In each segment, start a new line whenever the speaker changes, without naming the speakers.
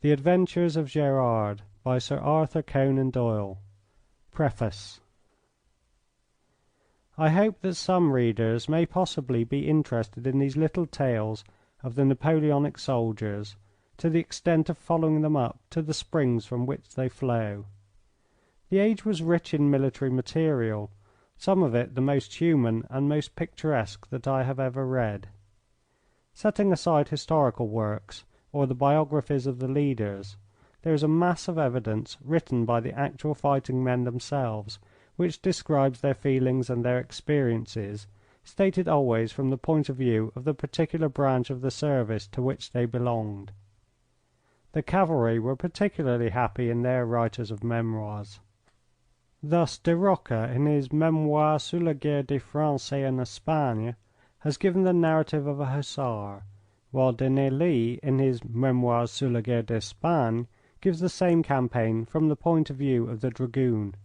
The Adventures of Gerard, by Sir Arthur Conan Doyle. Preface. I hope that some readers may possibly be interested in these little tales of the Napoleonic soldiers to the extent of following them up to the springs from which they flow. The age was rich in military material, some of it the most human and most picturesque that I have ever read. Setting aside historical works, or the biographies of the leaders, there is a mass of evidence written by the actual fighting men themselves which describes their feelings and their experiences, stated always from the point of view of the particular branch of the service to which they belonged. The cavalry were particularly happy in their writers of memoirs. Thus De Rocca, in his Memoires sur la guerre de France et en Espagne, has given the narrative of a hussar, while de Naylies, in his Memoires sur la guerre d'Espagne, gives the same campaign from the point of view of the dragoon.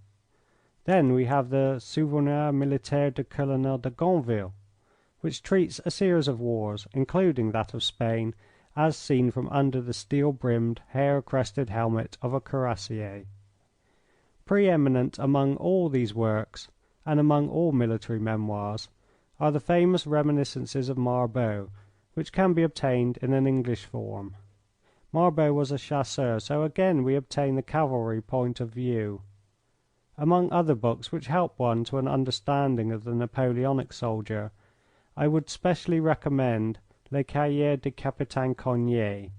Then we have the Souvenirs militaires du Colonel de Gonneville, which treats a series of wars, including that of Spain, as seen from under the steel-brimmed, hair-crested helmet of a cuirassier. Pre-eminent among all these works, and among all military memoirs, are the famous reminiscences of Marbot, which can be obtained in an English form. Marbot was a chasseur, so again we obtain the cavalry point of view. Among other books which help one to an understanding of the Napoleonic soldier, I would specially recommend Les Cahiers du Capitaine Cognet,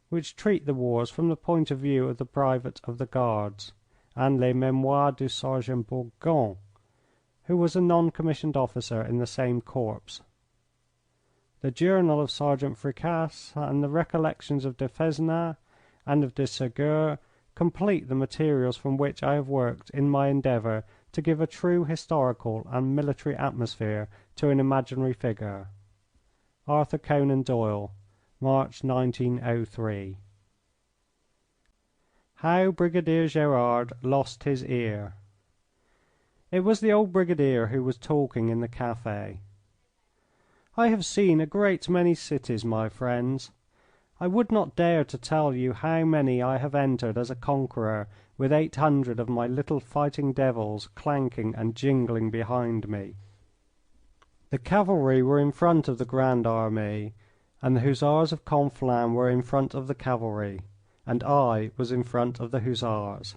which treat the wars from the point of view of the private of the Guards, and Les Memoires du Sergeant Bourgon, who was a non-commissioned officer in the same corps. The Journal of Sergeant Fricasse and the Recollections of de Fesnac and of de Segur complete the materials from which I have worked in my endeavour to give a true historical and military atmosphere to an imaginary figure. Arthur Conan Doyle, March 1903. How Brigadier Gerard Lost His Ear. It was the old brigadier who was talking in the cafe. I have seen a great many cities, my friends. I would not dare to tell you how many I have entered as a conqueror with 800 of my little fighting devils clanking and jingling behind me. The cavalry were in front of the Grande Armée, and the Hussars of Conflans were in front of the cavalry, and I was in front of the Hussars.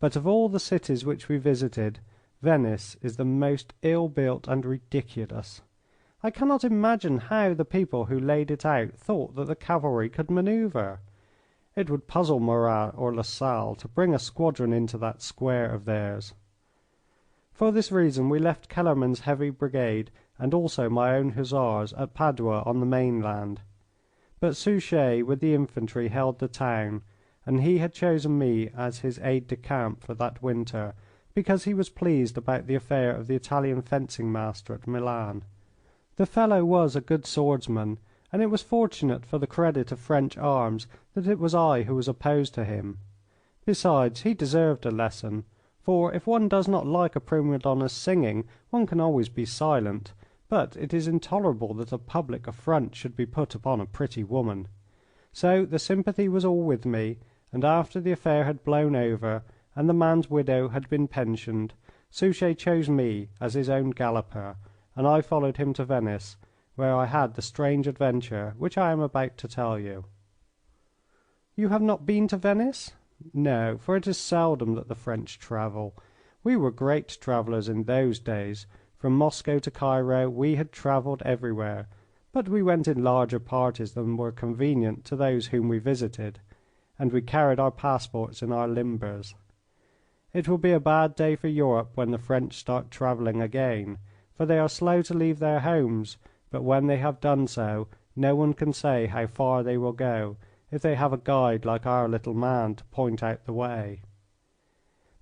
But of all the cities which we visited, Venice is the most ill-built and ridiculous. I cannot imagine how the people who laid it out thought that the cavalry could manoeuvre. It would puzzle Murat or Lasalle to bring a squadron into that square of theirs. For this reason we left Kellermann's heavy brigade and also my own Hussars at Padua on the mainland. But Suchet with the infantry held the town, and he had chosen me as his aide-de-camp for that winter because he was pleased about the affair of the Italian fencing master at Milan. The fellow was a good swordsman, and it was fortunate for the credit of French arms that it was I who was opposed to him. Besides, he deserved a lesson, for if one does not like a prima donna's singing one can always be silent, but it is intolerable that a public affront should be put upon a pretty woman. So the sympathy was all with me, and after the affair had blown over and the man's widow had been pensioned, Suchet chose me as his own galloper, and I followed him to Venice, where I had the strange adventure which I am about to tell you. You have not been to Venice? No, for it is seldom that the French travel. We were great travellers in those days. From Moscow to Cairo we had travelled everywhere, but we went in larger parties than were convenient to those whom we visited, and we carried our passports in our limbers. It will be a bad day for Europe when the French start travelling again, for they are slow to leave their homes, but when they have done so no one can say how far they will go if they have a guide like our little man to point out the way.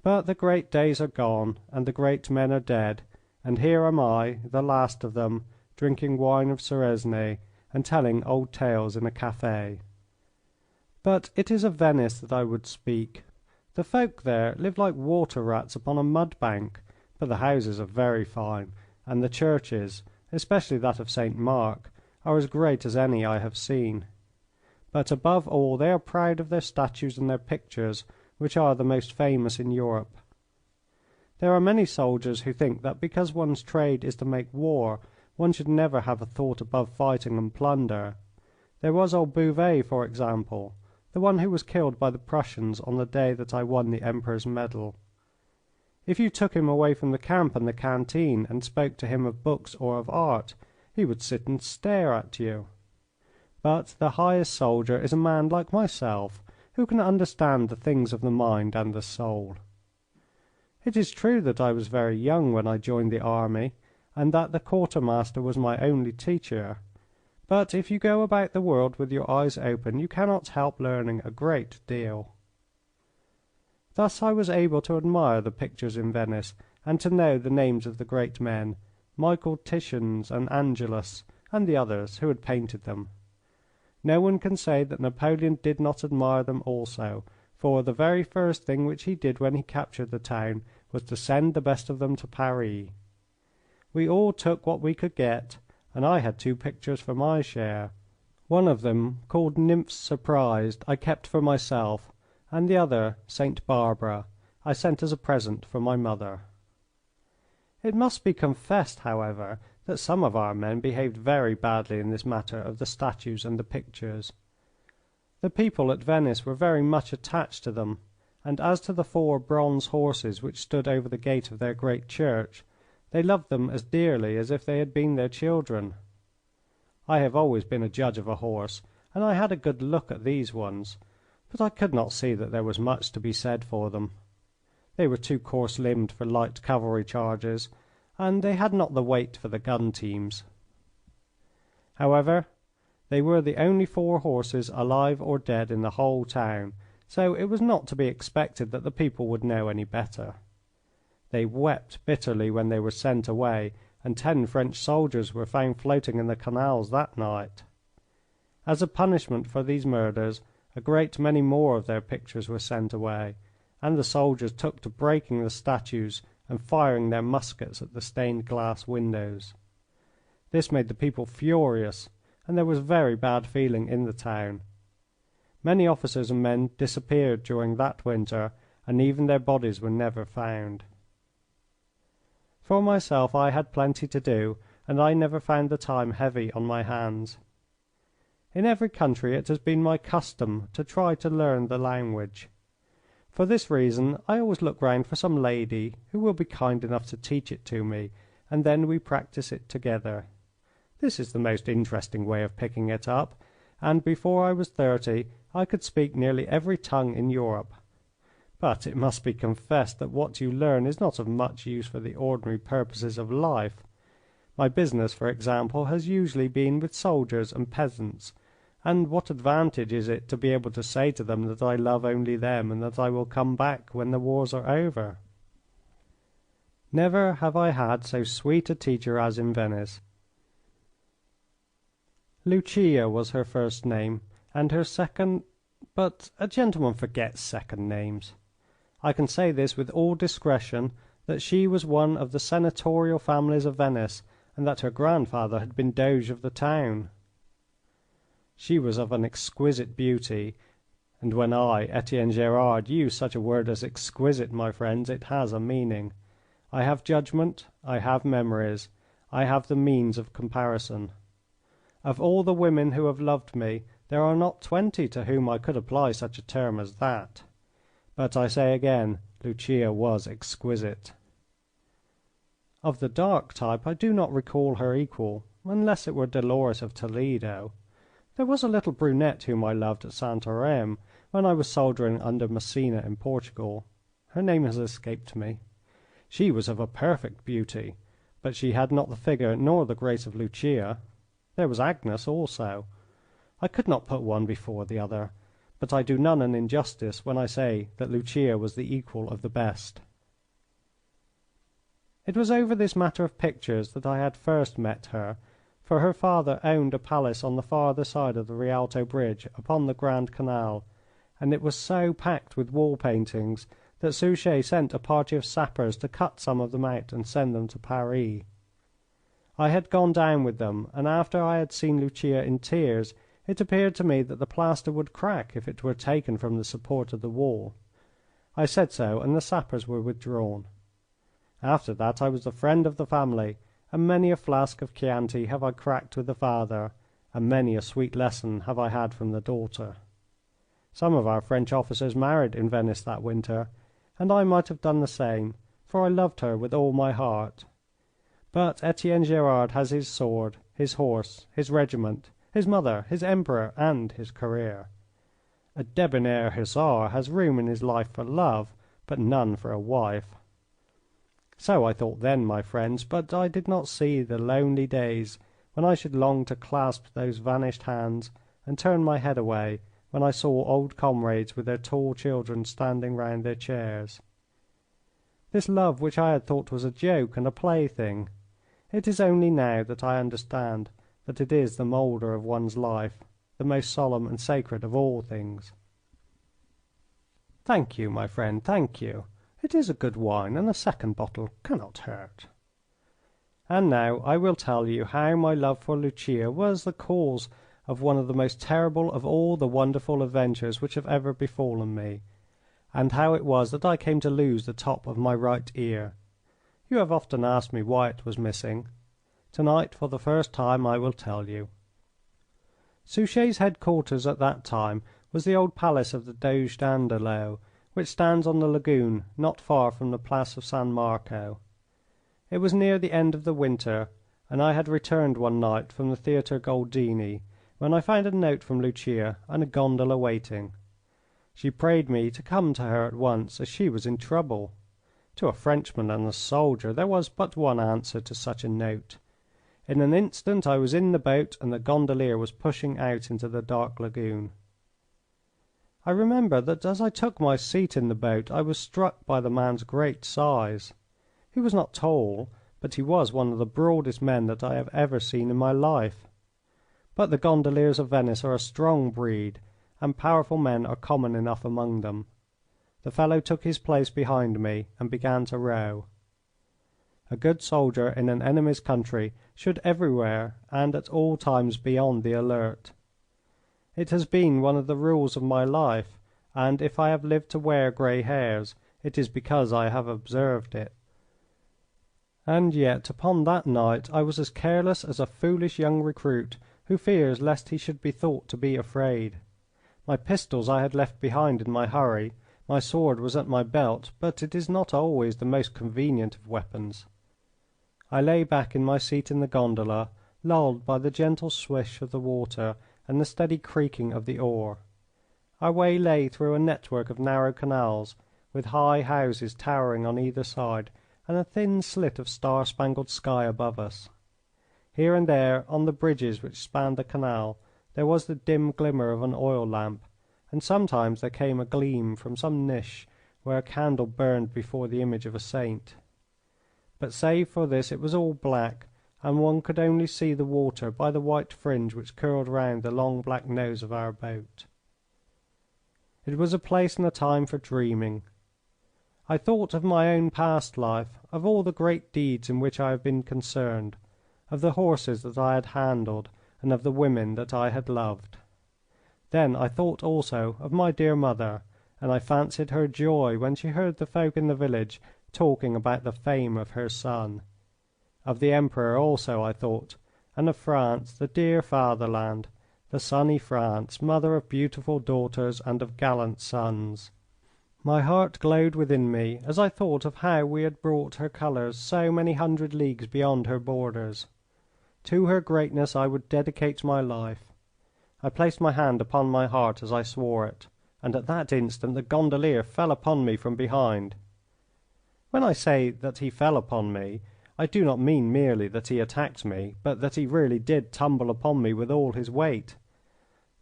But the great days are gone and the great men are dead, and here am I, the last of them, drinking wine of Suresnes and telling old tales in a cafe. But it is of Venice that I would speak. The folk there live like water rats upon a mud bank, but the houses are very fine, and the churches, especially that of St. Mark, are as great as any I have seen. but above all they are proud of their statues and their pictures, which are the most famous in Europe. There are many soldiers who think that because one's trade is to make war one should never have a thought above fighting and plunder. There was old Bouvet, for example, the one who was killed by the Prussians on the day that I won the Emperor's medal. If you took him away from the camp and the canteen and spoke to him of books or of art, he would sit and stare at you. But the highest soldier is a man like myself, who can understand the things of the mind and the soul. It is true that I was very young when I joined the army, and that the quartermaster was my only teacher. But if you go about the world with your eyes open you cannot help learning a great deal. Thus I was able to admire the pictures in Venice and to know the names of the great men, Michael Titiens and Angelus, and the others who had painted them. No one can say that Napoleon did not admire them also, for the very first thing which he did when he captured the town was to send the best of them to Paris. We all took what we could get, and I had 2 pictures for my share. One of them, called Nymphs Surprised, I kept for myself, and the other, Saint Barbara, I sent as a present for my mother. It must be confessed, however, that some of our men behaved very badly in this matter of the statues and the pictures. The people at Venice were very much attached to them, and as to the 4 bronze horses which stood over the gate of their great church, they loved them as dearly as if they had been their children. I have always been a judge of a horse, and I had a good look at these ones, but I could not see that there was much to be said for them. They were too coarse-limbed for light cavalry charges, and they had not the weight for the gun teams. However, they were the only 4 horses, alive or dead, in the whole town, so it was not to be expected that the people would know any better. They wept bitterly when they were sent away, and 10 French soldiers were found floating in the canals that night. As a punishment for these murders, a great many more of their pictures were sent away, and the soldiers took to breaking the statues and firing their muskets at the stained glass windows. This made the people furious, and there was very bad feeling in the town. Many officers and men disappeared during that winter, and even their bodies were never found. For myself I had plenty to do, and I never found the time heavy on my hands. In every country it has been my custom to try to learn the language. For this reason I always look round for some lady who will be kind enough to teach it to me, and then we practice it together. This is the most interesting way of picking it up, and before I was 30 I could speak nearly every tongue in Europe. But it must be confessed that what you learn is not of much use for the ordinary purposes of life. My business, for example, has usually been with soldiers and peasants, and what advantage is it to be able to say to them that I love only them and that I will come back when the wars are over? Never have I had so sweet a teacher as in Venice. Lucia was her first name, and her second... But a gentleman forgets second names. I can say this with all discretion, that she was one of the senatorial families of Venice, and that her grandfather had been Doge of the town. She was of an exquisite beauty, and when I, Etienne Gerard, use such a word as exquisite, my friends, it has a meaning. I have judgment, I have memories, I have the means of comparison. Of all the women who have loved me, there are not 20 to whom I could apply such a term as that. But I say again, Lucia was exquisite. Of the dark type I do not recall her equal, unless it were Dolores of Toledo. There was a little brunette whom I loved at Santarem when I was soldiering under Massena in Portugal. Her name has escaped me. She was of a perfect beauty, but she had not the figure nor the grace of Lucia. There was Agnes also. I could not put one before the other, but I do none an injustice when I say that Lucia was the equal of the best. It was over this matter of pictures that I had first met her, for her father owned a palace on the farther side of the Rialto bridge upon the Grand Canal, and it was so packed with wall paintings that Suchet sent a party of sappers to cut some of them out and send them to Paris. I had gone down with them, and after I had seen Lucia in tears It appeared to me that the plaster would crack if it were taken from the support of the wall. I said so, and the sappers were withdrawn. After that I was the friend of the family, and many a flask of Chianti have I cracked with the father, and many a sweet lesson have I had from the daughter. Some of our French officers married in Venice that winter, and I might have done the same, for I loved her with all my heart. But Etienne Gerard has his sword, his horse, his regiment, his mother, his emperor, and his career. A debonair hussar has room in his life for love, but none for a wife. So I thought then, my friends, but I did not see the lonely days when I should long to clasp those vanished hands and turn my head away when I saw old comrades with their tall children standing round their chairs. This love which I had thought was a joke and a plaything, it is only now that I understand that it is the moulder of one's life, the most solemn and sacred of all things. Thank you, my friend, thank you. It is a good wine, and a second bottle cannot hurt. And now I will tell you how my love for Lucia was the cause of one of the most terrible of all the wonderful adventures which have ever befallen me, and how it was that I came to lose the top of my right ear. You have often asked me why it was missing. Tonight, for the first time, I will tell you. Suchet's headquarters at that time was the old palace of the Doge d'Andelot, which stands on the lagoon not far from the Place of San Marco. It was near the end of the winter, and I had returned one night from the Theatre Goldini when I found a note from Lucia and a gondola waiting. She prayed me to come to her at once, as she was in trouble. To a Frenchman and a soldier there was but one answer to such a note. In an instant I was in the boat and the gondolier was pushing out into the dark lagoon. I remember that as I took my seat in the boat I was struck by the man's great size. He was not tall, but he was one of the broadest men that I have ever seen in my life. But the gondoliers of Venice are a strong breed, and powerful men are common enough among them. The fellow took his place behind me and began to row. A good soldier in an enemy's country should everywhere and at all times be on the alert. It has been one of the rules of my life, and if I have lived to wear grey hairs it is because I have observed it. And yet upon that night I was as careless as a foolish young recruit who fears lest he should be thought to be afraid. My pistols I had left behind in my hurry. My sword was at my belt, but it is not always the most convenient of weapons. I lay back in my seat in the gondola, lulled by the gentle swish of the water and the steady creaking of the oar. Our way lay through a network of narrow canals, with high houses towering on either side and a thin slit of star-spangled sky above us. Here and there, on the bridges which spanned the canal, there was the dim glimmer of an oil lamp, and sometimes there came a gleam from some niche where a candle burned before the image of a saint. But save for this it was all black, and one could only see the water by the white fringe which curled round the long black nose of our boat. It was a place and a time for dreaming. I thought of my own past life, of all the great deeds in which I have been concerned, of the horses that I had handled, and of the women that I had loved. Then I thought also of my dear mother, and I fancied her joy when she heard the folk in the village talking about the fame of her son. Of the Emperor also I thought, and of France, the dear fatherland, the sunny France, mother of beautiful daughters and of gallant sons. My heart glowed within me as I thought of how we had brought her colours so many hundred leagues beyond her borders. To her greatness I would dedicate my life. I placed my hand upon my heart as I swore it, and at that instant the gondolier fell upon me from behind. When I say that he fell upon me, I do not mean merely that he attacked me, but that he really did tumble upon me with all his weight.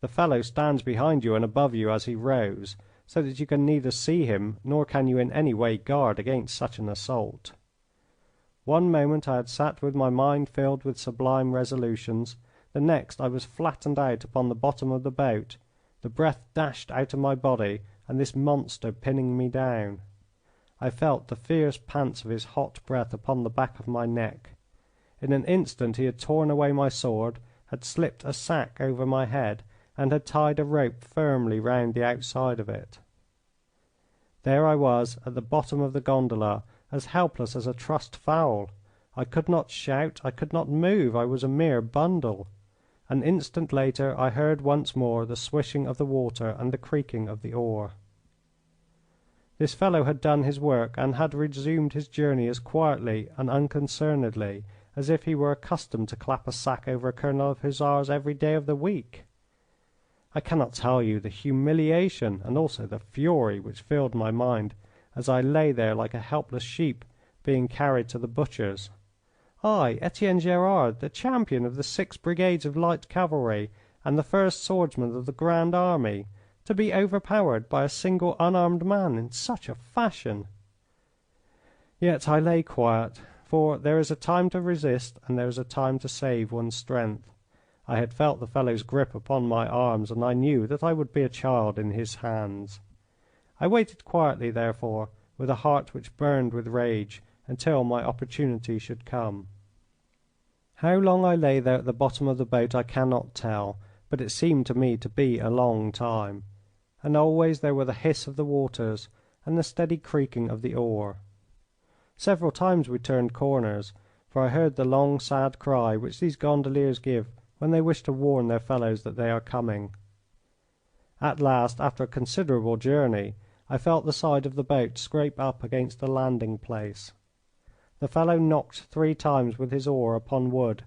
The fellow stands behind you and above you as he rows, so that you can neither see him nor can you in any way guard against such an assault. One moment I had sat with my mind filled with sublime resolutions, the next I was flattened out upon the bottom of the boat, the breath dashed out of my body, and this monster pinning me down. I felt the fierce pants of his hot breath upon the back of my neck. In an instant he had torn away my sword, had slipped a sack over my head, and had tied a rope firmly round the outside of it. There I was at the bottom of the gondola, as helpless as a trussed fowl. I could not shout, I could not move, I was a mere bundle. An instant later I heard once more the swishing of the water and the creaking of the oar. This fellow had done his work and had resumed his journey as quietly and unconcernedly as if he were accustomed to clap a sack over a colonel of hussars every day of the week. I cannot tell you the humiliation and also the fury which filled my mind as I lay there like a helpless sheep being carried to the butcher's. I, Etienne Gerard, the champion of the 6 brigades of light cavalry and the first swordsman of the Grand Army, to be overpowered by a single unarmed man in such a fashion. Yet I lay quiet, for there is a time to resist and there is a time to save one's strength. I had felt the fellow's grip upon my arms, and I knew that I would be a child in his hands. I waited quietly, therefore, with a heart which burned with rage, until my opportunity should come. How long I lay there at the bottom of the boat I cannot tell, but it seemed to me to be a long time, and always there were the hiss of the waters and the steady creaking of the oar. Several times we turned corners, for I heard the long, sad cry which these gondoliers give when they wish to warn their fellows that they are coming. At last, after a considerable journey, I felt the side of the boat scrape up against a landing place. The fellow knocked 3 times with his oar upon wood,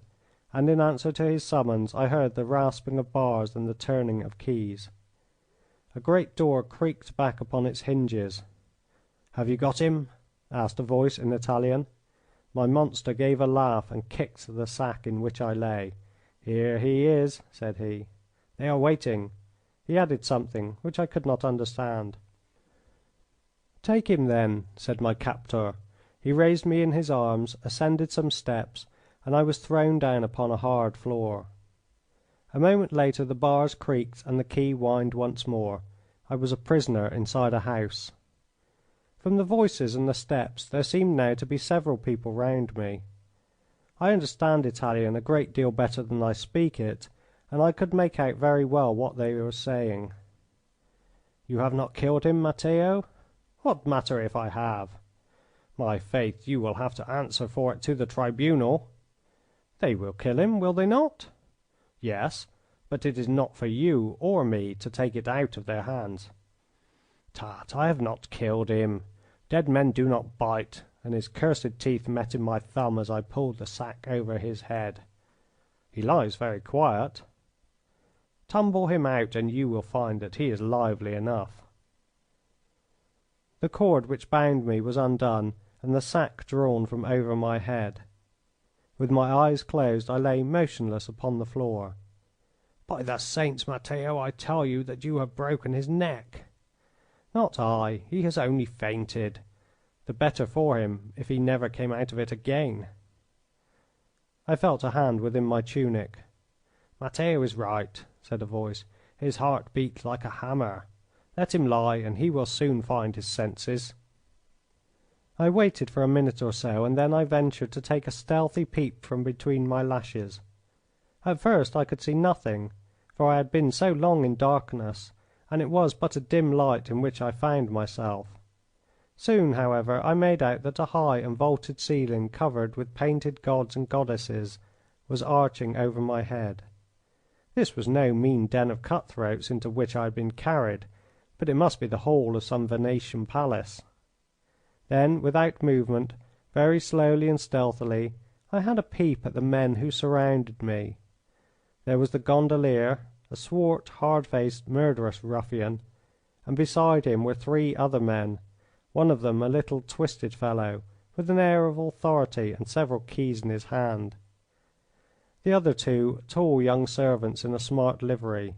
and in answer to his summons I heard the rasping of bars and the turning of keys. A great door creaked back upon its hinges. "Have you got him?" asked a voice in Italian. My monster gave a laugh and kicked the sack in which I lay. "Here he is," said he. "They are waiting." He added something which I could not understand. "Take him, then," said my captor. He raised me in his arms, ascended some steps, and I was thrown down upon a hard floor. A moment later the bars creaked and the key whined once more. I was a prisoner inside a house. From the voices and the steps there seemed now to be several people round me. I understand Italian a great deal better than I speak it, and I could make out very well what they were saying. "You have not killed him, Matteo?" "What matter if I have?" "My faith, you will have to answer for it to the tribunal." "They will kill him, will they not?" "Yes, but it is not for you or me to take it out of their hands." "Tut, I have not killed him. Dead men do not bite, and his cursed teeth met in my thumb as I pulled the sack over his head. He lies very quiet." "Tumble him out, and you will find that he is lively enough." The cord which bound me was undone and the sack drawn from over my head. With my eyes closed I lay motionless upon the floor. "By the saints, Matteo, I tell you that you have broken his neck." "Not I. He has only fainted. The better for him if he never came out of it again." I felt a hand within my tunic. "Matteo is right," said a voice. "His heart beats like a hammer. Let him lie, and he will soon find his senses." I waited for a minute or so, and then I ventured to take a stealthy peep from between my lashes. At first I could see nothing, for I had been so long in darkness, and it was but a dim light in which I found myself. Soon, however, I made out that a high and vaulted ceiling covered with painted gods and goddesses was arching over my head. This was no mean den of cutthroats into which I had been carried, but it must be the hall of some Venetian palace. Then, without movement, very slowly and stealthily, I had a peep at the men who surrounded me. There was the gondolier, a swart, hard-faced, murderous ruffian, and beside him were 3 other men, one of them a little twisted fellow, with an air of authority and several keys in his hand. The other 2 tall young servants in a smart livery.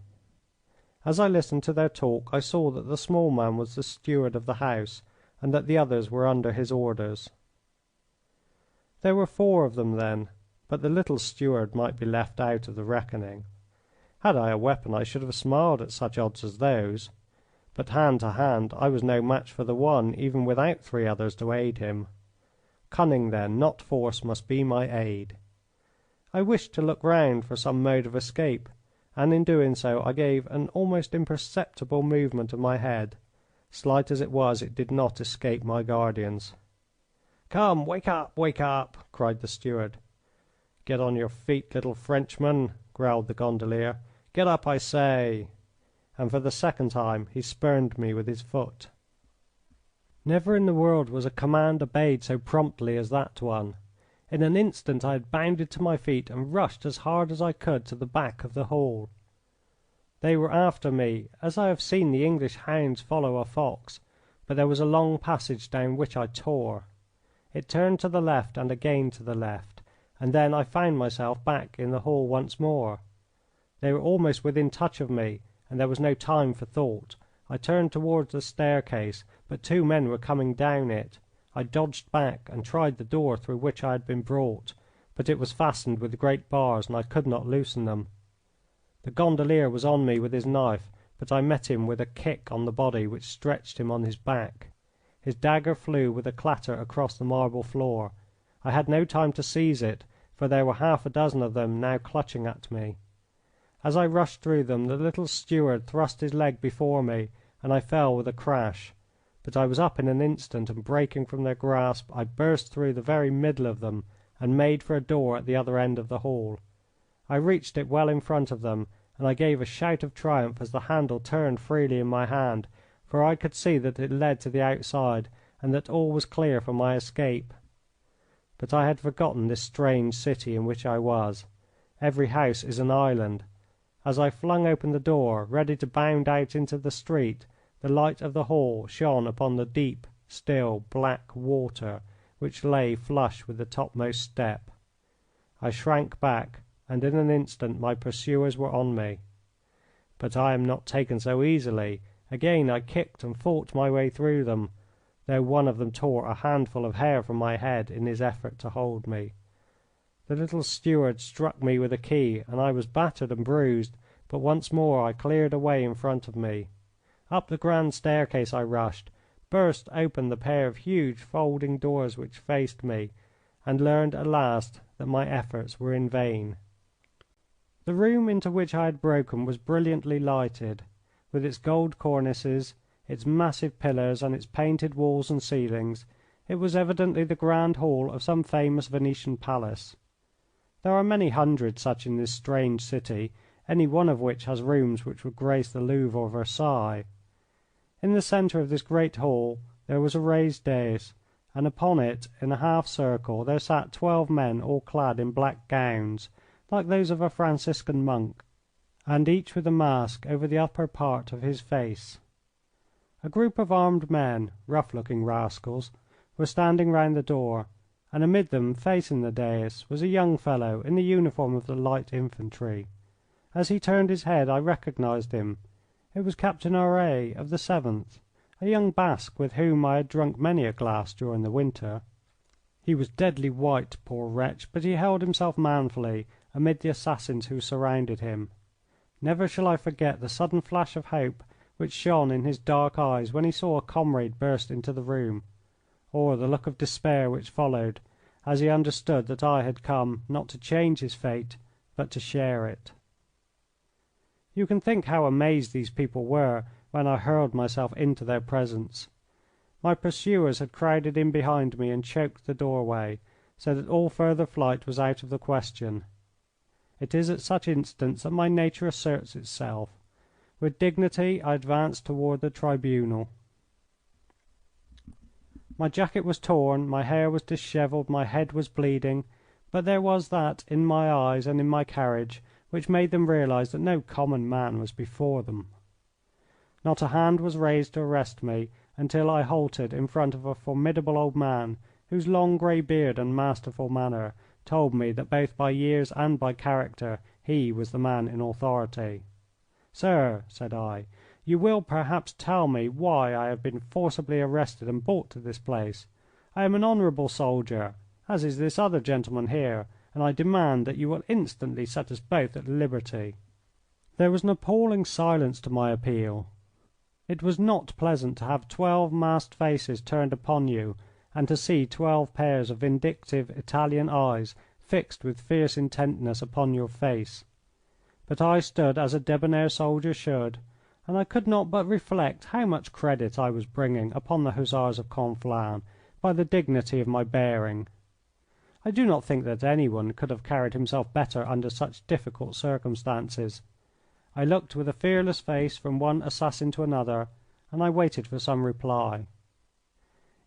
As I listened to their talk I saw that the small man was the steward of the house, and that the others were under his orders. There were 4 of them, then, but the little steward might be left out of the reckoning. Had I a weapon I should have smiled at such odds as those, but hand to hand I was no match for the one even without 3 others to aid him. Cunning, then, not force, must be my aid. I wished to look round for some mode of escape, and in doing so I gave an almost imperceptible movement of my head. Slight as it was, it did not escape my guardians. "Come, wake up, wake up!" cried the steward. "Get on your feet, little Frenchman," growled the gondolier. "Get up, I say!" And for the second time he spurned me with his foot. Never in the world was a command obeyed so promptly as that one. In an instant I had bounded to my feet and rushed as hard as I could to the back of the hall. They were after me, as I have seen the English hounds follow a fox, but there was a long passage down which I tore. It turned to the left and again to the left, and then I found myself back in the hall once more. They were almost within touch of me, and there was no time for thought. I turned towards the staircase, but two men were coming down it. I dodged back and tried the door through which I had been brought, but it was fastened with great bars and I could not loosen them. The gondolier was on me with his knife, but I met him with a kick on the body which stretched him on his back. His dagger flew with a clatter across the marble floor. I had no time to seize it, for there were half a dozen of them now clutching at me. As I rushed through them the little steward thrust his leg before me, and I fell with a crash. But I was up in an instant, and breaking from their grasp I burst through the very middle of them and made for a door at the other end of the hall. I reached it well in front of them, and I gave a shout of triumph as the handle turned freely in my hand, for I could see that it led to the outside and that all was clear for my escape. But I had forgotten this strange city in which I was. Every house is an island. As I flung open the door, ready to bound out into the street, the light of the hall shone upon the deep, still, black water which lay flush with the topmost step. I shrank back, and in an instant my pursuers were on me. But I am not taken so easily. Again I kicked and fought my way through them, though one of them tore a handful of hair from my head in his effort to hold me. The little steward struck me with a key, and I was battered and bruised, but once more I cleared a way in front of me. Up the grand staircase I rushed, burst open the pair of huge folding doors which faced me, and learned at last that my efforts were in vain. The room into which I had broken was brilliantly lighted. With its gold cornices, its massive pillars, and its painted walls and ceilings, it was evidently the grand hall of some famous Venetian palace. There are many hundred such in this strange city, any one of which has rooms which would grace the Louvre or Versailles. In the centre of this great hall there was a raised dais, and upon it, in a half circle, there sat 12 men all clad in black gowns, like those of a Franciscan monk, and each with a mask over the upper part of his face. A group of armed men, rough-looking rascals, were standing round the door, and amid them, facing the dais, was a young fellow in the uniform of the light infantry. As he turned his head I recognized him. It was Captain Auret of the 7th, a young Basque with whom I had drunk many a glass during the winter. He was deadly white, poor wretch, but he held himself manfully amid the assassins who surrounded him. Never shall I forget the sudden flash of hope which shone in his dark eyes when he saw a comrade burst into the room, or the look of despair which followed as he understood that I had come not to change his fate but to share it. You can think how amazed these people were when I hurled myself into their presence. My pursuers had crowded in behind me and choked the doorway, so that all further flight was out of the question. It is at such instants that my nature asserts itself. With dignity I advanced toward the tribunal. My jacket was torn, my hair was dishevelled, my head was bleeding, but there was that in my eyes and in my carriage which made them realize that no common man was before them. Not a hand was raised to arrest me until I halted in front of a formidable old man whose long grey beard and masterful manner told me that both by years and by character he was the man in authority. "Sir," said I, "you will perhaps tell me why I have been forcibly arrested and brought to this place. I am an honourable soldier, as is this other gentleman here, and I demand that you will instantly set us both at liberty." There was an appalling silence to my appeal. It was not pleasant to have 12 masked faces turned upon you and to see 12 pairs of vindictive Italian eyes fixed with fierce intentness upon your face. but I stood as a debonair soldier should, and I could not but reflect how much credit I was bringing upon the Hussars of Conflans by the dignity of my bearing. I do not think that anyone could have carried himself better under such difficult circumstances. I looked with a fearless face from one assassin to another, and I waited for some reply.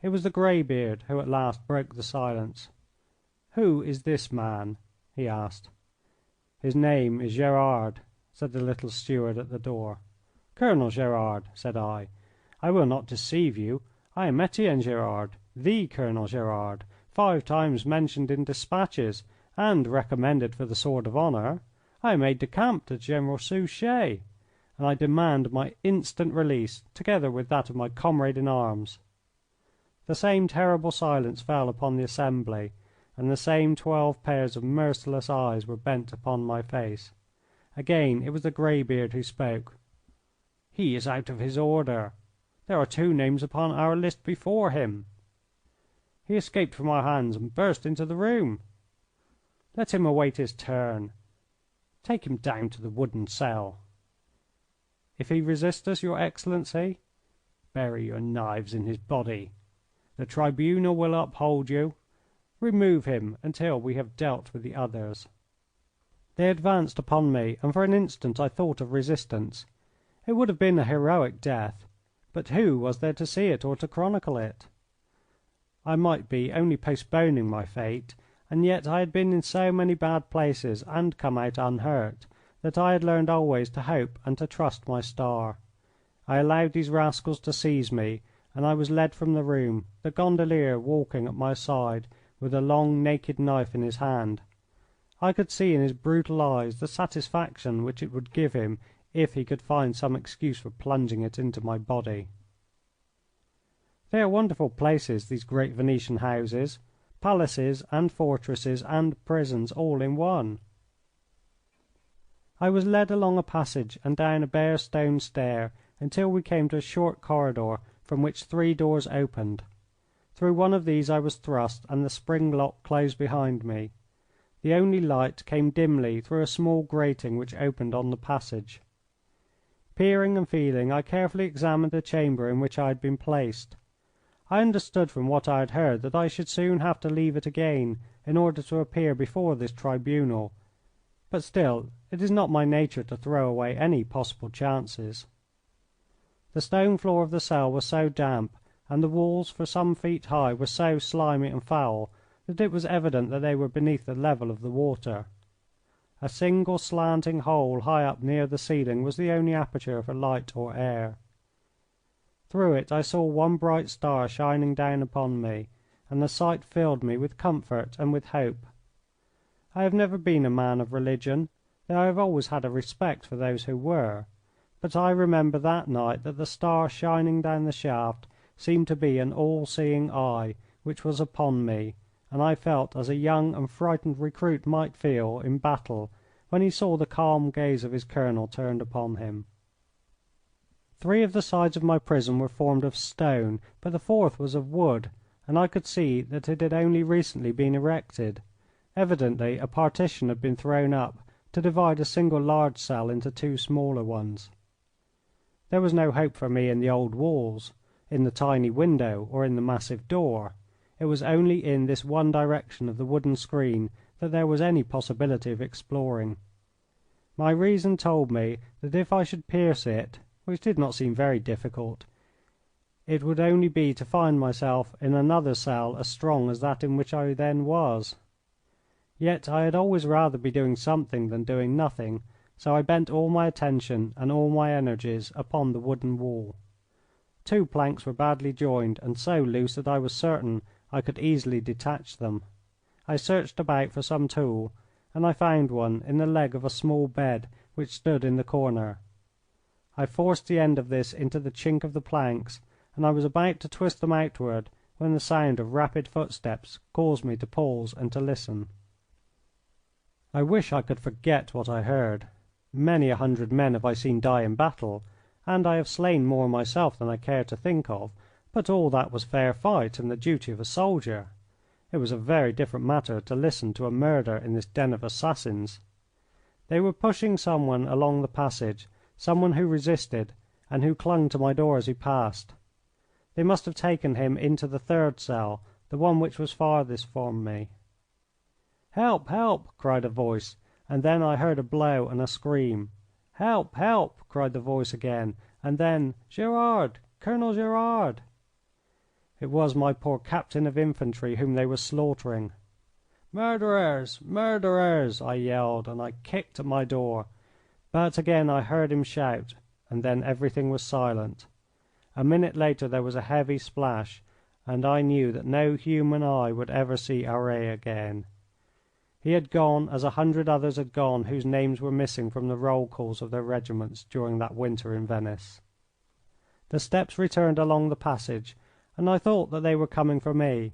It was the greybeard who at last broke the silence. "Who is this man?" he asked. "His name is Gerard," said the little steward at the door. "Colonel Gerard," said I. "I will not deceive you. I am Etienne Gerard, the Colonel Gerard, 5 times mentioned in despatches and recommended for the sword of honour. I am aide de camp to General Suchet, and I demand my instant release, together with that of my comrade in arms." The same terrible silence fell upon the assembly, and the same 12 pairs of merciless eyes were bent upon my face. Again it was the greybeard who spoke. "He is out of his order. There are 2 names upon our list before him. He escaped from our hands and burst into the room. Let him await his turn. Take him down to the wooden cell. If he resist us, your Excellency, bury your knives in his body. The tribunal will uphold you. Remove him until we have dealt with the others." They advanced upon me, and for an instant I thought of resistance. It would have been a heroic death, but who was there to see it or to chronicle it? I might be only postponing my fate, and yet I had been in so many bad places and come out unhurt that I had learned always to hope and to trust my star. I allowed these rascals to seize me, and I was led from the room, the gondolier walking at my side with a long, naked knife in his hand. I could see in his brutal eyes the satisfaction which it would give him if he could find some excuse for plunging it into my body. They are wonderful places, these great Venetian houses, palaces and fortresses and prisons all in one. I was led along a passage and down a bare stone stair until we came to a short corridor from which 3 doors opened. Through one of these I was thrust, and the spring lock closed behind me. The only light came dimly through a small grating which opened on the passage. Peering and feeling, I carefully examined the chamber in which I had been placed. I understood from what I had heard that I should soon have to leave it again in order to appear before this tribunal, but still it is not my nature to throw away any possible chances. The stone floor of the cell was so damp and the walls for some feet high were so slimy and foul that it was evident that they were beneath the level of the water. A single slanting hole high up near the ceiling was the only aperture for light or air. Through it I saw one bright star shining down upon me, and the sight filled me with comfort and with hope. I have never been a man of religion, though I have always had a respect for those who were, but I remember that night that the star shining down the shaft seemed to be an all-seeing eye which was upon me, and I felt as a young and frightened recruit might feel in battle when he saw the calm gaze of his colonel turned upon him. 3 of the sides of my prison were formed of stone, but the 4th was of wood, and I could see that it had only recently been erected. Evidently a partition had been thrown up to divide a single large cell into 2 smaller ones. There was no hope for me in the old walls, in the tiny window, or in the massive door. It was only in this one direction of the wooden screen that there was any possibility of exploring. My reason told me that if I should pierce it, which did not seem very difficult, it would only be to find myself in another cell as strong as that in which I then was. Yet I had always rather be doing something than doing nothing, so I bent all my attention and all my energies upon the wooden wall. 2 planks were badly joined and so loose that I was certain I could easily detach them. I searched about for some tool, and I found one in the leg of a small bed which stood in the corner. I forced the end of this into the chink of the planks, and I was about to twist them outward when the sound of rapid footsteps caused me to pause and to listen. I wish I could forget what I heard. Many a hundred men have I seen die in battle, and I have slain more myself than I care to think of, but all that was fair fight and the duty of a soldier. It was a very different matter to listen to a murder in this den of assassins. They were pushing someone along the passage, someone who resisted and who clung to my door as he passed. They must have taken him into the third cell, the one which was farthest from me. "Help! Help!" cried a voice, and then I heard a blow and a scream. "Help! Help!" cried the voice again, and then "Gerard! Colonel Gerard!" It was my poor captain of infantry whom they were slaughtering. "Murderers! Murderers!" I yelled, and I kicked at my door. But again I heard him shout, and then everything was silent. A minute later there was a heavy splash, and I knew that no human eye would ever see Auret again. He had gone as 100 others had gone whose names were missing from the roll calls of their regiments during that winter in Venice. The steps returned along the passage, and I thought that they were coming for me.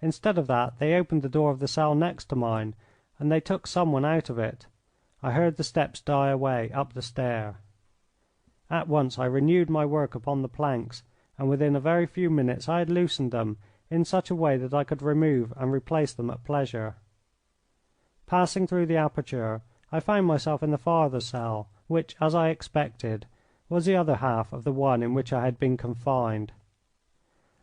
Instead of that they opened the door of the cell next to mine, and they took someone out of it. I heard the steps die away up the stair. At once I renewed my work upon the planks, and within a very few minutes I had loosened them in such a way that I could remove and replace them at pleasure. Passing through the aperture, I found myself in the farther cell, which, as I expected, was the other half of the one in which I had been confined.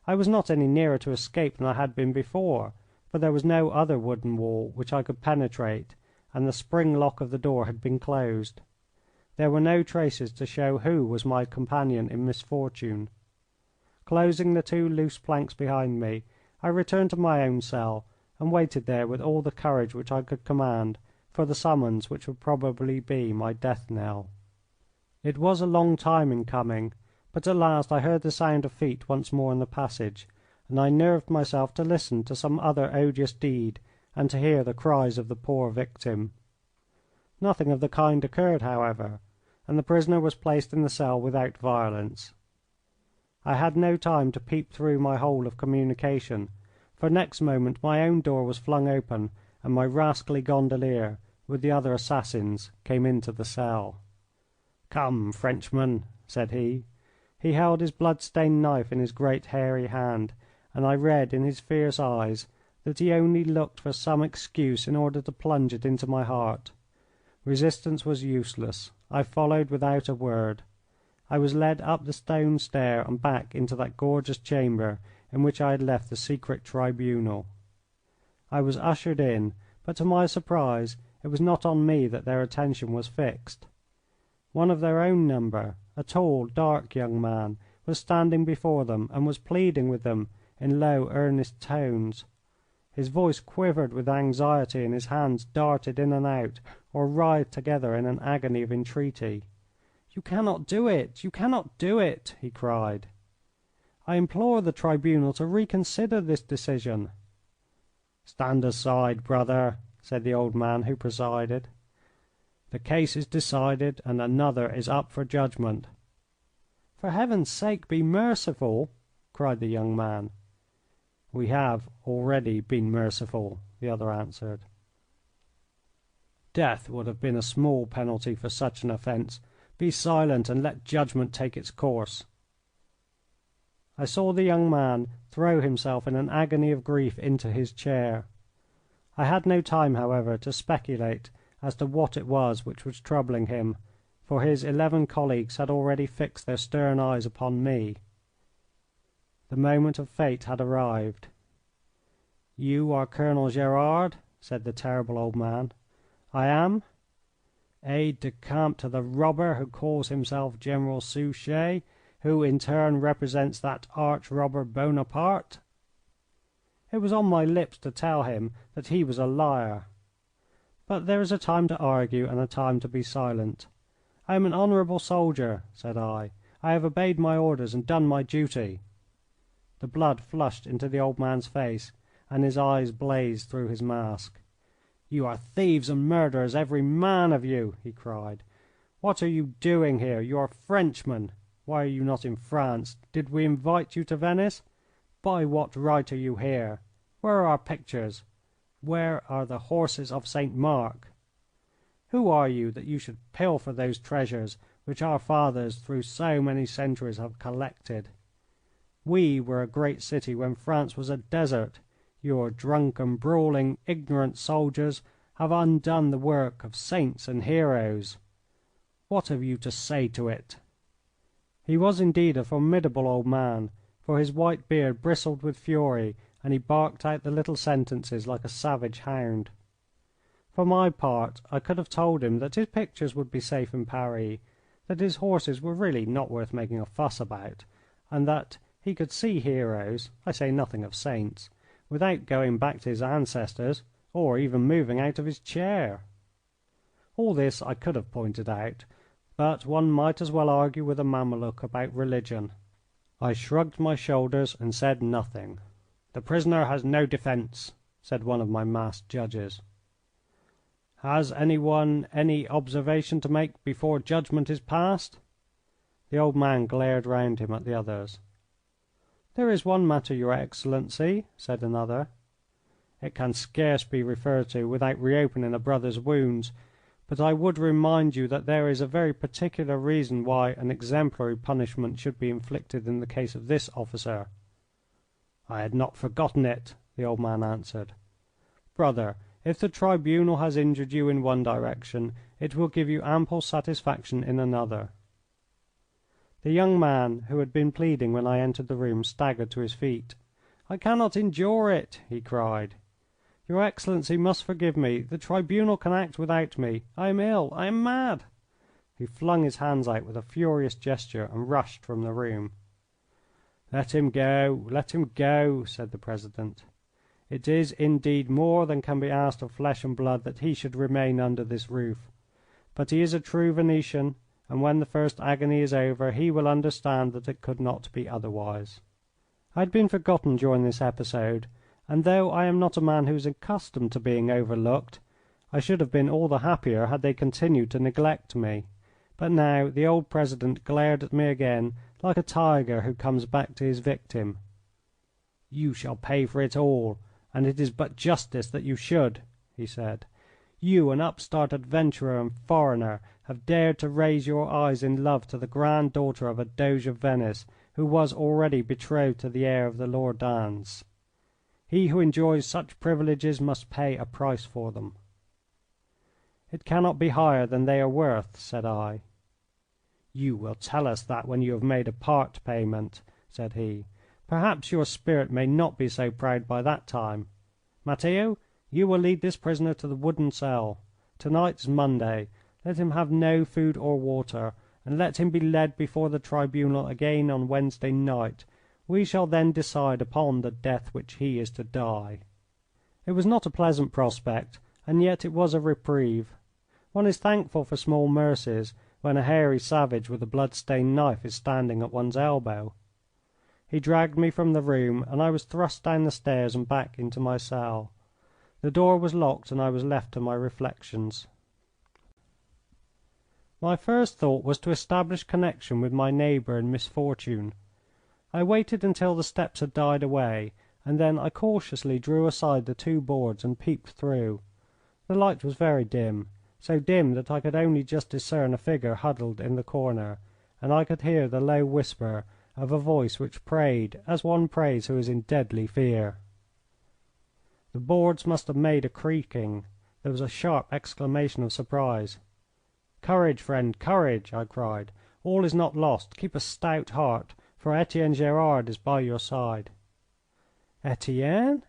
I was not any nearer to escape than I had been before, for there was no other wooden wall which I could penetrate, and the spring lock of the door had been closed. There were no traces to show who was my companion in misfortune. Closing the two loose planks behind me, I returned to my own cell and waited there with all the courage which I could command for the summons which would probably be my death knell. It was a long time in coming, but at last I heard the sound of feet once more in the passage, and I nerved myself to listen to some other odious deed and to hear the cries of the poor victim. Nothing of the kind occurred, however, and the prisoner was placed in the cell without violence. I had no time to peep through my hole of communication, for next moment my own door was flung open and my rascally gondolier, with the other assassins, came into the cell. "Come, Frenchman," said he. He held his blood-stained knife in his great hairy hand, and I read in his fierce eyes that he only looked for some excuse in order to plunge it into my heart. Resistance was useless. I followed without a word. I was led up the stone stair and back into that gorgeous chamber in which I had left the secret tribunal. I was ushered in, but to my surprise it was not on me that their attention was fixed. One of their own number, a tall, dark young man, was standing before them and was pleading with them in low, earnest tones. His voice quivered with anxiety and his hands darted in and out or writhed together in an agony of entreaty. "You cannot do it! You cannot do it!" he cried. "I implore the tribunal to reconsider this decision." "Stand aside, brother," said the old man who presided. "The case is decided and another is up for judgment." "For Heaven's sake, be merciful!" cried the young man. "We have already been merciful," the other answered. "Death would have been a small penalty for such an offence. Be silent and let judgment take its course." I saw the young man throw himself in an agony of grief into his chair. I had no time, however, to speculate as to what it was which was troubling him, for his 11 colleagues had already fixed their stern eyes upon me. The moment of fate had arrived. "You are Colonel Gerard?" said the terrible old man. "I am." "Aide de camp to the robber who calls himself General Suchet, who in turn represents that arch robber Bonaparte?" It was on my lips to tell him that he was a liar. But there is a time to argue and a time to be silent. "I am an honourable soldier," said I. "I have obeyed my orders and done my duty." The blood flushed into the old man's face and his eyes blazed through his mask. "You are thieves and murderers, every man of you!" he cried. "What are you doing here? You are Frenchmen. Why are you not in France? Did we invite you to Venice? By what right are you here? Where are our pictures? Where are the horses of St. Mark? Who are you that you should pilfer those treasures which our fathers through so many centuries have collected? We were a great city when France was a desert. You are drunken, brawling, ignorant soldiers, have undone the work of saints and heroes. What have you to say to it?" He was indeed a formidable old man, for his white beard bristled with fury and he barked out the little sentences like a savage hound. For my part, I could have told him that his pictures would be safe in Paris, that his horses were really not worth making a fuss about, and that he could see heroes I say nothing of saints without going back to his ancestors or even moving out of his chair. All this I could have pointed out, but one might as well argue with a Mameluke about religion. I shrugged my shoulders and said nothing. "The prisoner has no defence," said one of my masked judges. "Has anyone any observation to make before judgment is passed?" The old man glared round him at the others. "There is one matter, your Excellency," said another. "It can scarce be referred to without reopening a brother's wounds, but I would remind you that there is a very particular reason why an exemplary punishment should be inflicted in the case of this officer." "I had not forgotten it," the old man answered. "Brother, if the tribunal has injured you in one direction, it will give you ample satisfaction in another." The young man who had been pleading when I entered the room staggered to his feet. "I cannot endure it!" he cried. "Your Excellency must forgive me. The tribunal can act without me. I am ill. I am mad." He flung his hands out with a furious gesture and rushed from the room. "Let him go! Let him go!" said the President. "It is indeed more than can be asked of flesh and blood that he should remain under this roof. But he is a true Venetian, and when the first agony is over he will understand that it could not be otherwise." I had been forgotten during this episode, and though I am not a man who is accustomed to being overlooked, I should have been all the happier had they continued to neglect me. But now the old President glared at me again like a tiger who comes back to his victim. "You shall pay for it all, and it is but justice that you should," he said. "You, an upstart adventurer and foreigner, have dared to raise your eyes in love to the granddaughter of a Doge of Venice who was already betrothed to the heir of the Loredans. He who enjoys such privileges must pay a price for them." "It cannot be higher than they are worth," said I. "You will tell us that when you have made a part payment," said he. "Perhaps your spirit may not be so proud by that time. Matteo, you will lead this prisoner to the wooden cell. To-night is Monday. Let him have no food or water, and let him be led before the tribunal again on Wednesday night. We shall then decide upon the death which he is to die." It was not a pleasant prospect, and yet it was a reprieve. One is thankful for small mercies when a hairy savage with a blood-stained knife is standing at one's elbow. He dragged me from the room, and I was thrust down the stairs and back into my cell. The door was locked, and I was left to my reflections. My first thought was to establish connection with my neighbour in misfortune. I waited until the steps had died away, and then I cautiously drew aside the two boards and peeped through. The light was very dim, so dim that I could only just discern a figure huddled in the corner, and I could hear the low whisper of a voice which prayed as one prays who is in deadly fear. The boards must have made a creaking. There was a sharp exclamation of surprise. "Courage, friend, courage!" I cried. "All is not lost. Keep a stout heart, for Etienne Gerard is by your side." "Etienne?"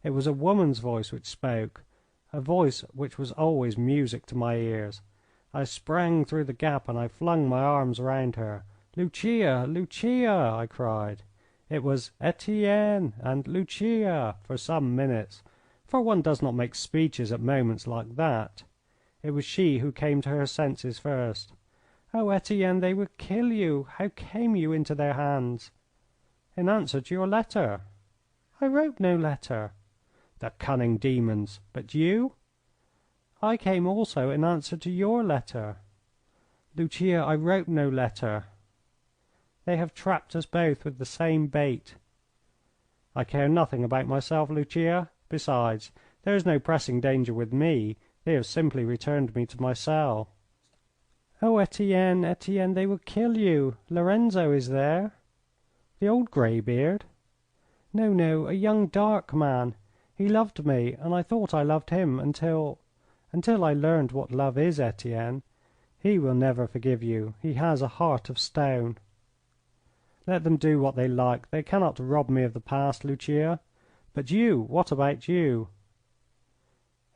It was a woman's voice which spoke, a voice which was always music to my ears. I sprang through the gap and I flung my arms round her. "Lucia! Lucia!" I cried. It was Etienne and Lucia for some minutes, for one does not make speeches at moments like that. It was she who came to her senses first. "Oh, Etienne, they will kill you! How came you into their hands?" "In answer to your letter." "I wrote no letter." "The cunning demons! But you?" "I came also in answer to your letter." "Lucia, I wrote no letter." "They have trapped us both with the same bait." "I care nothing about myself, Lucia. Besides, there is no pressing danger with me. They have simply returned me to my cell." "Oh, Etienne, Etienne, they will kill you. Lorenzo is there." "The old greybeard?" "No, no, a young dark man. He loved me, and I thought I loved him until I learned what love is, Etienne. He will never forgive you. He has a heart of stone." "Let them do what they like. They cannot rob me of the past, Lucia. But you, what about you?"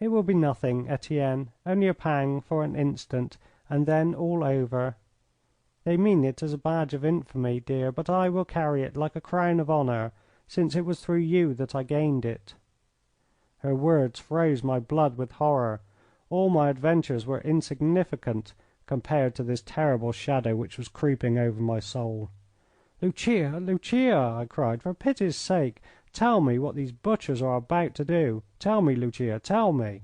"It will be nothing, Etienne. Only a pang for an instant, and then all over. They mean it as a badge of infamy, dear, but I will carry it like a crown of honour, since it was through you that I gained it." Her words froze my blood with horror. All my adventures were insignificant compared to this terrible shadow which was creeping over my soul. "Lucia, Lucia!" I cried. "For pity's sake, tell me what these butchers are about to do. Tell me, Lucia, tell me."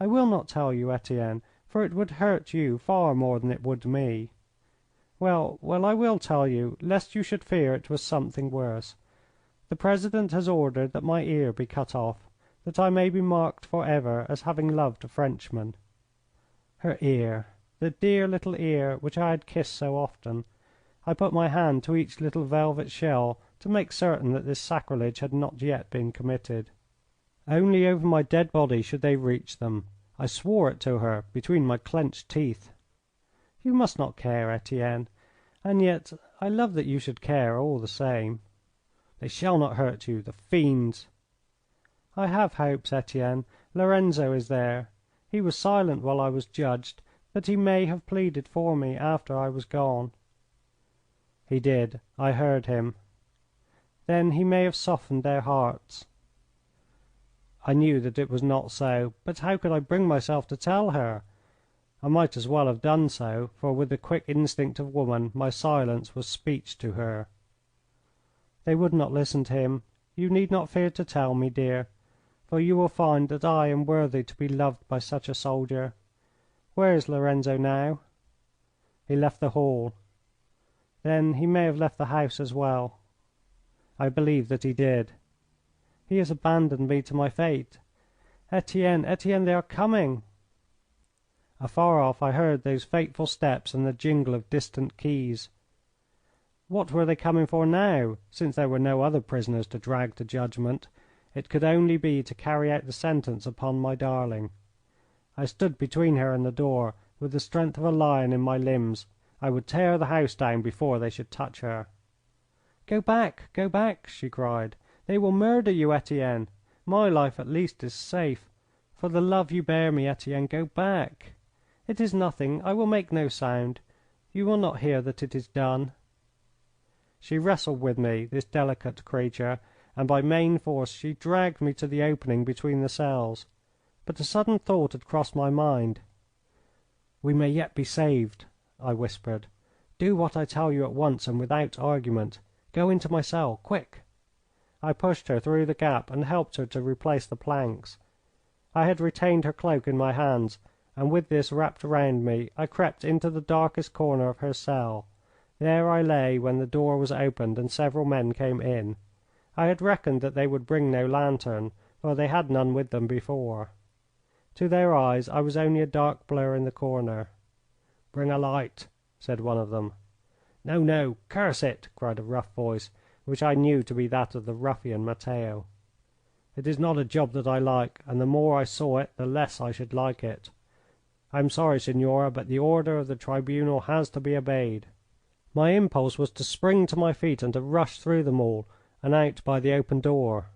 "I will not tell you, Etienne, for it would hurt you far more than it would me." Well, I will tell you, lest you should fear it was something worse. The President has ordered that my ear be cut off, that I may be marked for ever as having loved a Frenchman." Her ear, the dear little ear which I had kissed so often. I put my hand to each little velvet shell to make certain that this sacrilege had not yet been committed. Only over my dead body should they reach them. I swore it to her between my clenched teeth. "You must not care, Etienne, and yet I love that you should care all the same." "They shall not hurt you, the fiends!" "I have hopes, Etienne. Lorenzo is there. He was silent while I was judged, but he may have pleaded for me after I was gone." "He did. I heard him." "Then he may have softened their hearts." I knew that it was not so, but how could I bring myself to tell her? I might as well have done so, for with the quick instinct of woman my silence was speech to her. "They would not listen to him. You need not fear to tell me, dear, for you will find that I am worthy to be loved by such a soldier. Where is Lorenzo now?" "He left the hall." "Then he may have left the house as well." "I believe that he did." "He has abandoned me to my fate. Etienne, Etienne, they are coming!" Afar off I heard those fateful steps and the jingle of distant keys. What were they coming for now? Since there were no other prisoners to drag to judgment, it could only be to carry out the sentence upon my darling. I stood between her and the door, with the strength of a lion in my limbs. I would tear the house down before they should touch her. Go back!" she cried. "They will murder you, Etienne. My life at least is safe. For the love you bear me, Etienne, go back. It is nothing. I will make no sound. You will not hear that it is done." She wrestled with me, this delicate creature, and by main force she dragged me to the opening between the cells. But a sudden thought had crossed my mind. "We may yet be saved," I whispered. "Do what I tell you at once and without argument. Go into my cell, quick!" I pushed her through the gap and helped her to replace the planks. I had retained her cloak in my hands, and with this wrapped round me I crept into the darkest corner of her cell. There I lay when the door was opened and several men came in. I had reckoned that they would bring no lantern, for they had none with them before. To their eyes I was only a dark blur in the corner. "Bring a light," said one of them. "No, no, curse it!" cried a rough voice, which I knew to be that of the ruffian Matteo. "It is not a job that I like, and the more I saw it the less I should like it. I am sorry, signora, but the order of the tribunal has to be obeyed." My impulse was to spring to my feet and to rush through them all and out by the open door.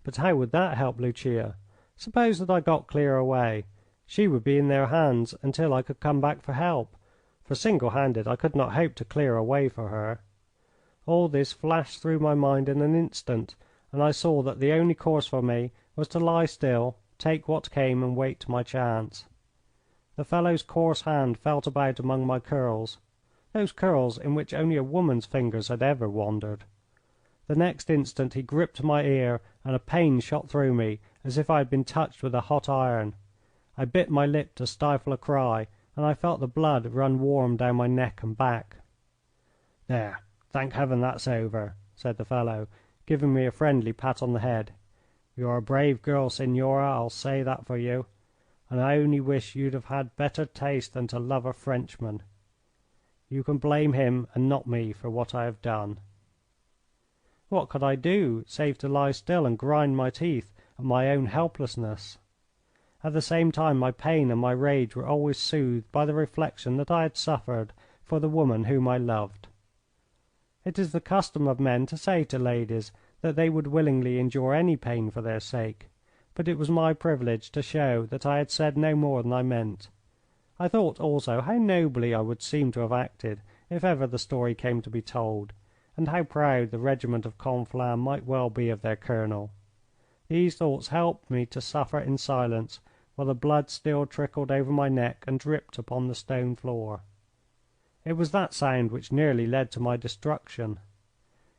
But how would that help Lucia? Suppose that I got clear away. She would be in their hands until I could come back for help, for single handed I could not hope to clear a way for her. All this flashed through my mind in an instant, and I saw that the only course for me was to lie still, take what came, and wait my chance. The fellow's coarse hand felt about among my curls, those curls in which only a woman's fingers had ever wandered. The next instant he gripped my ear, and a pain shot through me as if I had been touched with a hot iron. I bit my lip to stifle a cry, and I felt the blood run warm down my neck and back. "There, thank Heaven that's over," said the fellow, giving me a friendly pat on the head. "You're a brave girl, signora, I'll say that for you, and I only wish you'd have had better taste than to love a Frenchman. You can blame him and not me for what I have done." What could I do save to lie still and grind my teeth at my own helplessness? At the same time my pain and my rage were always soothed by the reflection that I had suffered for the woman whom I loved. It is the custom of men to say to ladies that they would willingly endure any pain for their sake, but it was my privilege to show that I had said no more than I meant. I thought also how nobly I would seem to have acted if ever the story came to be told, and how proud the regiment of Conflans might well be of their colonel. These thoughts helped me to suffer in silence while the blood still trickled over my neck and dripped upon the stone floor. It was that sound which nearly led to my destruction.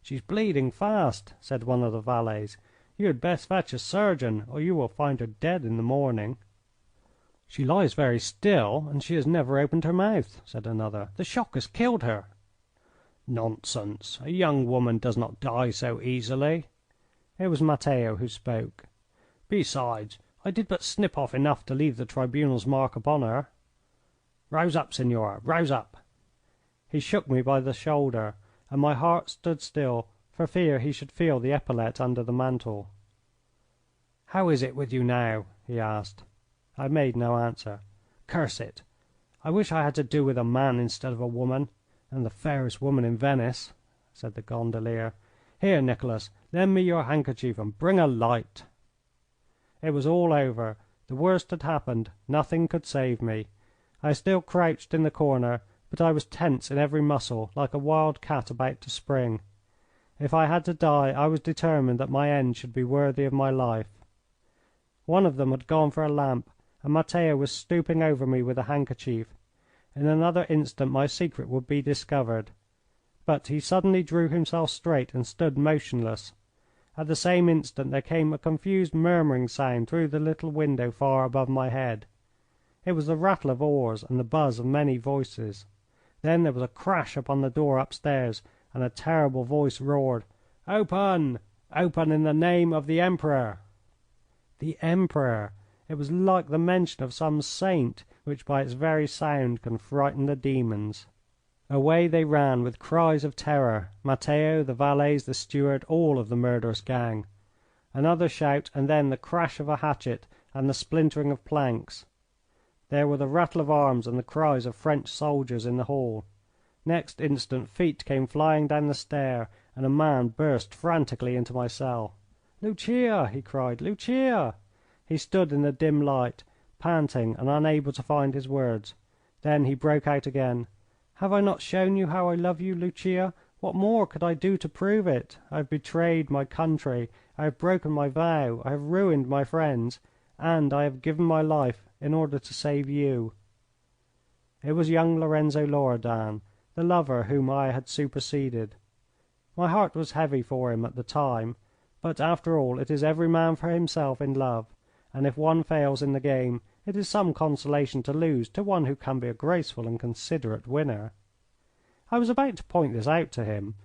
"She's bleeding fast," said one of the valets. "You had best fetch a surgeon, or you will find her dead in the morning." "She lies very still, and she has never opened her mouth," said another. "The shock has killed her." "Nonsense! A young woman does not die so easily." It was Matteo who spoke. "Besides, I did but snip off enough to leave the tribunal's mark upon her." "Rouse up, signora, rouse up!" He shook me by the shoulder, and my heart stood still for fear he should feel the epaulette under the mantle. "How is it with you now?" he asked. I made no answer. "Curse it! I wish I had to do with a man instead of a woman, and the fairest woman in Venice," said the gondolier. "Here, Nicholas, lend me your handkerchief and bring a light." It was all over. The worst had happened. Nothing could save me. I still crouched in the corner, but I was tense in every muscle, like a wild cat about to spring. If I had to die I was determined that my end should be worthy of my life. One of them had gone for a lamp, and Matteo was stooping over me with a handkerchief. In another instant my secret would be discovered. But he suddenly drew himself straight and stood motionless. At the same instant there came a confused murmuring sound through the little window far above my head. It was the rattle of oars and the buzz of many voices. Then there was a crash upon the door upstairs, and a terrible voice roared, "Open! Open in the name of the Emperor!" The Emperor! It was like the mention of some saint, which by its very sound can frighten the demons. Away they ran with cries of terror, Matteo, the valets, the steward, all of the murderous gang. Another shout, and then the crash of a hatchet and the splintering of planks. There were the rattle of arms and the cries of French soldiers in the hall. Next instant feet came flying down the stair, and a man burst frantically into my cell. "Lucia!" he cried. "Lucia!" He stood in the dim light, panting and unable to find his words. Then he broke out again. "Have I not shown you how I love you, Lucia? What more could I do to prove it? I have betrayed my country. I have broken my vow. I have ruined my friends. And I have given my life in order to save you." It was young Lorenzo Loredan, the lover whom I had superseded. My heart was heavy for him at the time, but after all it is every man for himself in love, and if one fails in the game it is some consolation to lose to one who can be a graceful and considerate winner. I was about to point this out to him,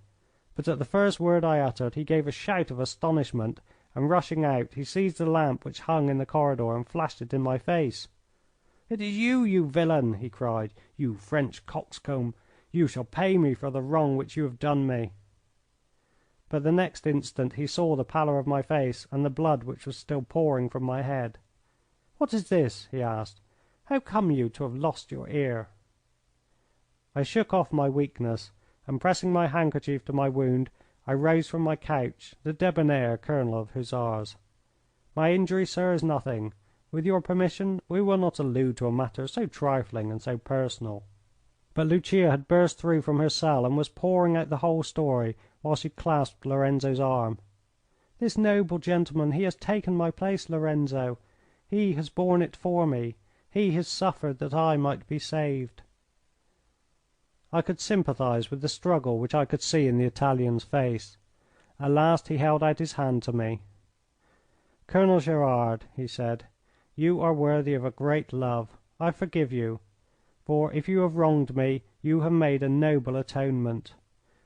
but at the first word I uttered he gave a shout of astonishment, and rushing out he seized the lamp which hung in the corridor and flashed it in my face. "It is you, you villain!" he cried. "You French coxcomb! You shall pay me for the wrong which you have done me." But the next instant he saw the pallor of my face and the blood which was still pouring from my head. "What is this?" he asked. "How come you to have lost your ear?" I shook off my weakness, and pressing my handkerchief to my wound I rose from my couch, the debonair colonel of Hussars. "My injury, sir, is nothing. With your permission we will not allude to a matter so trifling and so personal." But Lucia had burst through from her cell and was pouring out the whole story while she clasped Lorenzo's arm. "This noble gentleman, he has taken my place, Lorenzo. He has borne it for me. He has suffered that I might be saved." I could sympathise with the struggle which I could see in the Italian's face. At last he held out his hand to me. "Colonel Gerard," he said, "you are worthy of a great love. I forgive you, for if you have wronged me you have made a noble atonement.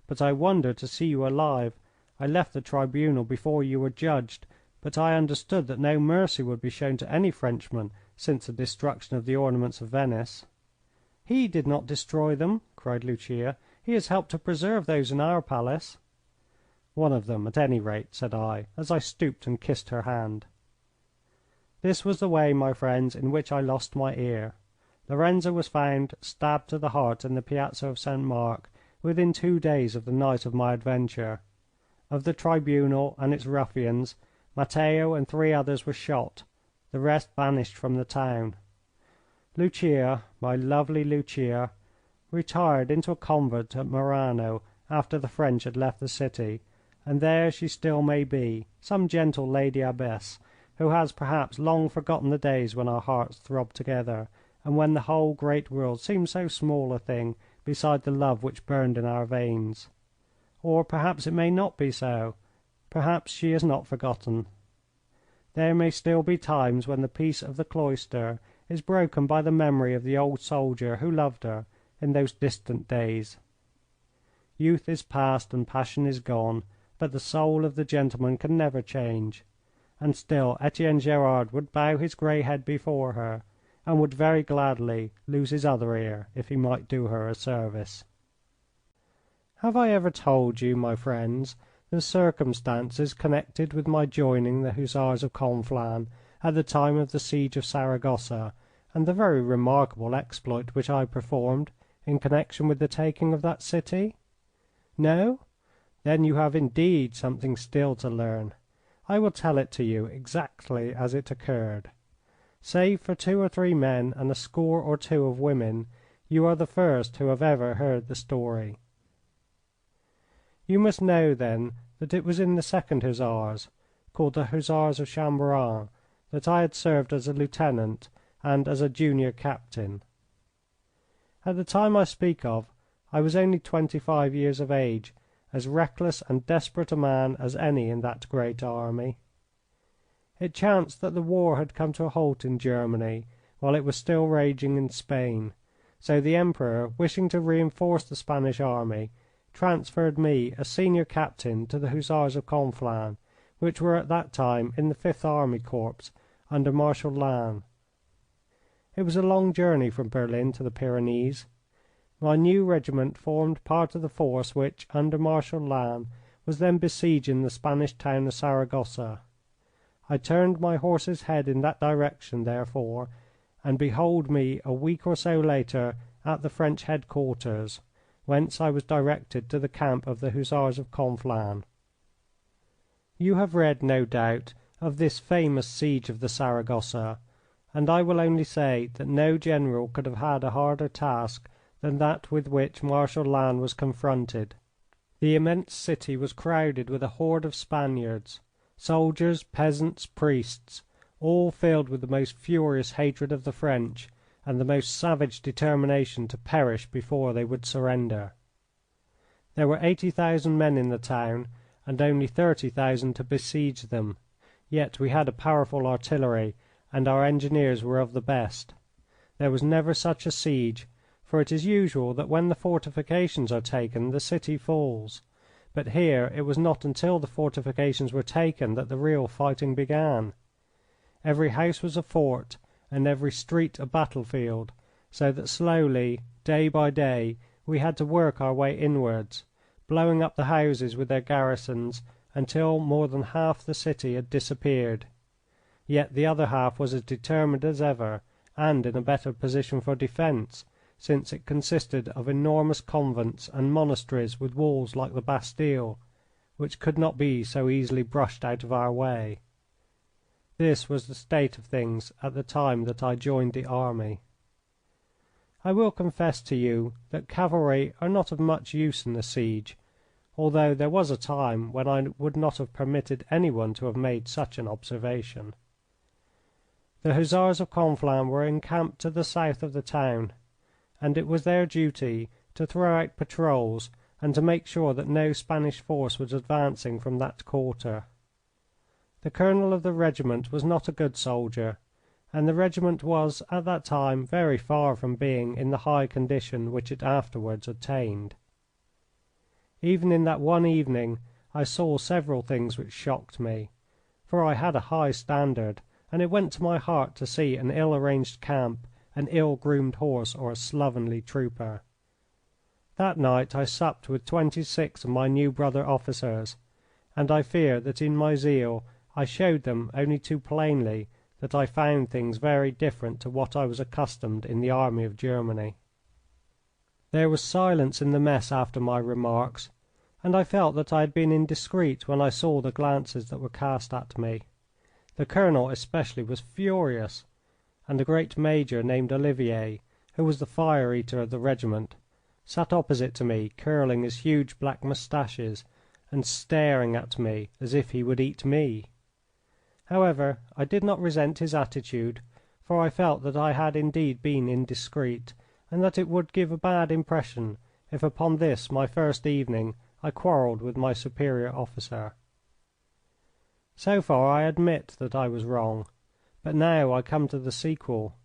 But I wonder to see you alive. I left the tribunal before you were judged, but I understood that no mercy would be shown to any Frenchman since the destruction of the ornaments of Venice." "He did not destroy them," cried Lucia. "He has helped to preserve those in our palace." "One of them, at any rate," said I, as I stooped and kissed her hand. This was the way, my friends, in which I lost my ear. Lorenzo was found stabbed to the heart in the Piazza of St. Mark within 2 days of the night of my adventure. Of the tribunal and its ruffians, Matteo and 3 others were shot, the rest banished from the town. Lucia, my lovely Lucia, retired into a convent at Murano after the French had left the city, and there she still may be, some gentle lady abbess who has perhaps long forgotten the days when our hearts throbbed together and when the whole great world seemed so small a thing beside the love which burned in our veins. Or perhaps it may not be so. Perhaps she is not forgotten. There may still be times when the peace of the cloister is broken by the memory of the old soldier who loved her in those distant days. Youth is past and passion is gone, but the soul of the gentleman can never change. And still Etienne Gerard would bow his grey head before her, and would very gladly lose his other ear if he might do her a service. Have I ever told you, my friends, the circumstances connected with my joining the Hussars of Conflans at the time of the siege of Saragossa, and the very remarkable exploit which I performed in connection with the taking of that city? No? Then you have indeed something still to learn. I will tell it to you exactly as it occurred. Save for 2 or 3 men and a score or 2 of women, you are the first who have ever heard the story. You must know, then, that it was in the 2nd Hussars, called the Hussars of Chamberan, that I had served as a lieutenant and as a junior captain. At the time I speak of, I was only 25 years of age, as reckless and desperate a man as any in that great army. It chanced that the war had come to a halt in Germany while it was still raging in Spain, so the Emperor, wishing to reinforce the Spanish army, transferred me as senior captain to the Hussars of Conflans, which were at that time in the 5th Army Corps under Marshal Lannes. It was a long journey from Berlin to the Pyrenees. My new regiment formed part of the force which, under Marshal Lannes, was then besieging the Spanish town of Saragossa. I turned my horse's head in that direction, therefore, and behold me a week or so later at the French headquarters, whence I was directed to the camp of the Hussars of Conflans. You have read, no doubt, of this famous siege of the Saragossa, and I will only say that no general could have had a harder task than that with which Marshal Lannes was confronted. The immense city was crowded with a horde of Spaniards, soldiers, peasants, priests, all filled with the most furious hatred of the French and the most savage determination to perish before they would surrender. There were 80,000 men in the town and only 30,000 to besiege them, yet we had a powerful artillery and our engineers were of the best. There was never such a siege, for it is usual that when the fortifications are taken the city falls, but here it was not until the fortifications were taken that the real fighting began. Every house was a fort and every street a battlefield, so that slowly, day by day, we had to work our way inwards, blowing up the houses with their garrisons until more than half the city had disappeared. Yet the other half was as determined as ever, and in a better position for defence, since it consisted of enormous convents and monasteries with walls like the Bastille, which could not be so easily brushed out of our way. This was the state of things at the time that I joined the army. I will confess to you that cavalry are not of much use in a siege, although there was a time when I would not have permitted anyone to have made such an observation. The Hussars of Conflans were encamped to the south of the town, and it was their duty to throw out patrols and to make sure that no Spanish force was advancing from that quarter. The colonel of the regiment was not a good soldier, and the regiment was at that time very far from being in the high condition which it afterwards attained. Even in that one evening I saw several things which shocked me, for I had a high standard, and it went to my heart to see an ill-arranged camp, an ill-groomed horse, or a slovenly trooper. That night I supped with 26 of my new brother officers, and I fear that in my zeal I showed them only too plainly that I found things very different to what I was accustomed in the army of Germany. There was silence in the mess after my remarks, and I felt that I had been indiscreet when I saw the glances that were cast at me. The colonel especially was furious, and a great major named Olivier, who was the fire eater of the regiment, sat opposite to me, curling his huge black moustaches and staring at me as if he would eat me. However, I did not resent his attitude, for I felt that I had indeed been indiscreet, and that it would give a bad impression if upon this my first evening I quarrelled with my superior officer. So far I admit that I was wrong, but now I come to the sequel.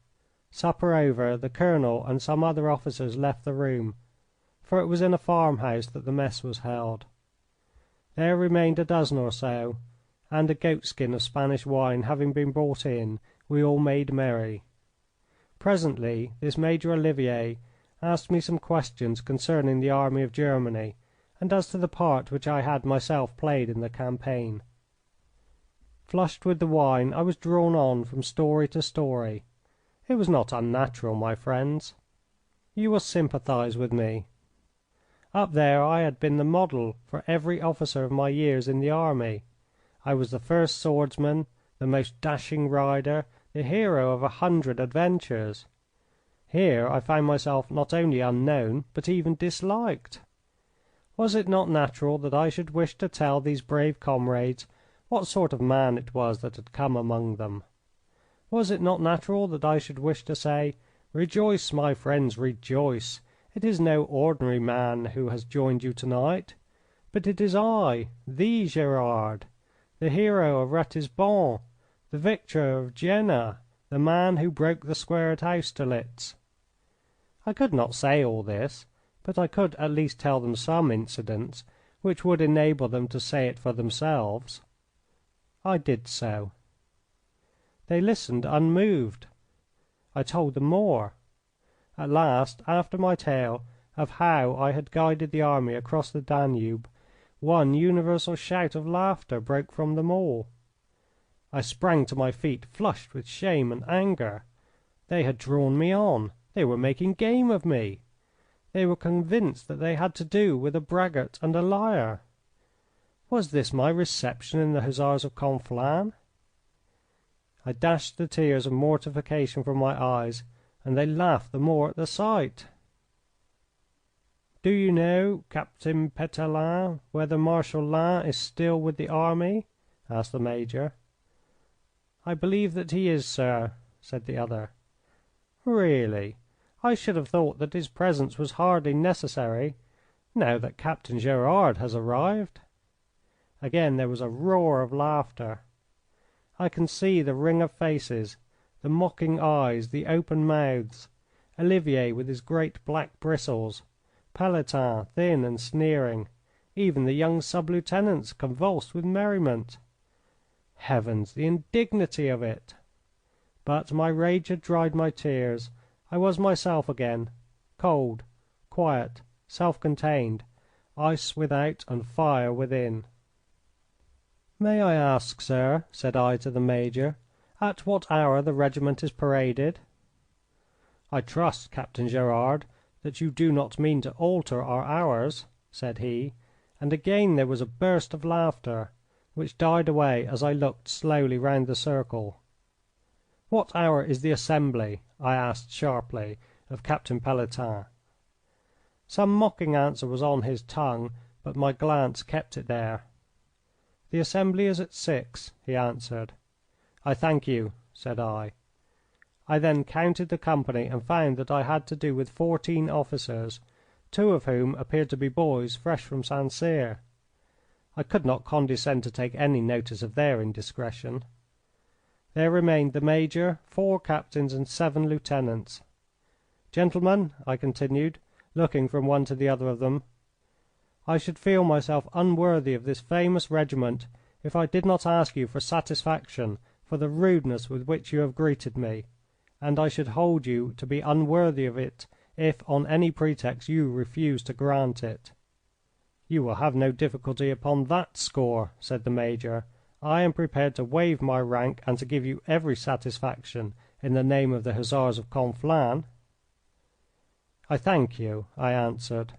Supper over, the colonel and some other officers left the room, for it was in a farmhouse that the mess was held. There remained a dozen or so, and a goatskin of Spanish wine having been brought in, we all made merry. Presently this Major Olivier asked me some questions concerning the army of Germany and as to the part which I had myself played in the campaign. Flushed with the wine, I was drawn on from story to story. It was not unnatural, my friends. You will sympathize with me. Up there I had been the model for every officer of my years in the army. I was the first swordsman, the most dashing rider, the hero of 100 adventures. Here I found myself not only unknown, but even disliked. Was it not natural that I should wish to tell these brave comrades what sort of man it was that had come among them? Was it not natural that I should wish to say, "Rejoice, my friends, rejoice! It is no ordinary man who has joined you tonight, but it is I, the Gerard, the hero of Ratisbon, the victor of Jena, the man who broke the square at Austerlitz"? I could not say all this, but I could at least tell them some incidents which would enable them to say it for themselves. I did so. They listened unmoved. I told them more. At last, after my tale of how I had guided the army across the Danube, one universal shout of laughter broke from them all. I sprang to my feet, flushed with shame and anger. They had drawn me on. They were making game of me. They were convinced that they had to do with a braggart and a liar. Was this my reception in the Hussars of Conflans? I dashed the tears of mortification from my eyes, and they laughed the more at the sight. "Do you know, Captain Petelin, whether Marshal Lannes is still with the army?" asked the major. "I believe that he is, sir," said the other. "Really? I should have thought that his presence was hardly necessary, now that Captain Gerard has arrived." Again there was a roar of laughter. I can see the ring of faces, the mocking eyes, the open mouths, Olivier with his great black bristles, Pelletan thin and sneering, even the young sub lieutenants convulsed with merriment. Heavens, the indignity of it! But my rage had dried my tears. I was myself again, cold, quiet, self-contained, ice without and fire within. "May I ask, sir," said I to the major, "at what hour the regiment is paraded?" "I trust, Captain Gerard, that you do not mean to alter our hours," said he, and again there was a burst of laughter, which died away as I looked slowly round the circle. "What hour is the assembly?" I asked sharply of Captain Pelletan. Some mocking answer was on his tongue, but my glance kept it there. "The assembly is at 6," he answered. "I thank you," said I. I then counted the company and found that I had to do with 14 officers, 2 of whom appeared to be boys fresh from St. Cyr. I could not condescend to take any notice of their indiscretion. There remained the major, 4 captains, and 7 lieutenants. "Gentlemen," I continued, looking from one to the other of them, "I should feel myself unworthy of this famous regiment if I did not ask you for satisfaction for the rudeness with which you have greeted me, and I should hold you to be unworthy of it if on any pretext you refuse to grant it." "You will have no difficulty upon that score," said the Major. "I am prepared to waive my rank and to give you every satisfaction in the name of the Hussars of Conflans." "I thank you," I answered.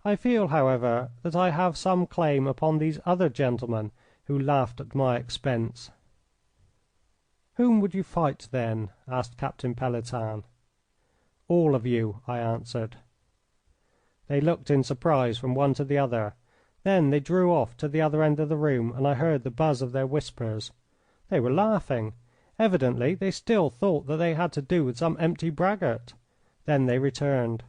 "I feel, however, that I have some claim upon these other gentlemen who laughed at my expense." "Whom would you fight, then?" asked Captain Pelletan. "All of you," I answered. They looked in surprise from one to the other. Then they drew off to the other end of the room, and I heard the buzz of their whispers. They were laughing. Evidently they still thought that they had to do with some empty braggart. Then they returned.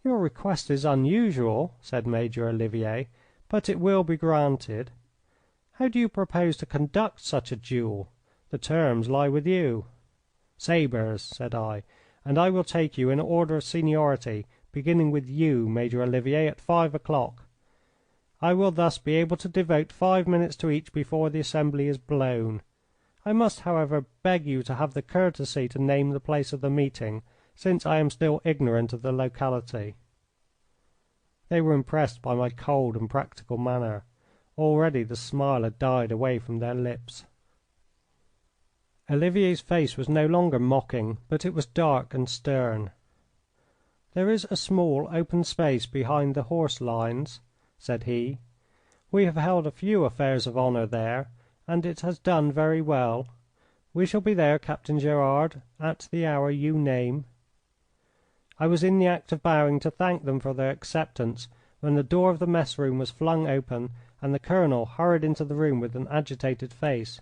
"Your request is unusual," said Major Olivier, "but it will be granted. How do you propose to conduct such a duel? The terms lie with you." "Sabres," said I, "and I will take you in order of seniority, beginning with you, Major Olivier, at 5 o'clock. I will thus be able to devote 5 minutes to each before the assembly is blown. I must, however, beg you to have the courtesy to name the place of the meeting, since I am still ignorant of the locality." They were impressed by my cold and practical manner. Already the smile had died away from their lips. Olivier's face was no longer mocking, but it was dark and stern. "There is a small open space behind the horse lines," said he. "We have held a few affairs of honour there, and it has done very well. We shall be there, Captain Gerard, at the hour you name." I was in the act of bowing to thank them for their acceptance when the door of the mess room was flung open and the colonel hurried into the room with an agitated face.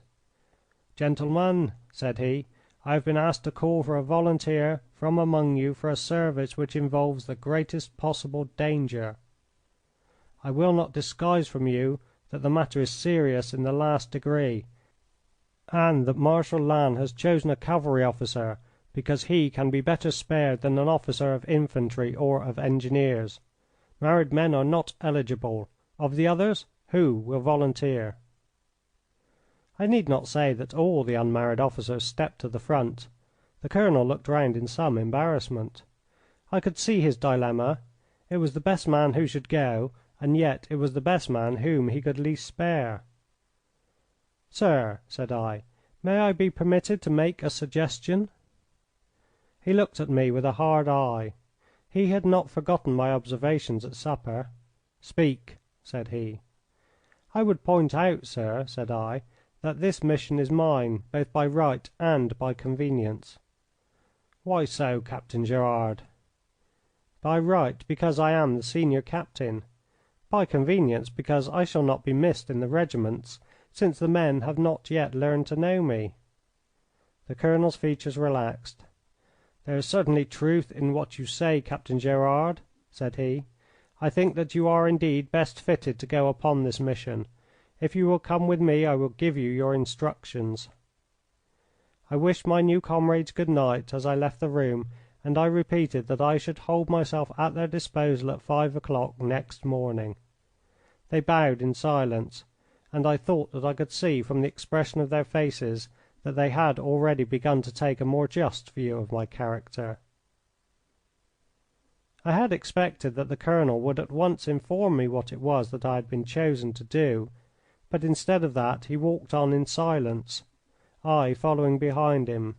"Gentlemen," said he, "I have been asked to call for a volunteer from among you for a service which involves the greatest possible danger. I will not disguise from you that the matter is serious in the last degree, and that Marshal Lannes has chosen a cavalry officer because he can be better spared than an officer of infantry or of engineers. Married men are not eligible. Of the others, who will volunteer?" I need not say that all the unmarried officers stepped to the front. The colonel looked round in some embarrassment. I could see his dilemma. It was the best man who should go, and yet it was the best man whom he could least spare. "Sir," said I, "may I be permitted to make a suggestion?" He looked at me with a hard eye. He had not forgotten my observations at supper. "Speak," said he. "I would point out, sir," said I, "that this mission is mine, both by right and by convenience." "Why so, Captain Gerard?" "By right, because I am the senior captain. By convenience, because I shall not be missed in the regiments, since the men have not yet learned to know me." The colonel's features relaxed. "There is certainly truth in what you say, Captain Gerard," said he. "I think that you are indeed best fitted to go upon this mission. If you will come with me I will give you your instructions." I wished my new comrades good night as I left the room, and I repeated that I should hold myself at their disposal at 5 o'clock next morning. They bowed in silence, and I thought that I could see from the expression of their faces that they had already begun to take a more just view of my character. I had expected that the colonel would at once inform me what it was that I had been chosen to do, but instead of that he walked on in silence, I following behind him.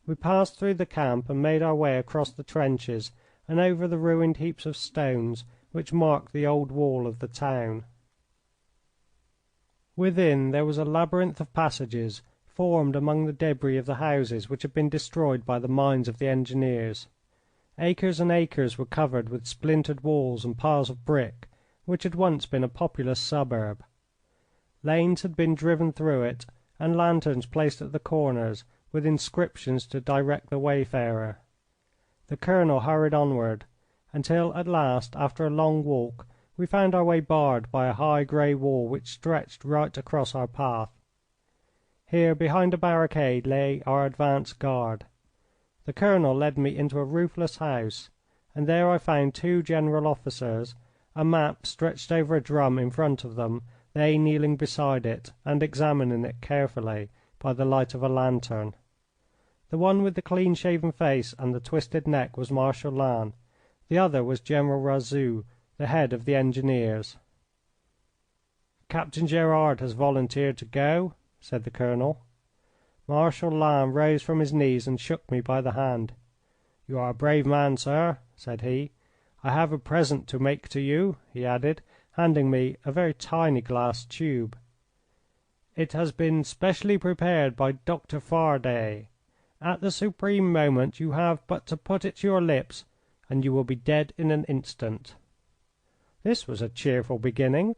We passed through the camp and made our way across the trenches and over the ruined heaps of stones which marked the old wall of the town. Within there was a labyrinth of passages formed among the debris of the houses which had been destroyed by the mines of the engineers. Acres and acres were covered with splintered walls and piles of brick, which had once been a populous suburb. Lanes had been driven through it, and lanterns placed at the corners with inscriptions to direct the wayfarer. The colonel hurried onward, until at last, after a long walk, we found our way barred by a high grey wall which stretched right across our path. Here, behind a barricade, lay our advance guard. The colonel led me into a roofless house, and there I found two general officers, a map stretched over a drum in front of them, they kneeling beside it and examining it carefully by the light of a lantern. The one with the clean-shaven face and the twisted neck was Marshal Lannes. The other was General Razout, the head of the Engineers. "Captain Gerard has volunteered to go," said the colonel. Marshal Lannes rose from his knees and shook me by the hand. "You are a brave man, sir," said he. "I have a present to make to you," he added, handing me a very tiny glass tube. "It has been specially prepared by Dr. Fardet. At the supreme moment you have but to put it to your lips and you will be dead in an instant." This was a cheerful beginning.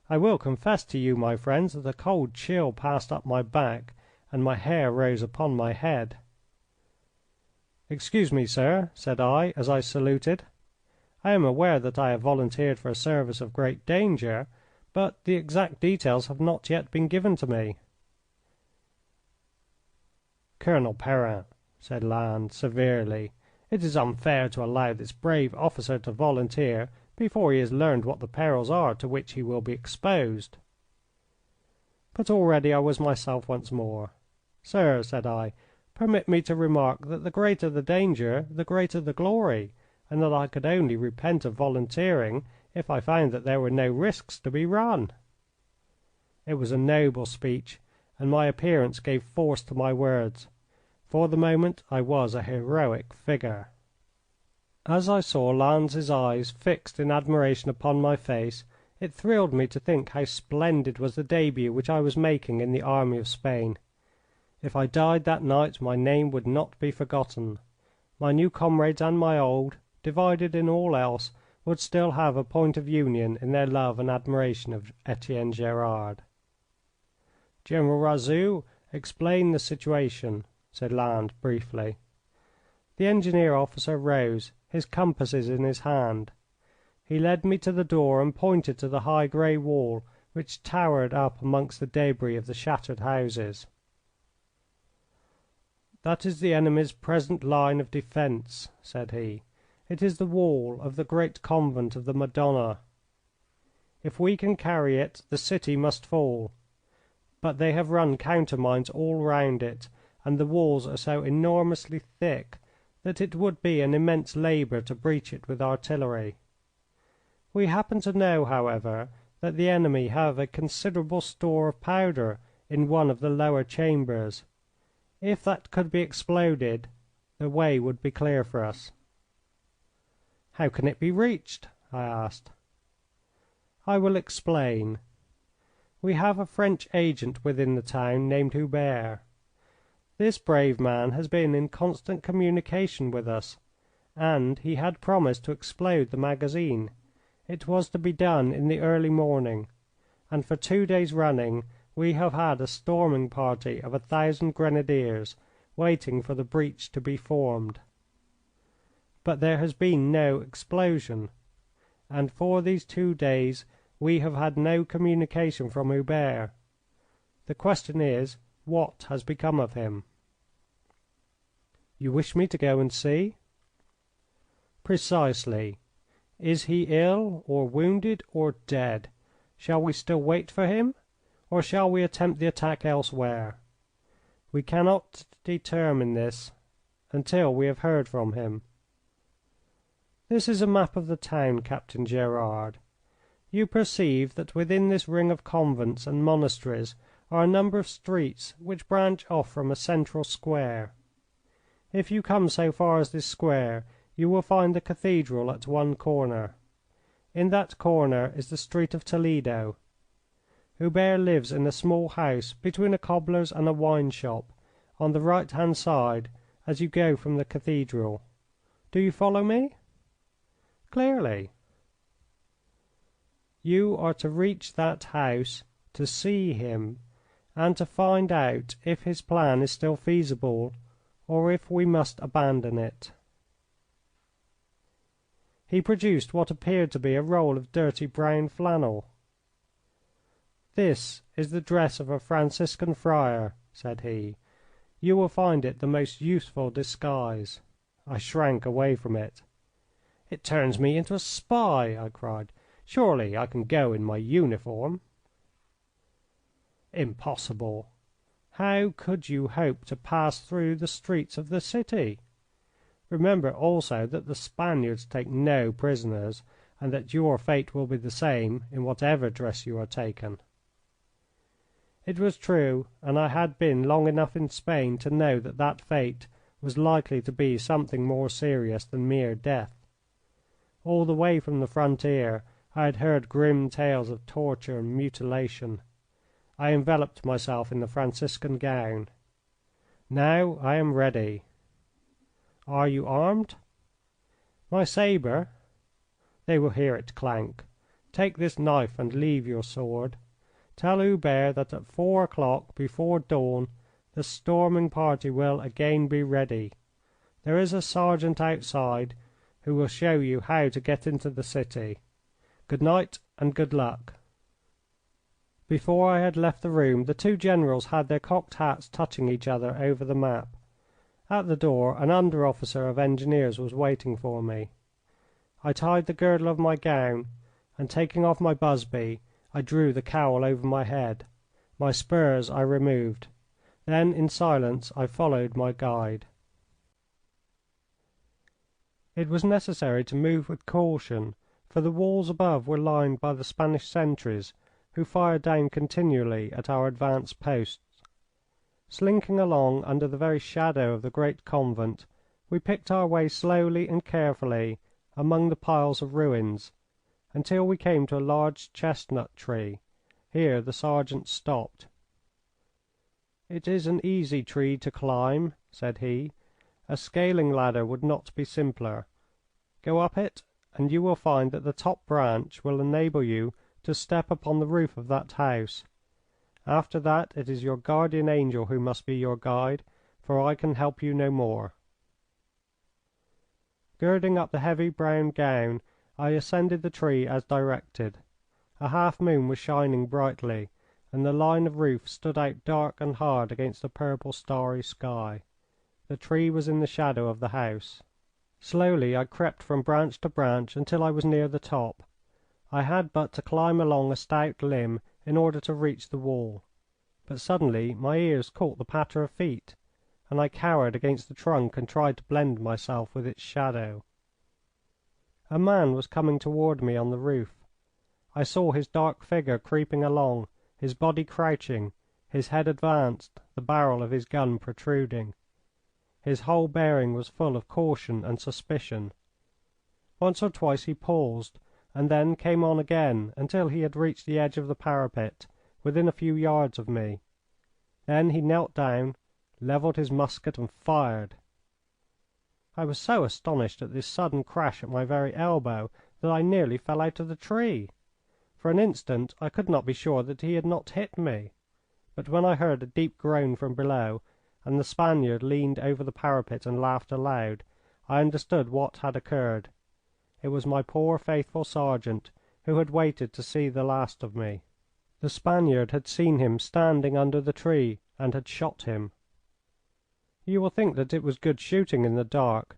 I will confess to you, my friends, that a cold chill passed up my back and my hair rose upon my head. "Excuse me, sir," said I, as I saluted. "I am aware that I have volunteered for a service of great danger, but the exact details have not yet been given to me." "Colonel Perrin," said Lannes, severely, "it is unfair to allow this brave officer to volunteer before he has learned what the perils are to which he will be exposed." But already I was myself once more. "Sir," said I, "permit me to remark that the greater the danger the greater the glory, and that I could only repent of volunteering if I found that there were no risks to be run." It was a noble speech, and my appearance gave force to my words. For the moment I was a heroic figure. As I saw Lannes's eyes fixed in admiration upon my face, it thrilled me to think how splendid was the debut which I was making in the army of Spain. If I died that night my name would not be forgotten. My new comrades and my old, divided in all else, would still have a point of union in their love and admiration of Etienne Gerard. "General Razout, explain the situation," said Lannes briefly. The engineer officer rose, his compasses in his hand. He led me to the door and pointed to the high grey wall which towered up amongst the debris of the shattered houses. "That is the enemy's present line of defence," said he. "It is the wall of the great convent of the Madonna. If we can carry it the city must fall. But they have run countermines all round it, and the walls are so enormously thick that it would be an immense labour to breach it with artillery. We happen to know, however, that the enemy have a considerable store of powder in one of the lower chambers. If that could be exploded the way would be clear for us." "How can it be reached?" I asked. "I will explain. We have a French agent within the town named Hubert. This brave man has been in constant communication with us, and he had promised to explode the magazine. It was to be done in the early morning, and for 2 days running we have had a storming party of 1,000 grenadiers waiting for the breach to be formed. But there has been no explosion, and for these 2 days we have had no communication from Hubert. The question is, what has become of him?" "You wish me to go and see?" "Precisely. Is he ill, or wounded, or dead? Shall we still wait for him, or shall we attempt the attack elsewhere? We cannot determine this until we have heard from him. This is a map of the town, Captain Gerard. You perceive that within this ring of convents and monasteries are a number of streets which branch off from a central square. If you come so far as this square you will find the cathedral at one corner. In that corner is the street of Toledo. Hubert lives in a small house between a cobbler's and a wine shop, on the right-hand side as you go from the cathedral. Do you follow me?" "Clearly." "You are to reach that house, to see him, and to find out if his plan is still feasible or if we must abandon it." He produced what appeared to be a roll of dirty brown flannel. "This is the dress of a Franciscan friar," said he. "You will find it the most useful disguise." I shrank away from it. "It turns me into a spy!" I cried. "Surely I can go in my uniform." "Impossible! How could you hope to pass through the streets of the city? Remember also that the Spaniards take no prisoners, and that your fate will be the same in whatever dress you are taken." It was true, and I had been long enough in Spain to know that that fate was likely to be something more serious than mere death. All the way from the frontier I had heard grim tales of torture and mutilation. I enveloped myself in the Franciscan gown. Now I am ready. "Are you armed?" "My sabre." "They will hear it clank. Take this knife and leave your sword. Tell Hubert that at 4 o'clock, before dawn, the storming party will again be ready. There is a sergeant outside who will show you how to get into the city. Good night and good luck." Before I had left the room the two generals had their cocked hats touching each other over the map. At the door an under officer of engineers was waiting for me. I tied the girdle of my gown, and taking off my busby, I drew the cowl over my head. My spurs I removed. Then in silence I followed my guide. It was necessary to move with caution, for the walls above were lined by the Spanish sentries, who fired down continually at our advanced posts. Slinking along under the very shadow of the great convent, we picked our way slowly and carefully among the piles of ruins until we came to a large chestnut tree. Here the sergeant stopped. "It is an easy tree to climb," said he. "A scaling ladder would not be simpler. Go up it, and you will find that the top branch will enable you to step upon the roof of that house. After that it is your guardian angel who must be your guide, for I can help you no more." Girding up the heavy brown gown, I ascended the tree as directed. A half moon was shining brightly, and the line of roof stood out dark and hard against the purple starry sky. The tree was in the shadow of the house. Slowly I crept from branch to branch until I was near the top. I had but to climb along a stout limb in order to reach the wall. But suddenly my ears caught the patter of feet, and I cowered against the trunk and tried to blend myself with its shadow. A man was coming toward me on the roof. I saw his dark figure creeping along, his body crouching, his head advanced, the barrel of his gun protruding. His whole bearing was full of caution and suspicion. Once or twice he paused, and then came on again until he had reached the edge of the parapet, within a few yards of me. Then he knelt down, levelled his musket, and fired. I was so astonished at this sudden crash at my very elbow that I nearly fell out of the tree. For an instant I could not be sure that he had not hit me, but when I heard a deep groan from below, and the Spaniard leaned over the parapet and laughed aloud, I understood what had occurred. It was my poor faithful sergeant, who had waited to see the last of me. The Spaniard had seen him standing under the tree and had shot him. You will think that it was good shooting in the dark,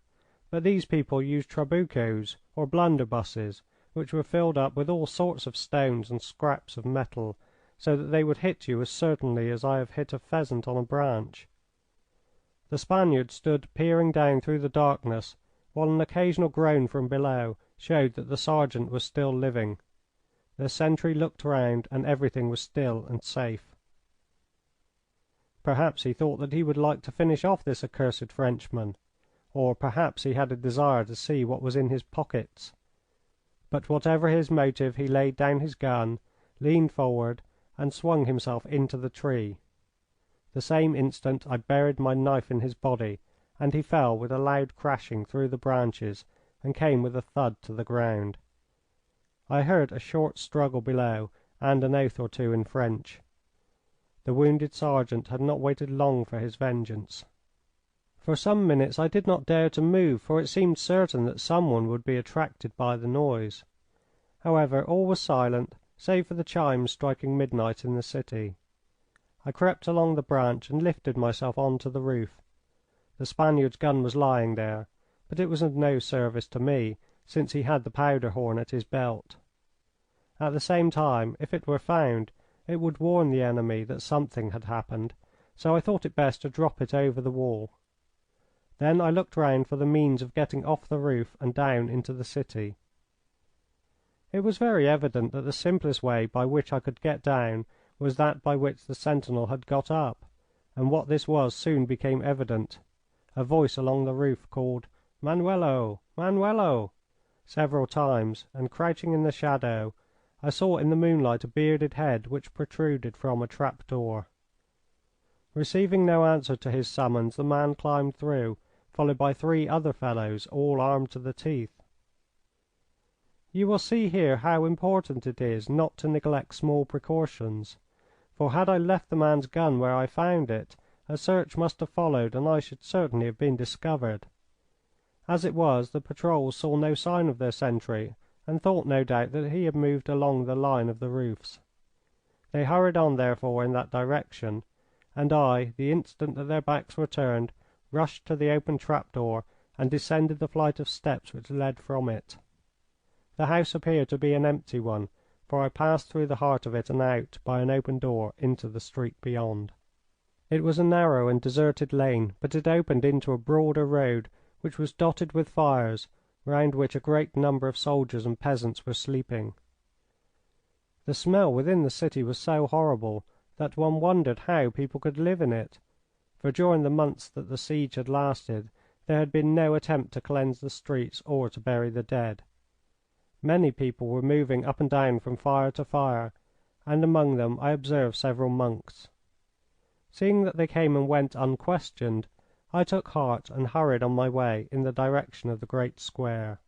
but these people used trabucos, or blunderbusses, which were filled up with all sorts of stones and scraps of metal, so that they would hit you as certainly as I have hit a pheasant on a branch. The Spaniard stood peering down through the darkness, while an occasional groan from below showed that the sergeant was still living. The sentry looked round, and everything was still and safe. Perhaps he thought that he would like to finish off this accursed Frenchman, or perhaps he had a desire to see what was in his pockets. But whatever his motive, he laid down his gun, leaned forward, and swung himself into the tree. The same instant I buried my knife in his body, and he fell with a loud crashing through the branches and came with a thud to the ground. I heard a short struggle below and an oath or two in French. The wounded sergeant had not waited long for his vengeance. For some minutes I did not dare to move, for it seemed certain that someone would be attracted by the noise. However, all was silent, save for the chimes striking midnight in the city. I crept along the branch and lifted myself on to the roof. The Spaniard's gun was lying there, but it was of no service to me, since he had the powder horn at his belt. At the same time, if it were found, it would warn the enemy that something had happened, so I thought it best to drop it over the wall. Then I looked round for the means of getting off the roof and down into the city. It was very evident that the simplest way by which I could get down was that by which the sentinel had got up, and what this was soon became evident. A voice along the roof called "Manuelo! Manuelo!" several times, and crouching in the shadow I saw in the moonlight a bearded head which protruded from a trap door. Receiving no answer to his summons, the man climbed through, followed by 3 other fellows, all armed to the teeth. You will see here how important it is not to neglect small precautions, for had I left the man's gun where I found it, a search must have followed and I should certainly have been discovered. As it was, the patrols saw no sign of their sentry and thought no doubt that he had moved along the line of the roofs. They hurried on, therefore, in that direction, and I, the instant that their backs were turned, rushed to the open trap door and descended the flight of steps which led from it. The house appeared to be an empty one, for I passed through the heart of it and out by an open door into the street beyond. It was a narrow and deserted lane, but it opened into a broader road which was dotted with fires, round which a great number of soldiers and peasants were sleeping. The smell within the city was so horrible that one wondered how people could live in it, for during the months that the siege had lasted there had been no attempt to cleanse the streets or to bury the dead. Many people were moving up and down from fire to fire, and among them I observed several monks. Seeing that they came and went unquestioned, I took heart and hurried on my way in the direction of the great square.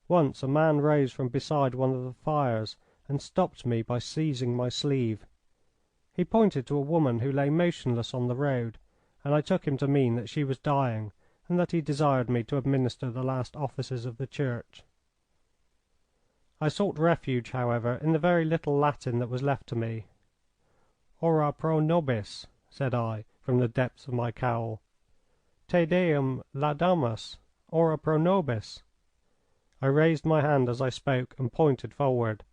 Once a man rose from beside one of the fires and stopped me by seizing my sleeve. He pointed to a woman who lay motionless on the road, and I took him to mean that she was dying and that he desired me to administer the last offices of the church. I sought refuge, however, in the very little Latin that was left to me. "Ora pro nobis," said I, from the depths of my cowl. "Te Deum laudamus, ora pro nobis." I raised my hand as I spoke and pointed forward.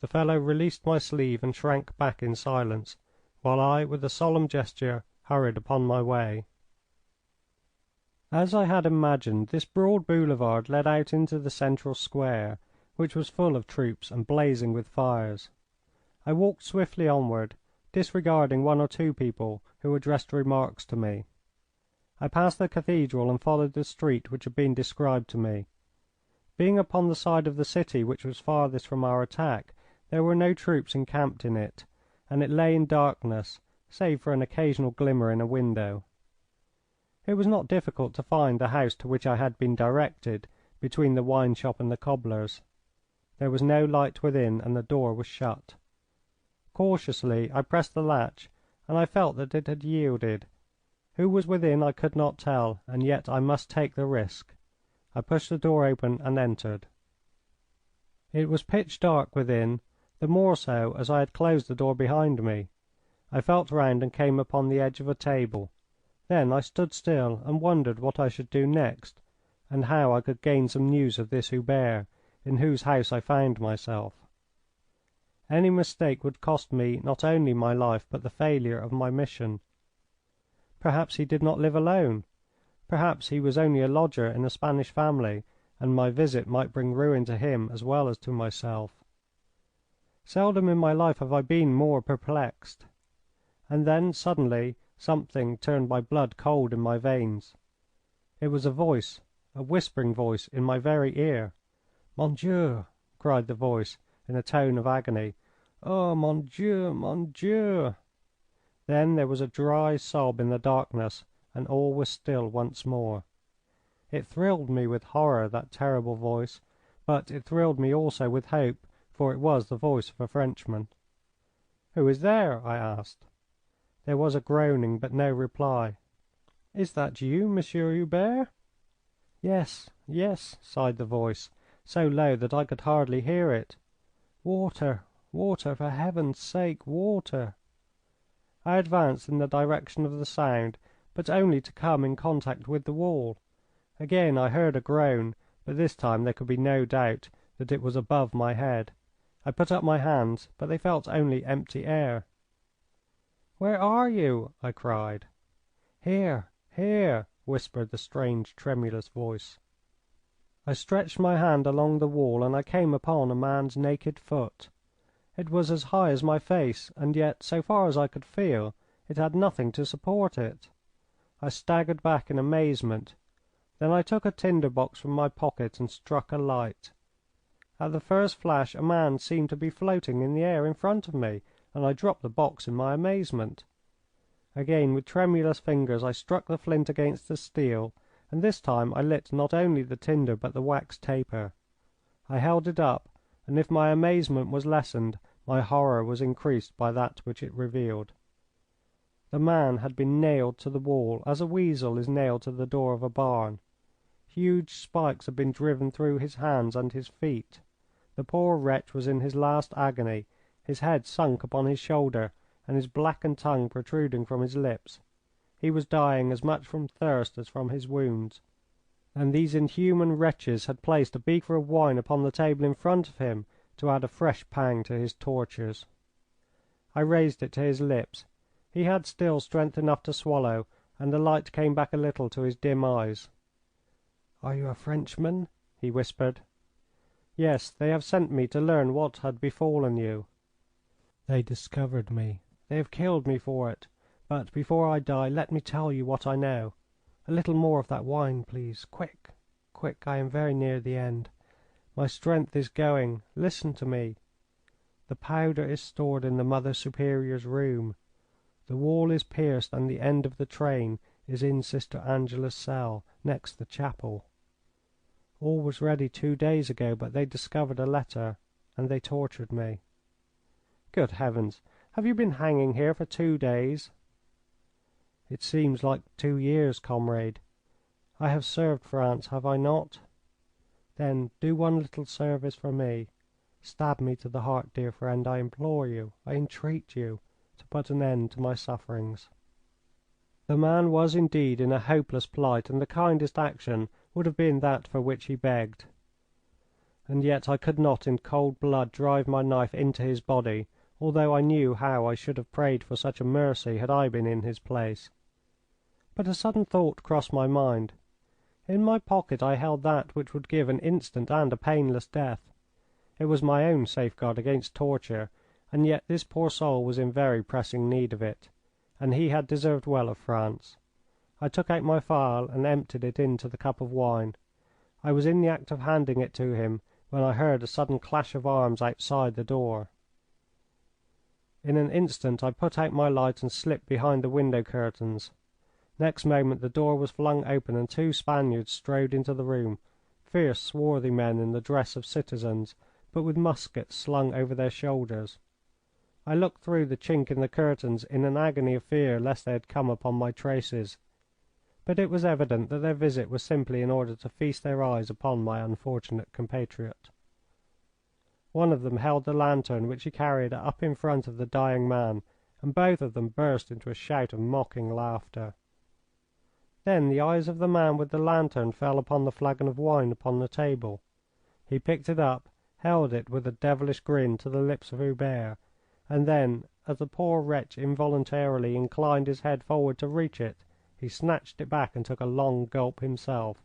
The fellow released my sleeve and shrank back in silence, while I, with a solemn gesture, hurried upon my way. As I had imagined, this broad boulevard led out into the central square, which was full of troops and blazing with fires. I walked swiftly onward, disregarding 1 or 2 people who addressed remarks to me. I passed the cathedral and followed the street which had been described to me. Being upon the side of the city which was farthest from our attack, there were no troops encamped in it, and it lay in darkness, save for an occasional glimmer in a window. It was not difficult to find the house to which I had been directed between the wine shop and the cobbler's. There was no light within, and the door was shut. Cautiously I pressed the latch, and I felt that it had yielded. Who was within I could not tell, and yet I must take the risk. I pushed the door open and entered. It was pitch dark within, the more so as I had closed the door behind me. I felt round and came upon the edge of a table. Then I stood still and wondered what I should do next, and how I could gain some news of this Hubert, in whose house I found myself. Any mistake would cost me not only my life but the failure of my mission. Perhaps he did not live alone. Perhaps he was only a lodger in a Spanish family, and my visit might bring ruin to him as well as to myself. Seldom in my life have I been more perplexed. And then suddenly something turned my blood cold in my veins. It was a voice, a whispering voice in my very ear. "Mon Dieu!" cried the voice, in a tone of agony. "Oh, mon Dieu, mon Dieu!" Then there was a dry sob in the darkness, and all was still once more. It thrilled me with horror, that terrible voice, but it thrilled me also with hope, for it was the voice of a Frenchman. "Who is there?" I asked. There was a groaning, but no reply. "Is that you, Monsieur Hubert?" "Yes, yes," sighed the voice, so low that I could hardly hear it. "Water, water, for Heaven's sake, water!" I advanced in the direction of the sound, but only to come in contact with the wall. Again I heard a groan, but this time there could be no doubt that it was above my head. I put up my hands, but they felt only empty air. "Where are you?" I cried. "Here, Here!" whispered the strange, tremulous voice. I stretched my hand along the wall and I came upon a man's naked foot. It was as high as my face, and yet, so far as I could feel, it had nothing to support it. I staggered back in amazement. Then I took a tinder box from my pocket and struck a light. At the first flash a man seemed to be floating in the air in front of me, and I dropped the box in my amazement. Again, with tremulous fingers, I struck the flint against the steel, and this time I lit not only the tinder but the wax taper. I held it up, and if my amazement was lessened, my horror was increased by that which it revealed. The man had been nailed to the wall as a weasel is nailed to the door of a barn. Huge spikes had been driven through his hands and his feet. The poor wretch was in his last agony, his head sunk upon his shoulder and his blackened tongue protruding from his lips. He was dying as much from thirst as from his wounds, and these inhuman wretches had placed a beaker of wine upon the table in front of him to add a fresh pang to his tortures. I raised it to his lips. He had still strength enough to swallow, and the light came back a little to his dim eyes. "Are you a Frenchman?" he whispered. "Yes, they have sent me to learn what had befallen you." "They discovered me. They have killed me for it. But before I die let me tell you what I know. A little more of that wine, please. Quick, quick, I am very near the end. My strength is going. Listen to me. The powder is stored in the Mother Superior's room. The wall is pierced and the end of the train is in Sister Angela's cell, next the chapel. All was ready 2 days ago, but they discovered a letter, and they tortured me." "Good heavens! Have you been hanging here for 2 days?" "It seems like 2 years, comrade. I have served France, have I not? Then do one little service for me. Stab me to the heart, dear friend, I implore you, I entreat you, to put an end to my sufferings." The man was indeed in a hopeless plight, and the kindest action would have been that for which he begged. And yet I could not in cold blood drive my knife into his body, although I knew how I should have prayed for such a mercy had I been in his place. But a sudden thought crossed my mind. In my pocket I held that which would give an instant and a painless death. It was my own safeguard against torture, and yet this poor soul was in very pressing need of it, and he had deserved well of France. I took out my phial and emptied it into the cup of wine. I was in the act of handing it to him when I heard a sudden clash of arms outside the door. In an instant I put out my light and slipped behind the window curtains. Next moment the door was flung open and 2 Spaniards strode into the room, fierce, swarthy men in the dress of citizens, but with muskets slung over their shoulders. I looked through the chink in the curtains in an agony of fear lest they had come upon my traces. But it was evident that their visit was simply in order to feast their eyes upon my unfortunate compatriot. One of them held the lantern which he carried up in front of the dying man, and both of them burst into a shout of mocking laughter. Then the eyes of the man with the lantern fell upon the flagon of wine upon the table. He picked it up, held it with a devilish grin to the lips of Hubert, and then, as the poor wretch involuntarily inclined his head forward to reach it, he snatched it back and took a long gulp himself.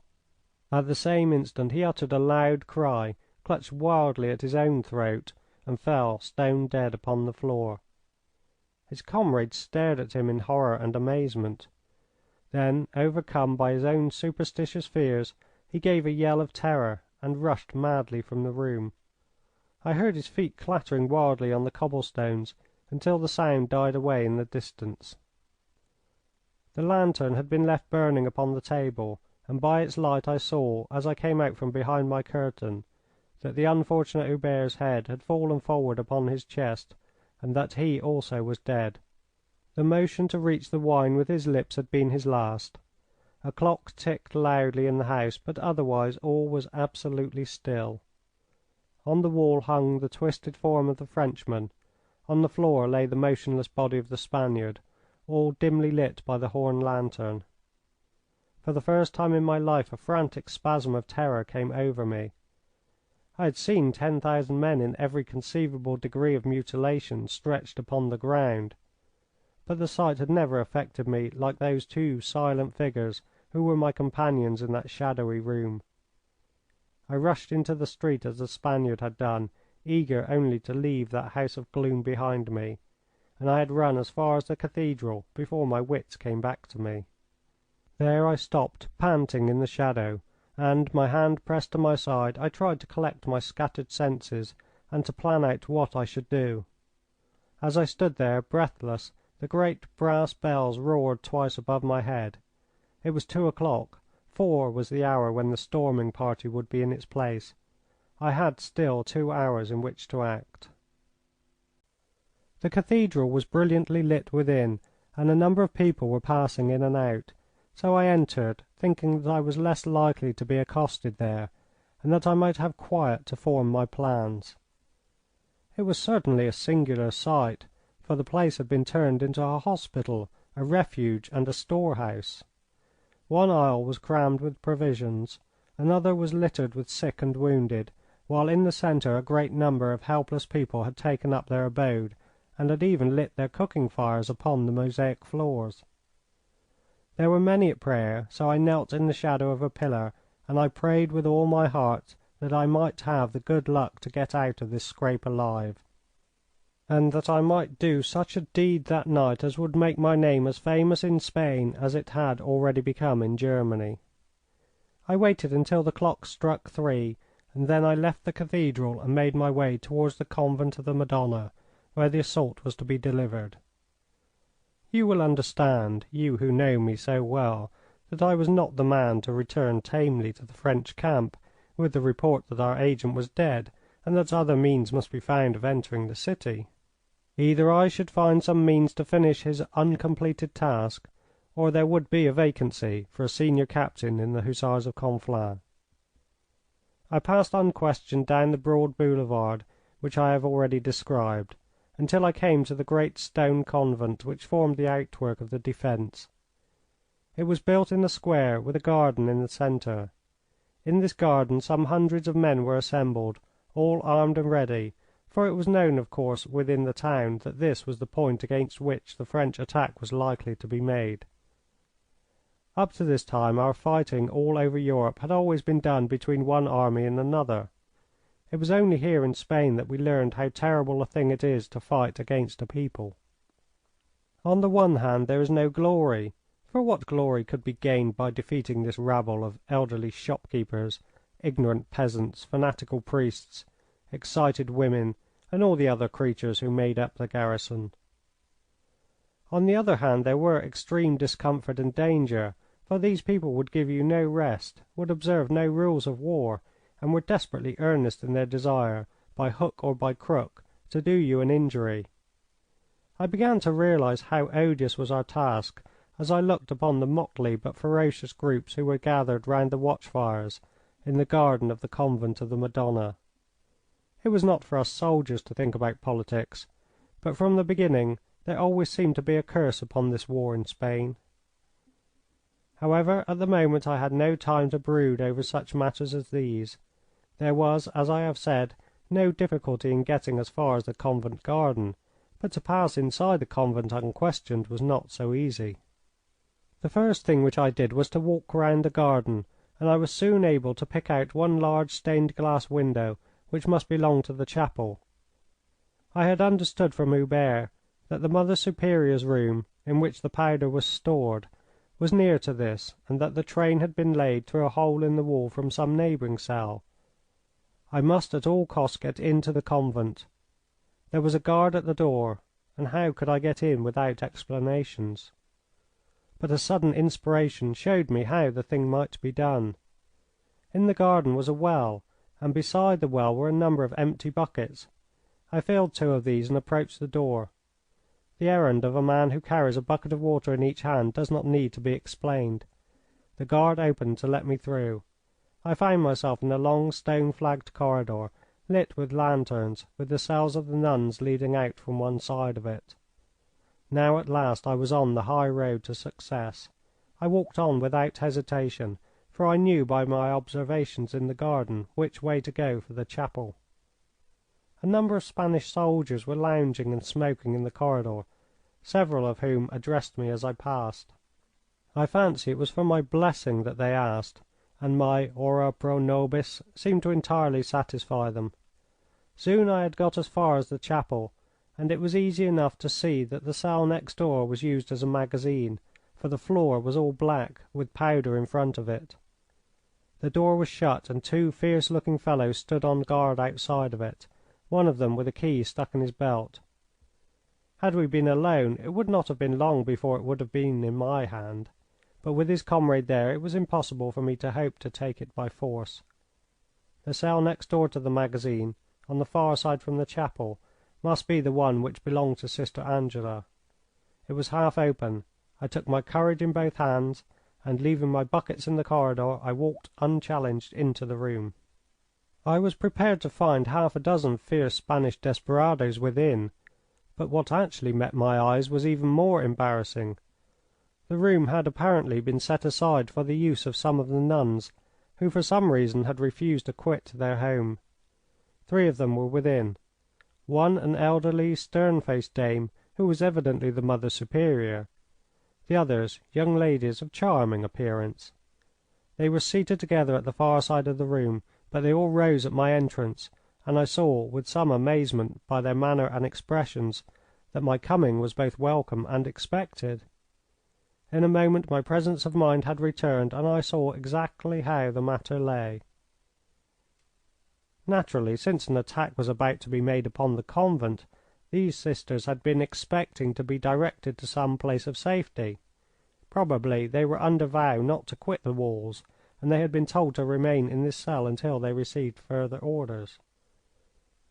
At the same instant he uttered a loud cry, clutched wildly at his own throat, and fell stone dead upon the floor. His comrades stared at him in horror and amazement. Then, overcome by his own superstitious fears, he gave a yell of terror and rushed madly from the room. I heard his feet clattering wildly on the cobblestones until the sound died away in the distance. The lantern had been left burning upon the table, and by its light I saw, as I came out from behind my curtain, that the unfortunate Hubert's head had fallen forward upon his chest, and that he also was dead. The motion to reach the wine with his lips had been his last. A clock ticked loudly in the house, but otherwise all was absolutely still. On the wall hung the twisted form of the Frenchman. On the floor lay the motionless body of the Spaniard, all dimly lit by the horn lantern. For the first time in my life a frantic spasm of terror came over me. I had seen 10,000 men in every conceivable degree of mutilation stretched upon the ground. but the sight had never affected me like those two silent figures who were my companions in that shadowy room. I rushed into the street as the Spaniard had done, eager only to leave that house of gloom behind me, and I had run as far as the cathedral before my wits came back to me. There I stopped, panting in the shadow, and, my hand pressed to my side, I tried to collect my scattered senses and to plan out what I should do. As I stood there, breathless, the great brass bells roared twice above my head. It was 2 o'clock. 4 was the hour when the storming party would be in its place. I had still 2 hours in which to act. The cathedral was brilliantly lit within, and a number of people were passing in and out, so I entered, thinking that I was less likely to be accosted there, and that I might have quiet to form my plans. It was certainly a singular sight, for the place had been turned into a hospital, a refuge, and a storehouse. One aisle was crammed with provisions, another was littered with sick and wounded, while in the centre a great number of helpless people had taken up their abode and had even lit their cooking fires upon the mosaic floors. There were many at prayer, so I knelt in the shadow of a pillar and I prayed with all my heart that I might have the good luck to get out of this scrape alive, and that I might do such a deed that night as would make my name as famous in Spain as it had already become in Germany. I waited until the clock struck 3, and then I left the cathedral and made my way towards the convent of the Madonna, where the assault was to be delivered. You will understand, you who know me so well, that I was not the man to return tamely to the French camp with the report that our agent was dead and that other means must be found of entering the city. Either I should find some means to finish his uncompleted task, or there would be a vacancy for a senior captain in the Hussars of Conflans. I passed unquestioned down the broad boulevard which I have already described, until I came to the great stone convent which formed the outwork of the defence. It was built in a square with a garden in the centre. In this garden some hundreds of men were assembled, all armed and ready, for it was known, of course, within the town that this was the point against which the French attack was likely to be made. Up to this time our fighting all over Europe had always been done between one army and another. It was only here in Spain that we learned how terrible a thing it is to fight against a people. On the one hand there is no glory, for what glory could be gained by defeating this rabble of elderly shopkeepers, ignorant peasants, fanatical priests, excited women, and all the other creatures who made up the garrison? On the other hand there were extreme discomfort and danger, for these people would give you no rest, would observe no rules of war, and were desperately earnest in their desire, by hook or by crook, to do you an injury. I began to realize how odious was our task as I looked upon the motley but ferocious groups who were gathered round the watchfires in the garden of the convent of the Madonna. It was not for us soldiers to think about politics, but from the beginning there always seemed to be a curse upon this war in Spain. However, at the moment I had no time to brood over such matters as these. There was, as I have said, no difficulty in getting as far as the convent garden, but to pass inside the convent unquestioned was not so easy. The first thing which I did was to walk round the garden, and I was soon able to pick out one large stained glass window which must belong to the chapel. I had understood from Hubert that the Mother Superior's room, in which the powder was stored, was near to this, and that the train had been laid through a hole in the wall from some neighbouring cell. I must at all costs get into the convent. There was a guard at the door, and how could I get in without explanations? But a sudden inspiration showed me how the thing might be done. In the garden was a well, and beside the well were a number of empty buckets. I filled 2 of these and approached the door. The errand of a man who carries a bucket of water in each hand does not need to be explained. The guard opened to let me through. I found myself in a long stone-flagged corridor, lit with lanterns, with the cells of the nuns leading out from one side of it. Now at last I was on the high road to success. I walked on without hesitation, for I knew by my observations in the garden which way to go for the chapel. A number of Spanish soldiers were lounging and smoking in the corridor, several of whom addressed me as I passed. I fancy it was for my blessing that they asked, and my ora pro nobis seemed to entirely satisfy them. Soon I had got as far as the chapel, and it was easy enough to see that the cell next door was used as a magazine, for the floor was all black, with powder in front of it. The door was shut, and two fierce-looking fellows stood on guard outside of it, one of them with a key stuck in his belt. Had we been alone it would not have been long before it would have been in my hand, but with his comrade there it was impossible for me to hope to take it by force. The cell next door to the magazine, on the far side from the chapel, must be the one which belonged to Sister Angela. It was half open. I took my courage in both hands, and leaving my buckets in the corridor, I walked unchallenged into the room. I was prepared to find half a dozen fierce Spanish desperadoes within, but what actually met my eyes was even more embarrassing. The room had apparently been set aside for the use of some of the nuns, who for some reason had refused to quit their home. 3 of them were within. One an elderly, stern-faced dame who was evidently the Mother Superior. The others young ladies of charming appearance. They were seated together at the far side of the room, but they all rose at my entrance, and I saw with some amazement by their manner and expressions that my coming was both welcome and expected. In a moment my presence of mind had returned, and I saw exactly how the matter lay. Naturally, since an attack was about to be made upon the convent, these sisters had been expecting to be directed to some place of safety. Probably they were under vow not to quit the walls, and they had been told to remain in this cell until they received further orders.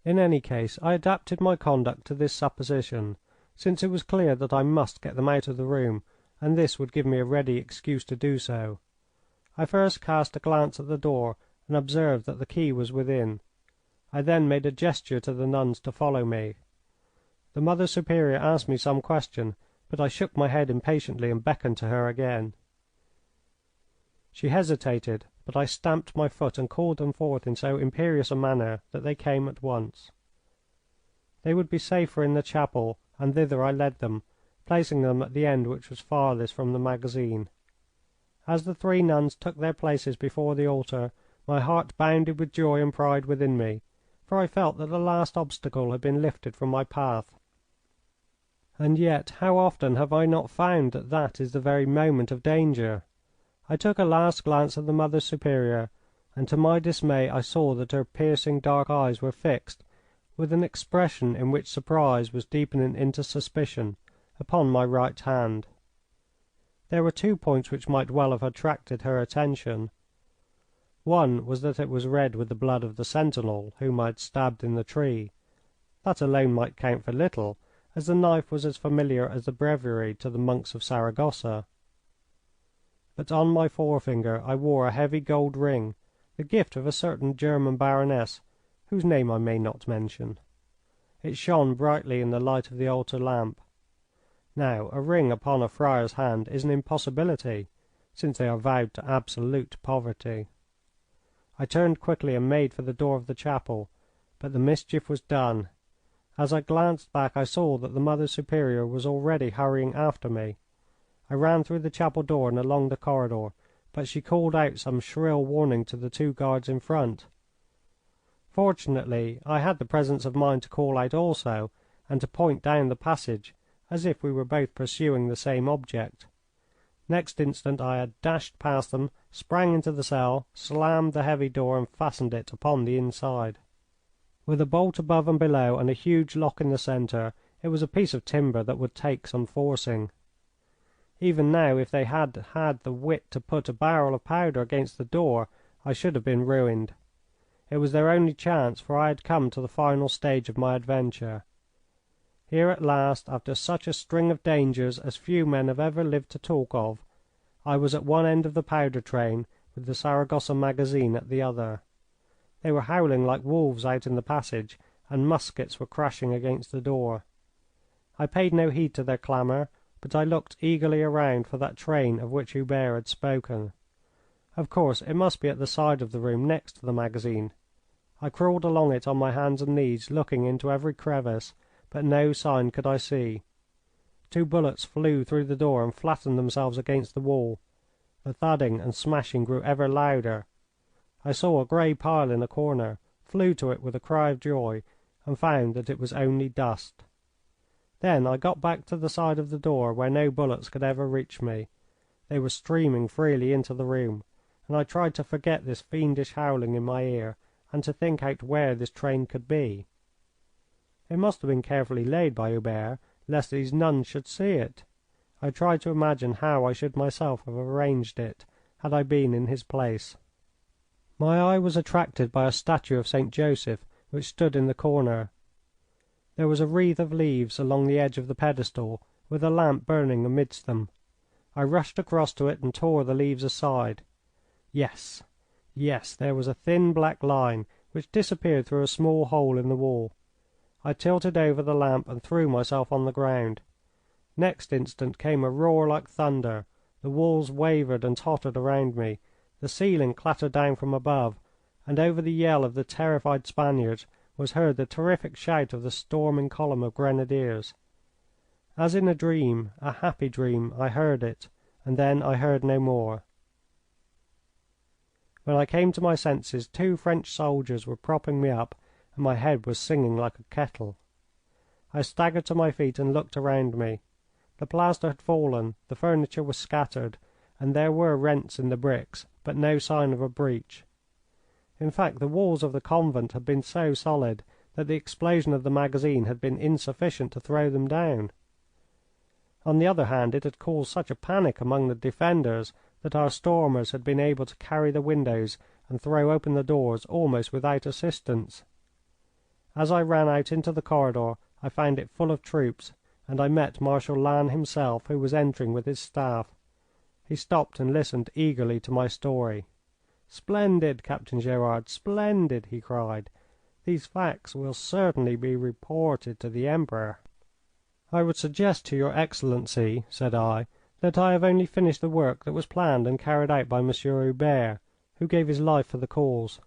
In any case, I adapted my conduct to this supposition, since it was clear that I must get them out of the room, and this would give me a ready excuse to do so. I first cast a glance at the door and observed that the key was within. I then made a gesture to the nuns to follow me. The Mother Superior asked me some question, but I shook my head impatiently and beckoned to her again. She hesitated, but I stamped my foot and called them forth in so imperious a manner that they came at once. They would be safer in the chapel, and thither I led them, placing them at the end which was farthest from the magazine. As the 3 nuns took their places before the altar, my heart bounded with joy and pride within me, for I felt that the last obstacle had been lifted from my path. And yet how often have I not found that that is the very moment of danger? I took a last glance at the Mother Superior, and to my dismay I saw that her piercing dark eyes were fixed, with an expression in which surprise was deepening into suspicion, upon my right hand. There were 2 points which might well have attracted her attention. One was that it was red with the blood of the sentinel whom I had stabbed in the tree. That alone might count for little, as the knife was as familiar as the breviary to the monks of Saragossa. But on my forefinger I wore a heavy gold ring, the gift of a certain German baroness, whose name I may not mention. It shone brightly in the light of the altar lamp. Now, a ring upon a friar's hand is an impossibility, since they are vowed to absolute poverty. I turned quickly and made for the door of the chapel, but the mischief was done. As I glanced back I saw that the Mother Superior was already hurrying after me. I ran through the chapel door and along the corridor, but she called out some shrill warning to the 2 guards in front. Fortunately, I had the presence of mind to call out also, and to point down the passage, as if we were both pursuing the same object. Next instant I had dashed past them, sprang into the cell, slammed the heavy door, and fastened it upon the inside. With a bolt above and below and a huge lock in the centre, it was a piece of timber that would take some forcing. Even now, if they had had the wit to put a barrel of powder against the door, I should have been ruined. It was their only chance, for I had come to the final stage of my adventure. Here at last, after such a string of dangers as few men have ever lived to talk of, I was at one end of the powder train, with the Saragossa magazine at the other. They were howling like wolves out in the passage, and muskets were crashing against the door. I paid no heed to their clamour, but I looked eagerly around for that train of which Hubert had spoken. Of course, it must be at the side of the room next to the magazine. I crawled along it on my hands and knees, looking into every crevice, but no sign could I see. 2 bullets flew through the door and flattened themselves against the wall. The thudding and smashing grew ever louder. I saw a grey pile in a corner, flew to it with a cry of joy, and found that it was only dust. Then I got back to the side of the door where no bullets could ever reach me. They were streaming freely into the room, and I tried to forget this fiendish howling in my ear and to think out where this train could be. It must have been carefully laid by Hubert, lest these nuns should see it. I tried to imagine how I should myself have arranged it had I been in his place. My eye was attracted by a statue of St. Joseph which stood in the corner. There was a wreath of leaves along the edge of the pedestal, with a lamp burning amidst them. I rushed across to it and tore the leaves aside. Yes, yes, there was a thin black line which disappeared through a small hole in the wall. I tilted over the lamp and threw myself on the ground. Next instant came a roar like thunder. The walls wavered and tottered around me. The ceiling clattered down from above, and over the yell of the terrified Spaniards was heard the terrific shout of the storming column of grenadiers. As in a dream, a happy dream, I heard it, and then I heard no more. When I came to my senses 2 French soldiers were propping me up, and my head was singing like a kettle. I staggered to my feet and looked around me. The plaster had fallen, the furniture was scattered, and there were rents in the bricks, but no sign of a breach. In fact, the walls of the convent had been so solid that the explosion of the magazine had been insufficient to throw them down. On the other hand, it had caused such a panic among the defenders that our stormers had been able to carry the windows and throw open the doors almost without assistance. As I ran out into the corridor I found it full of troops, and I met Marshal Lannes himself, who was entering with his staff. He stopped and listened eagerly to my story. "Splendid, Captain Gerard, splendid!" he cried. "These facts will certainly be reported to the Emperor." "I would suggest to your Excellency," said I, "that I have only finished the work that was planned and carried out by Monsieur Hubert, who gave his life for the cause."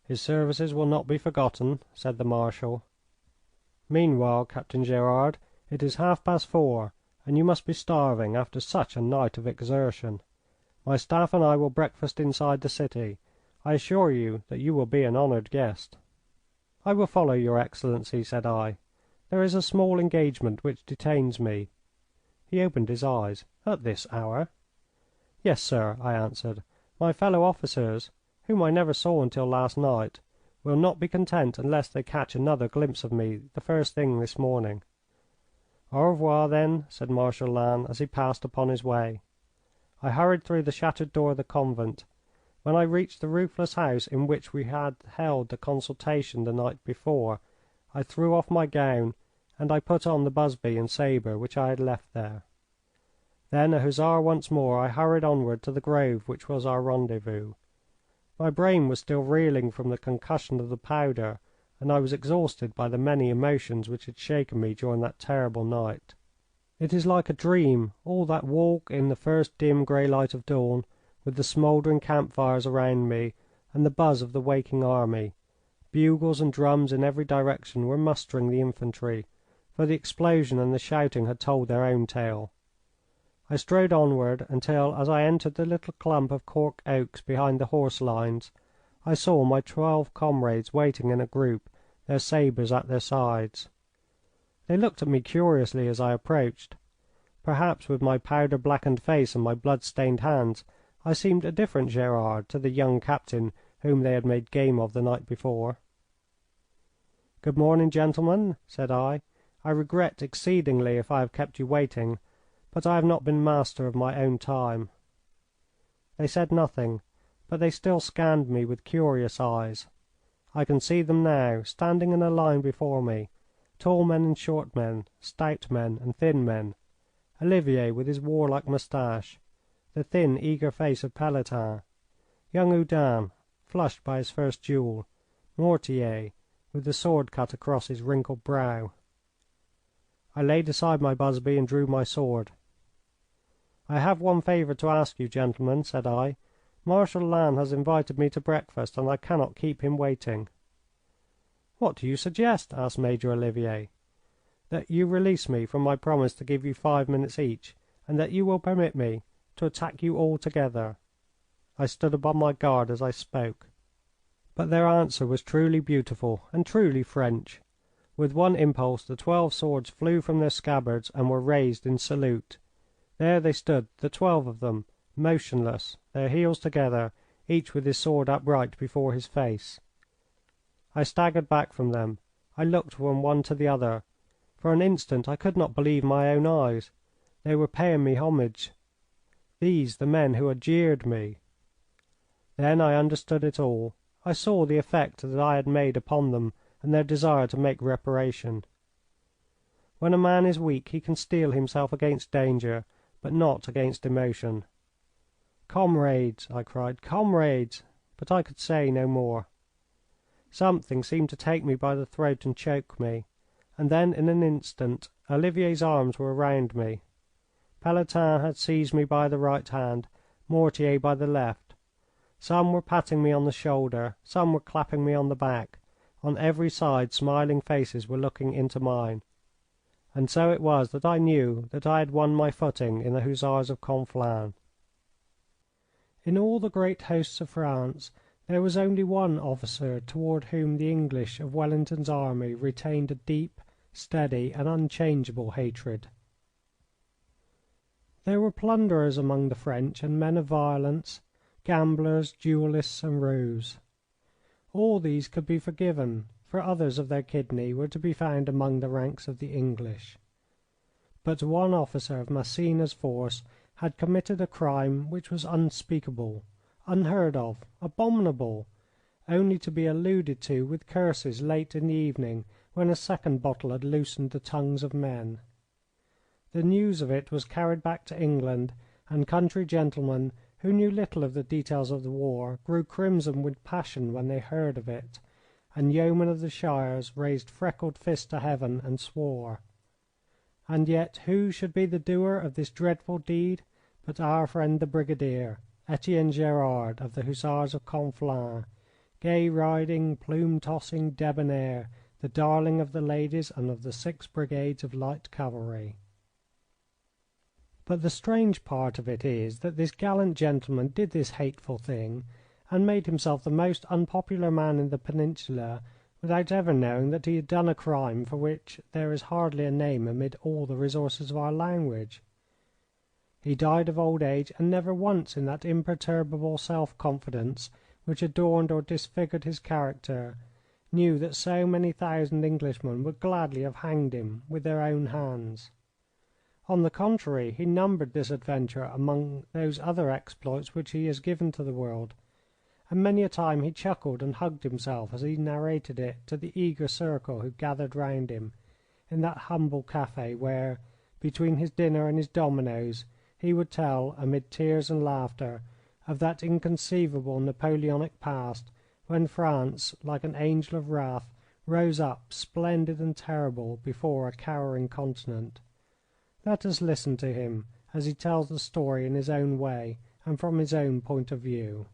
"His services will not be forgotten," said the Marshal. "Meanwhile, Captain Gerard, it is 4:30, and you must be starving after such a night of exertion. My staff and I will breakfast inside the city. I assure you that you will be an honoured guest." "I will follow your Excellency," said I. "There is a small engagement which detains me." He opened his eyes. "At this hour?" "Yes, sir," I answered. "My fellow officers, whom I never saw until last night, will not be content unless they catch another glimpse of me the first thing this morning." "Au revoir, then," said Marshal Lannes as he passed upon his way. I hurried through the shattered door of the convent. When I reached the roofless house in which we had held the consultation the night before, I threw off my gown and I put on the busby and sabre which I had left there. Then, a hussar once more, I hurried onward to the grove which was our rendezvous. My brain was still reeling from the concussion of the powder, and I was exhausted by the many emotions which had shaken me during that terrible night. It is like a dream, all that walk in the first dim grey light of dawn, with the smouldering camp fires around me and the buzz of the waking army. Bugles and drums in every direction were mustering the infantry, for the explosion and the shouting had told their own tale. I strode onward until, as I entered the little clump of cork oaks behind the horse lines, I saw my 12 comrades waiting in a group, their sabres at their sides. They looked at me curiously as I approached. Perhaps with my powder-blackened face and my blood-stained hands I seemed a different Gerard to the young captain whom they had made game of the night before. "Good morning, gentlemen," said I. "I regret exceedingly if I have kept you waiting, but I have not been master of my own time." They said nothing, but they still scanned me with curious eyes. I can see them now, standing in a line before me, tall men and short men, stout men and thin men. Olivier with his warlike moustache, the thin, eager face of Pelletan, young Oudin, flushed by his first duel, Mortier, with the sword cut across his wrinkled brow. I laid aside my busby and drew my sword. "I have one favour to ask you, gentlemen," said I. "Marshal Lannes has invited me to breakfast, and I cannot keep him waiting." "What do you suggest?" asked Major Olivier. that you release me from my promise to give you 5 minutes each, and that you will permit me to attack you all together." I stood upon my guard as I spoke. But their answer was truly beautiful and truly French. With one impulse the 12 swords flew from their scabbards and were raised in salute. There they stood, the 12 of them, motionless, their heels together, each with his sword upright before his face. I staggered back from them. I looked from one to the other. For an instant I could not believe my own eyes. They were paying me homage. These the men who had jeered me. Then I understood it all. I saw the effect that I had made upon them and their desire to make reparation. When a man is weak he can steel himself against danger, but not against emotion. "Comrades!" I cried. "Comrades!" But I could say no more. Something seemed to take me by the throat and choke me, and then in an instant Olivier's arms were round me. Pelletan had seized me by the right hand, Mortier by the left. Some were patting me on the shoulder, some were clapping me on the back. On every side smiling faces were looking into mine. And so it was that I knew that I had won my footing in the Hussars of Conflans. In all the great hosts of France there was only one officer toward whom the English of Wellington's army retained a deep, steady, and unchangeable hatred. There were plunderers among the French and men of violence, gamblers, duellists, and roues. All these could be forgiven, for others of their kidney were to be found among the ranks of the English. But one officer of Massena's force had committed a crime which was unspeakable, unheard of, abominable, only to be alluded to with curses late in the evening when a second bottle had loosened the tongues of men. The news of it was carried back to England, and country gentlemen who knew little of the details of the war grew crimson with passion when they heard of it, and yeomen of the shires raised freckled fists to heaven and swore. And yet who should be the doer of this dreadful deed but our friend the Brigadier, Etienne Gerard of the Hussars of Conflans, gay riding, plume tossing, debonair, the darling of the ladies and of the 6 brigades of light cavalry. But the strange part of it is that this gallant gentleman did this hateful thing and made himself the most unpopular man in the Peninsula without ever knowing that he had done a crime for which there is hardly a name amid all the resources of our language. He died of old age, and never once in that imperturbable self-confidence which adorned or disfigured his character knew that so many thousand Englishmen would gladly have hanged him with their own hands. On the contrary, he numbered this adventure among those other exploits which he has given to the world, and many a time he chuckled and hugged himself as he narrated it to the eager circle who gathered round him in that humble cafe where, between his dinner and his dominoes, he would tell, amid tears and laughter, of that inconceivable Napoleonic past when France, like an angel of wrath, rose up, splendid and terrible, before a cowering continent. Let us listen to him as he tells the story in his own way and from his own point of view.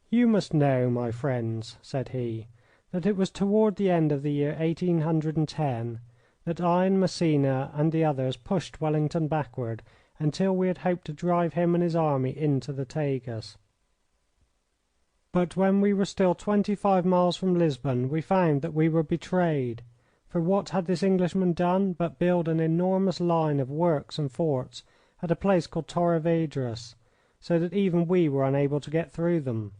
"You must know, my friends," said he, "that it was toward the end of the year 1810 that I and Massena and the others pushed Wellington backward until we had hoped to drive him and his army into the Tagus. But when we were still 25 miles from Lisbon we found that we were betrayed. For what had this Englishman done but build an enormous line of works and forts at a place called Torrevedras, so that even we were unable to get through them.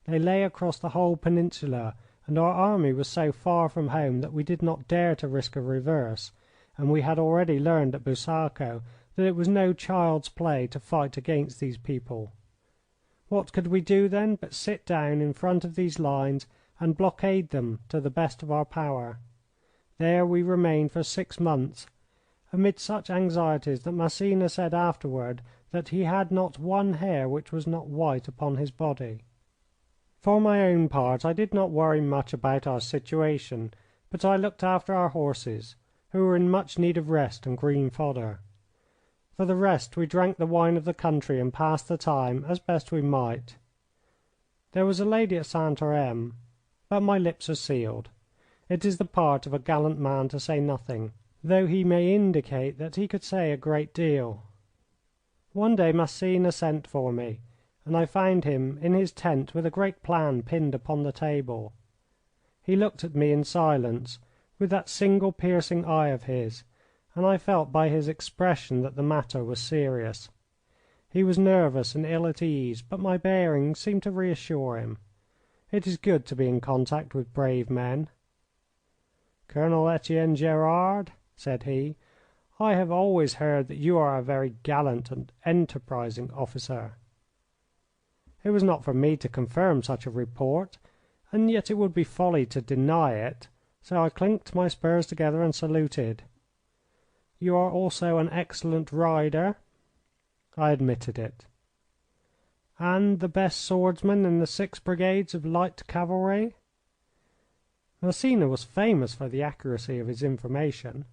They lay across the whole peninsula, and our army was so far from home that we did not dare to risk a reverse, and we had already learned at Busaco that it was no child's play to fight against these people. What could we do then but sit down in front of these lines and blockade them to the best of our power? There we remained for 6 months, amid such anxieties that Massena said afterward that he had not one hair which was not white upon his body. For my own part I did not worry much about our situation, but I looked after our horses, who were in much need of rest and green fodder. For the rest we drank the wine of the country and passed the time as best we might. There was a lady at Santarem, but my lips are sealed. It is the part of a gallant man to say nothing, though he may indicate that he could say a great deal. One day Massena sent for me, and I found him in his tent with a great plan pinned upon the table. He looked at me in silence, with that single piercing eye of his, and I felt by his expression that the matter was serious. He was nervous and ill at ease, but my bearing seemed to reassure him. It is good to be in contact with brave men. "Colonel Etienne Gerard," said he, "I have always heard that you are a very gallant and enterprising officer." It was not for me to confirm such a report, and yet it would be folly to deny it, so I clinked my spurs together and saluted. "You are also an excellent rider." I admitted it. "And the best swordsman in the 6 brigades of light cavalry?" Massena was famous for the accuracy of his information.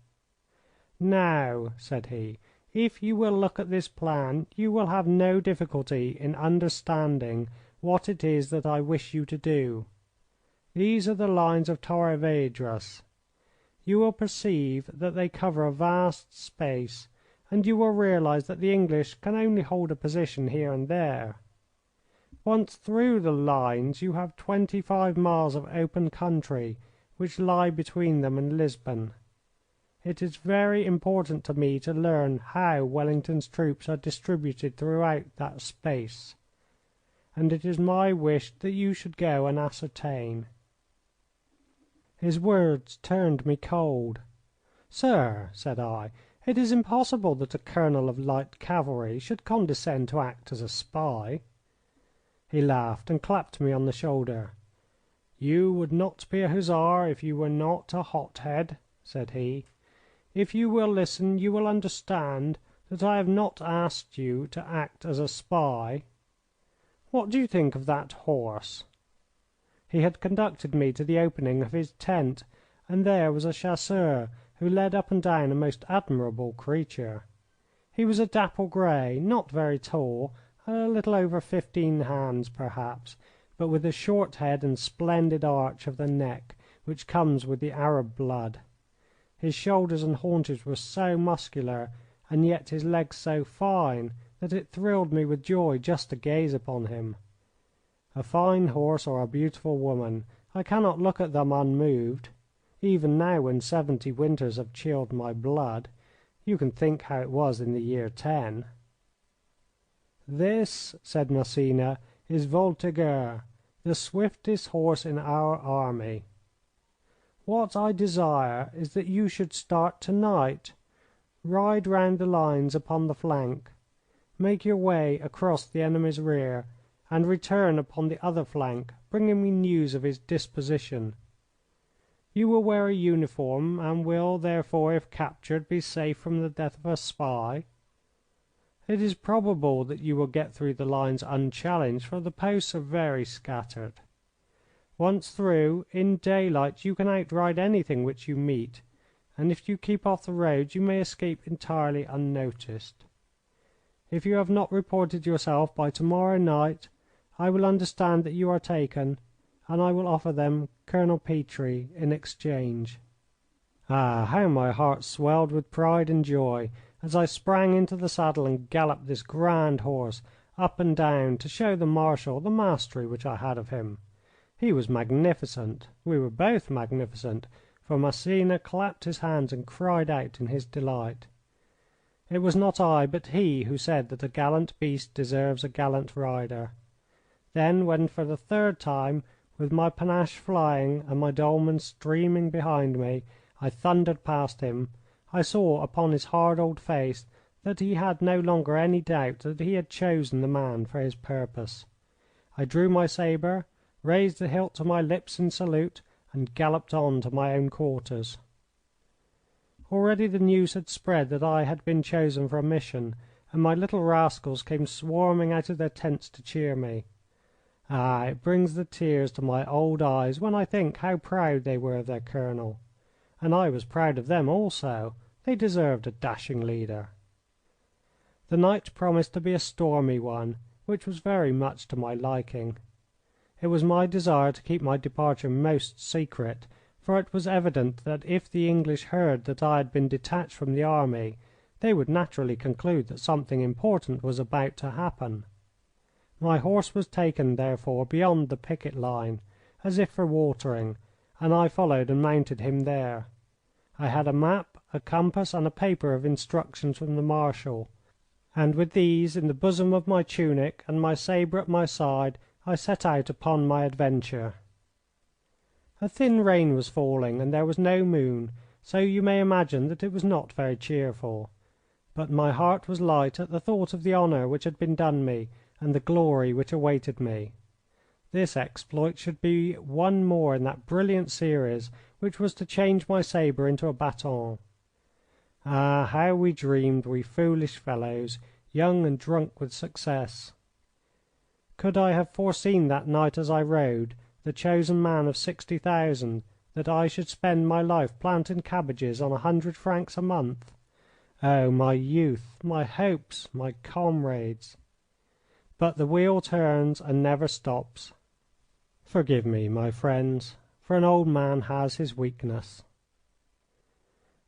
"Now," said he, "if you will look at this plan you will have no difficulty in understanding what it is that I wish you to do. These are the lines of Torres Vedras. You will perceive that they cover a vast space, and you will realize that the English can only hold a position here and there. Once through the lines you have 25 miles of open country which lie between them and Lisbon. It is very important to me to learn how Wellington's troops are distributed throughout that space, and it is my wish that you should go and ascertain." His words turned me cold. "Sir," said I, "it is impossible that a colonel of light cavalry should condescend to act as a spy." He laughed and clapped me on the shoulder. "You would not be a hussar if you were not a hothead," said he. "If you will listen you will understand that I have not asked you to act as a spy. What do you think of that horse?" He had conducted me to the opening of his tent, and there was a chasseur who led up and down a most admirable creature. He was a dapple grey, not very tall, a little over 15 hands perhaps, but with a short head and splendid arch of the neck which comes with the Arab blood. His shoulders and haunches were so muscular, and yet his legs so fine, that it thrilled me with joy just to gaze upon him. A fine horse or a beautiful woman, I cannot look at them unmoved. Even now, when 70 winters have chilled my blood, you can think how it was in the year 10. "This," said Massena, "is Voltigeur, the swiftest horse in our army. What I desire is that you should start tonight, ride round the lines upon the flank, make your way across the enemy's rear, and return upon the other flank, bringing me news of his disposition. You will wear a uniform, and will, therefore, if captured, be safe from the death of a spy. It is probable that you will get through the lines unchallenged, for the posts are very scattered. Once through, in daylight you can outride anything which you meet, and if you keep off the road you may escape entirely unnoticed. If you have not reported yourself by tomorrow night, I will understand that you are taken, and I will offer them Colonel Petrie in exchange." Ah, how my heart swelled with pride and joy as I sprang into the saddle and galloped this grand horse up and down to show the Marshal the mastery which I had of him. He was magnificent. We were both magnificent, for Massena clapped his hands and cried out in his delight. It was not I, but he, who said that a gallant beast deserves a gallant rider. Then, when for the 3rd time, with my panache flying and my dolman streaming behind me, I thundered past him, I saw upon his hard old face that he had no longer any doubt that he had chosen the man for his purpose. I drew my sabre, raised the hilt to my lips in salute, and galloped on to my own quarters. Already the news had spread that I had been chosen for a mission, and my little rascals came swarming out of their tents to cheer me. Ah, it brings the tears to my old eyes when I think how proud they were of their colonel. And I was proud of them also. They deserved a dashing leader. The night promised to be a stormy one, which was very much to my liking. It was my desire to keep my departure most secret, for it was evident that if the English heard that I had been detached from the army they would naturally conclude that something important was about to happen. My horse was taken, therefore, beyond the picket line, as if for watering, and I followed and mounted him there. I had a map, a compass, and a paper of instructions from the Marshal, and with these in the bosom of my tunic and my sabre at my side I set out upon my adventure. A thin rain was falling and there was no moon, so you may imagine that it was not very cheerful. But my heart was light at the thought of the honour which had been done me and the glory which awaited me. This exploit should be one more in that brilliant series which was to change my sabre into a baton. Ah, how we dreamed, we foolish fellows, young and drunk with success! Could I have foreseen that night as I rode, the chosen man of 60,000, that I should spend my life planting cabbages on 100 francs a month? Oh, my youth, my hopes, my comrades! But the wheel turns and never stops. Forgive me, my friends, for an old man has his weakness.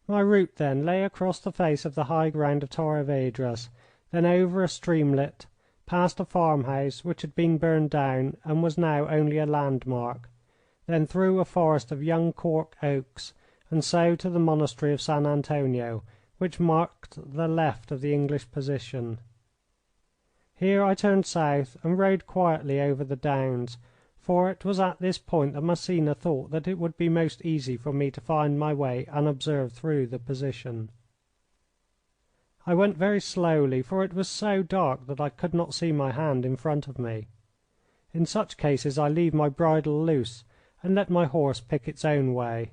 My route, then, lay across the face of the high ground of Torres Vedras, then over a streamlet, past a farmhouse which had been burned down and was now only a landmark, then through a forest of young cork oaks, and so to the monastery of San Antonio, which marked the left of the English position. Here I turned south and rode quietly over the downs, for it was at this point that Massena thought that it would be most easy for me to find my way unobserved through the position. I went very slowly, for it was so dark that I could not see my hand in front of me. In such cases I leave my bridle loose and let my horse pick its own way.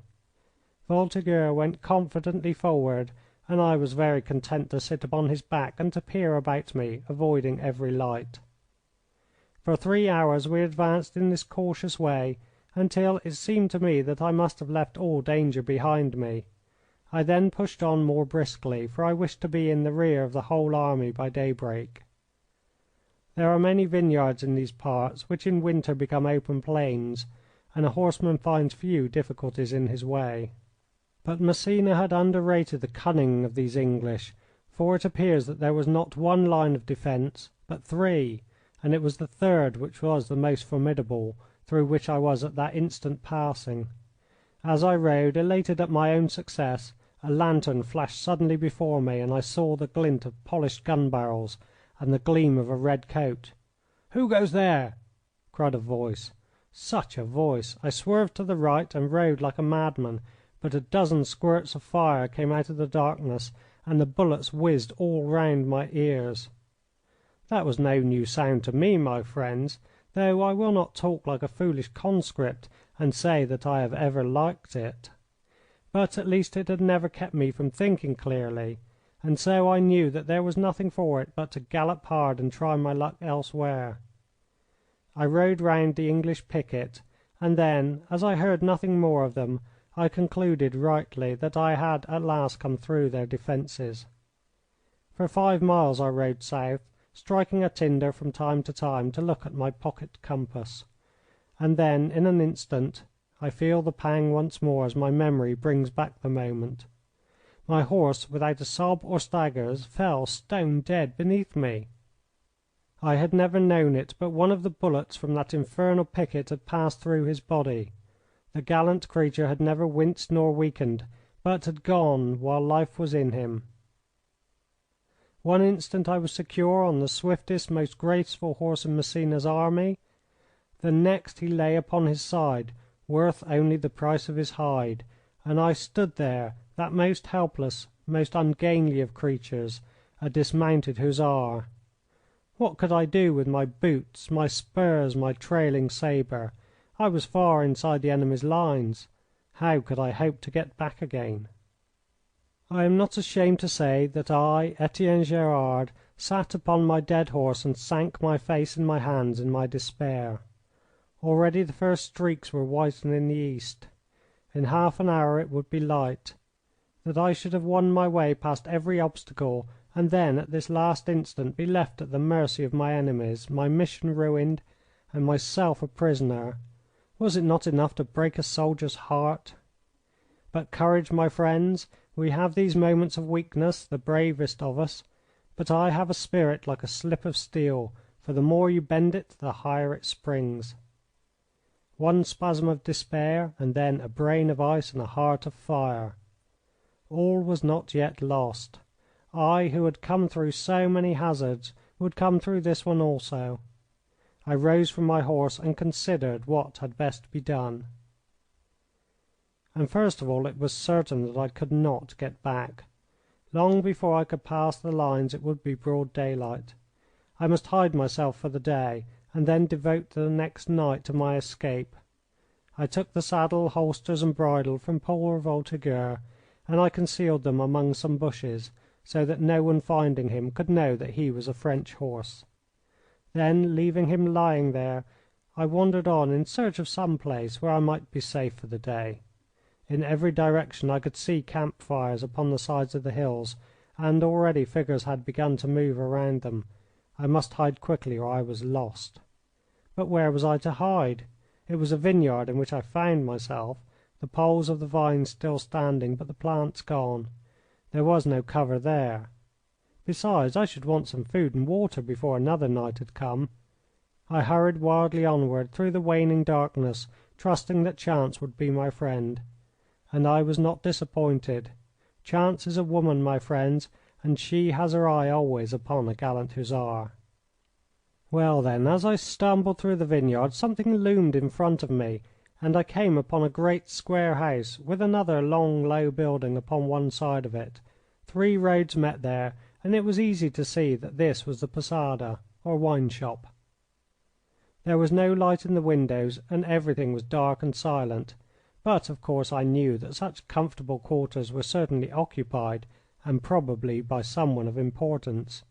Voltigeur went confidently forward, and I was very content to sit upon his back and to peer about me, avoiding every light. For 3 hours we advanced in this cautious way until it seemed to me that I must have left all danger behind me. I then pushed on more briskly, for I wished to be in the rear of the whole army by daybreak. There are many vineyards in these parts, which in winter become open plains, and a horseman finds few difficulties in his way. But Massena had underrated the cunning of these English, for it appears that there was not one line of defence, but 3, and it was the third which was the most formidable, through which I was at that instant passing. As I rode, elated at my own success, a lantern flashed suddenly before me, and I saw the glint of polished gun barrels and the gleam of a red coat. "Who goes there?" cried a voice. Such a voice! I swerved to the right and rode like a madman, but a dozen squirts of fire came out of the darkness, and the bullets whizzed all round my ears. That was no new sound to me, my friends, though I will not talk like a foolish conscript and say that I have ever liked it. But at least it had never kept me from thinking clearly, and so I knew that there was nothing for it but to gallop hard and try my luck elsewhere. I rode round the English picket, and then, as I heard nothing more of them, I concluded rightly that I had at last come through their defences. For 5 miles I rode south, striking a tinder from time to time to look at my pocket compass, and then in an instant I feel the pang once more as my memory brings back the moment. My horse, without a sob or staggers, fell stone dead beneath me. I had never known it, but one of the bullets from that infernal picket had passed through his body. The gallant creature had never winced nor weakened, but had gone while life was in him. One instant I was secure on the swiftest, most graceful horse in Massena's army. The next he lay upon his side, worth only the price of his hide, and I stood there, that most helpless, most ungainly of creatures, a dismounted hussar. What could I do with my boots, my spurs, my trailing sabre? I was far inside the enemy's lines. How could I hope to get back again? I am not ashamed to say that I, Etienne Gerard, sat upon my dead horse and sank my face in my hands in my despair. Already the first streaks were whitening the east. In half an hour it would be light. That I should have won my way past every obstacle, and then at this last instant be left at the mercy of my enemies, my mission ruined, and myself a prisoner, was it not enough to break a soldier's heart? But courage, my friends. We have these moments of weakness, the bravest of us. But I have a spirit like a slip of steel, for the more you bend it the higher it springs. One spasm of despair, and then a brain of ice and a heart of fire. All was not yet lost. I, who had come through so many hazards, would come through this one also. I rose from my horse and considered what had best be done. And first of all it was certain that I could not get back. Long before I could pass the lines it would be broad daylight. I must hide myself for the day, and then devote the next night to my escape. I took the saddle, holsters, and bridle from poor Voltigeur, and I concealed them among some bushes, so that no one finding him could know that he was a French horse. Then, leaving him lying there, I wandered on in search of some place where I might be safe for the day. In every direction I could see camp fires upon the sides of the hills, and already figures had begun to move around them. I must hide quickly or I was lost. But where was I to hide? It was a vineyard in which I found myself, the poles of the vines still standing, but the plants gone. There was no cover there. Besides, I should want some food and water before another night had come. I hurried wildly onward through the waning darkness, trusting that chance would be my friend. And I was not disappointed. Chance is a woman, my friends, and she has her eye always upon a gallant hussar. Well, then, as I stumbled through the vineyard, something loomed in front of me, and I came upon a great square house with another long, low building upon one side of it. 3 roads met there, and it was easy to see that this was the posada, or wine shop. There was no light in the windows, and everything was dark and silent. But, of course, I knew that such comfortable quarters were certainly occupied, and probably by someone of importance.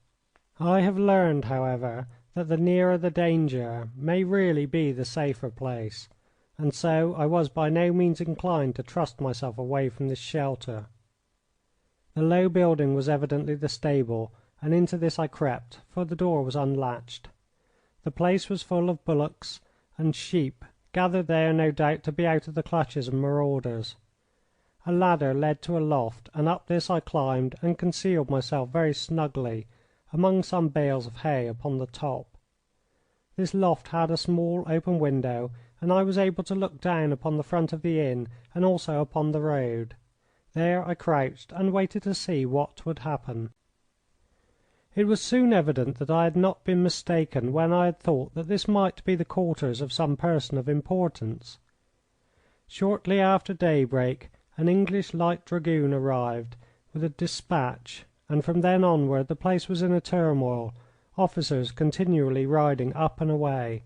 I have learned, however, that the nearer the danger may really be the safer place, and so I was by no means inclined to trust myself away from this shelter. The low building was evidently the stable, and into this I crept, for the door was unlatched. The place was full of bullocks and sheep, gathered there, no doubt, to be out of the clutches of marauders. A ladder led to a loft, and up this I climbed and concealed myself very snugly among some bales of hay upon the top. This loft had a small open window, and I was able to look down upon the front of the inn and also upon the road. There I crouched and waited to see what would happen. It was soon evident that I had not been mistaken when I had thought that this might be the quarters of some person of importance. Shortly after daybreak an English light dragoon arrived with a dispatch, and from then onward the place was in a turmoil, officers continually riding up and away.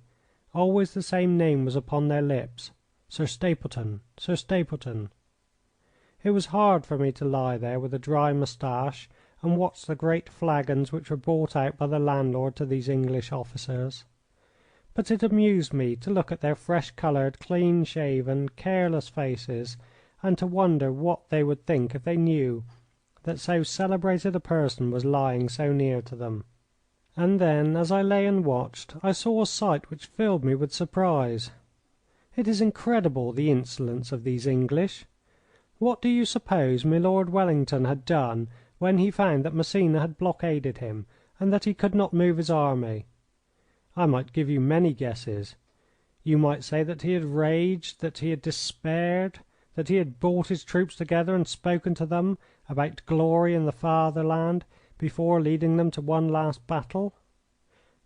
Always the same name was upon their lips, Sir Stapleton, Sir Stapleton. It was hard for me to lie there with a dry moustache and watch the great flagons which were brought out by the landlord to these English officers. But it amused me to look at their fresh-coloured, clean-shaven, careless faces, and to wonder what they would think if they knew that so celebrated a person was lying so near to them. And then, as I lay and watched, I saw a sight which filled me with surprise. It is incredible, the insolence of these English. What do you suppose Milord Wellington had done when he found that Massena had blockaded him and that he could not move his army? I might give you many guesses. You might say that he had raged, that he had despaired, that he had brought his troops together and spoken to them about glory in the fatherland before leading them to one last battle.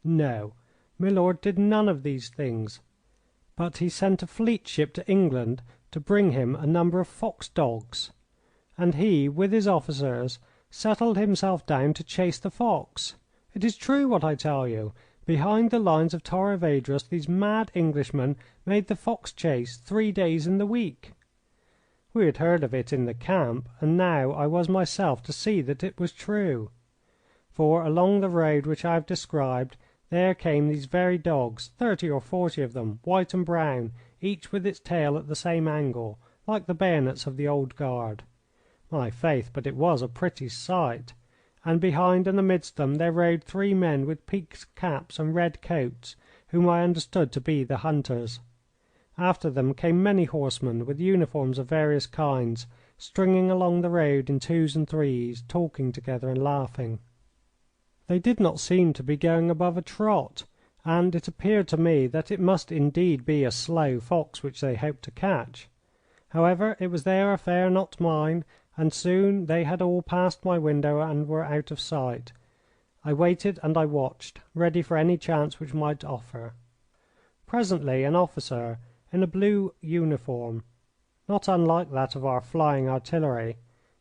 No, Milord did none of these things, but he sent a fleet ship to England to bring him a number of fox dogs, and he, with his officers, settled himself down to chase the fox. It is true what I tell you. Behind the lines of Torres Vedras these mad Englishmen made the fox chase 3 days in the week. We had heard of it in the camp, and now I was myself to see that it was true. For along the road which I have described there came these very dogs, 30 or 40 of them, white and brown, each with its tail at the same angle, like the bayonets of the old guard. My faith, but it was a pretty sight! And behind and amidst them there rode 3 men with peaked caps and red coats, whom I understood to be the hunters. After them came many horsemen with uniforms of various kinds, stringing along the road in twos and threes, talking together and laughing. They did not seem to be going above a trot, and it appeared to me that it must indeed be a slow fox which they hoped to catch. However, it was their affair, not mine, and soon they had all passed my window and were out of sight. I waited and I watched, ready for any chance which might offer. Presently an officer in a blue uniform, not unlike that of our flying artillery,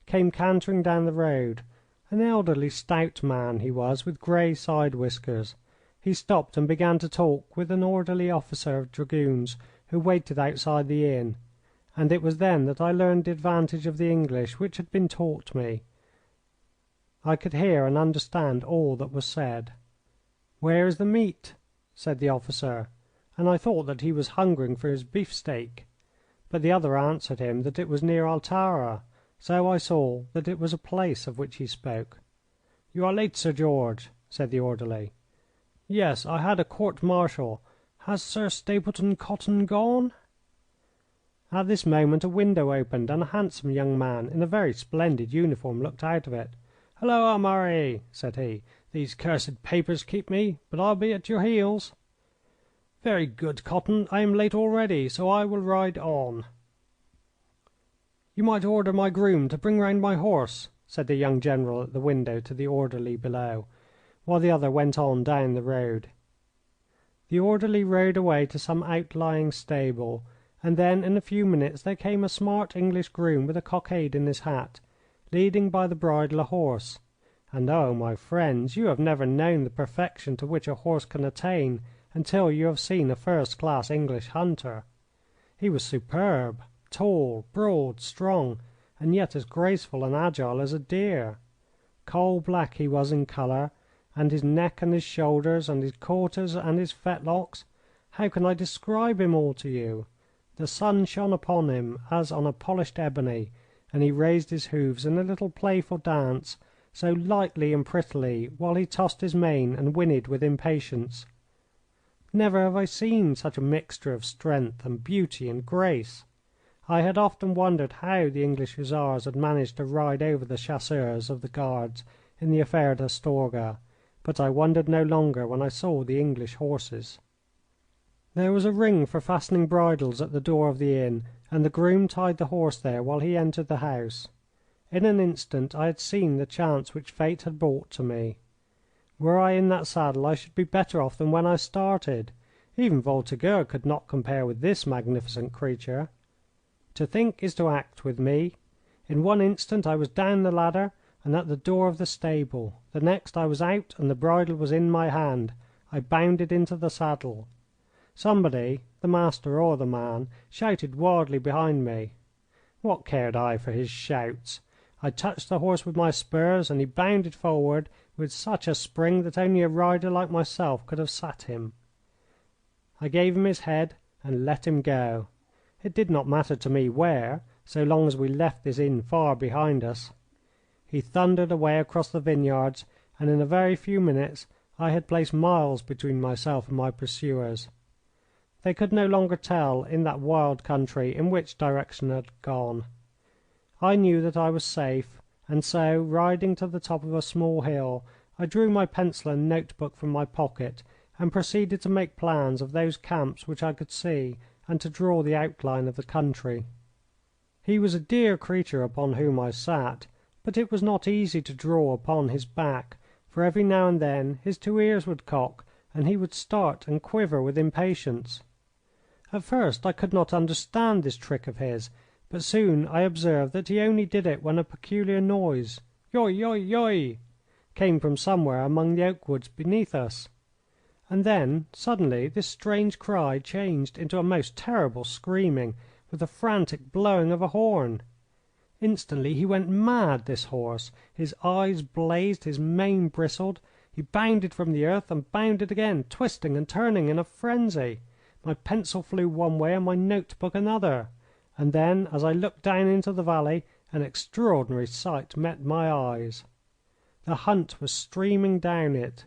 came cantering down the road. An elderly, stout man he was, with grey side whiskers. He stopped and began to talk with an orderly officer of dragoons who waited outside the inn, and it was then that I learned the advantage of the English which had been taught me. I could hear and understand all that was said. "Where is the meat?" said the officer, and I thought that he was hungering for his beefsteak. But the other answered him that it was near Altara, so I saw that it was a place of which he spoke. "You are late, Sir George," said the orderly. "Yes, I had a court martial. Has Sir Stapleton Cotton gone?" At this moment a window opened and a handsome young man in a very splendid uniform looked out of it. "Halloa, Murray," said he. "These cursed papers keep me, but I'll be at your heels." "Very good, Cotton. I am late already, so I will ride on." "You might order my groom to bring round my horse," said the young general at the window to the orderly below, while the other went on down the road. The orderly rode away to some outlying stable, and then in a few minutes there came a smart English groom with a cockade in his hat, leading by the bridle a horse. And oh, my friends, you have never known the perfection to which a horse can attain until you have seen a first-class English hunter. He was superb, tall, broad, strong, and yet as graceful and agile as a deer. Coal black he was in colour, and his neck and his shoulders and his quarters and his fetlocks, how can I describe him all to you? The sun shone upon him as on a polished ebony, and he raised his hoofs in a little playful dance, so lightly and prettily, while he tossed his mane and whinnied with impatience. Never have I seen such a mixture of strength and beauty and grace. I had often wondered how the English Hussars had managed to ride over the chasseurs of the Guards in the affair at Astorga, but I wondered no longer when I saw the English horses. There was a ring for fastening bridles at the door of the inn, and the groom tied the horse there while he entered the house. In an instant I had seen the chance which fate had brought to me. Were I in that saddle I should be better off than when I started. Even Voltigeur could not compare with this magnificent creature. To think is to act with me. In one instant I was down the ladder and at the door of the stable. The next I was out and the bridle was in my hand. I bounded into the saddle. Somebody, the master or the man, shouted wildly behind me. What cared I for his shouts? I touched the horse with my spurs, and he bounded forward with such a spring that only a rider like myself could have sat him. I gave him his head and let him go. It did not matter to me where, so long as we left this inn far behind us. He thundered away across the vineyards, and in a very few minutes I had placed miles between myself and my pursuers. They could no longer tell in that wild country in which direction I had gone. I knew that I was safe, and so, riding to the top of a small hill, I drew my pencil and notebook from my pocket and proceeded to make plans of those camps which I could see and to draw the outline of the country. He was a dear creature upon whom I sat, but it was not easy to draw upon his back, for every now and then his two ears would cock and he would start and quiver with impatience. At first I could not understand this trick of his, but soon I observed that he only did it when a peculiar noise, "Yoi, yoi, yoi," came from somewhere among the oak woods beneath us. And then suddenly this strange cry changed into a most terrible screaming, with the frantic blowing of a horn. Instantly he went mad, this horse. His eyes blazed, his mane bristled. He bounded from the earth and bounded again, twisting and turning in a frenzy. My pencil flew one way and my notebook another. And then, as I looked down into the valley, an extraordinary sight met my eyes. The hunt was streaming down it.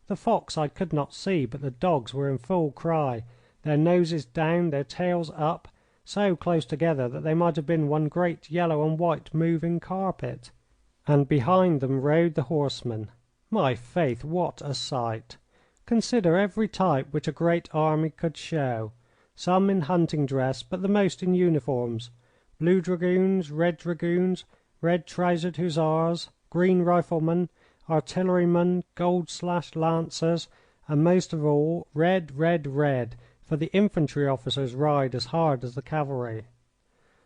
The fox I could not see, but the dogs were in full cry, their noses down, their tails up, so close together that they might have been one great yellow and white moving carpet. And behind them rode the horsemen. My faith, what a sight! Consider every type which a great army could show, some in hunting dress, but the most in uniforms: blue dragoons, red-trousered hussars, green riflemen, artillerymen, gold-slashed lancers, and most of all, red, for the infantry officers ride as hard as the cavalry.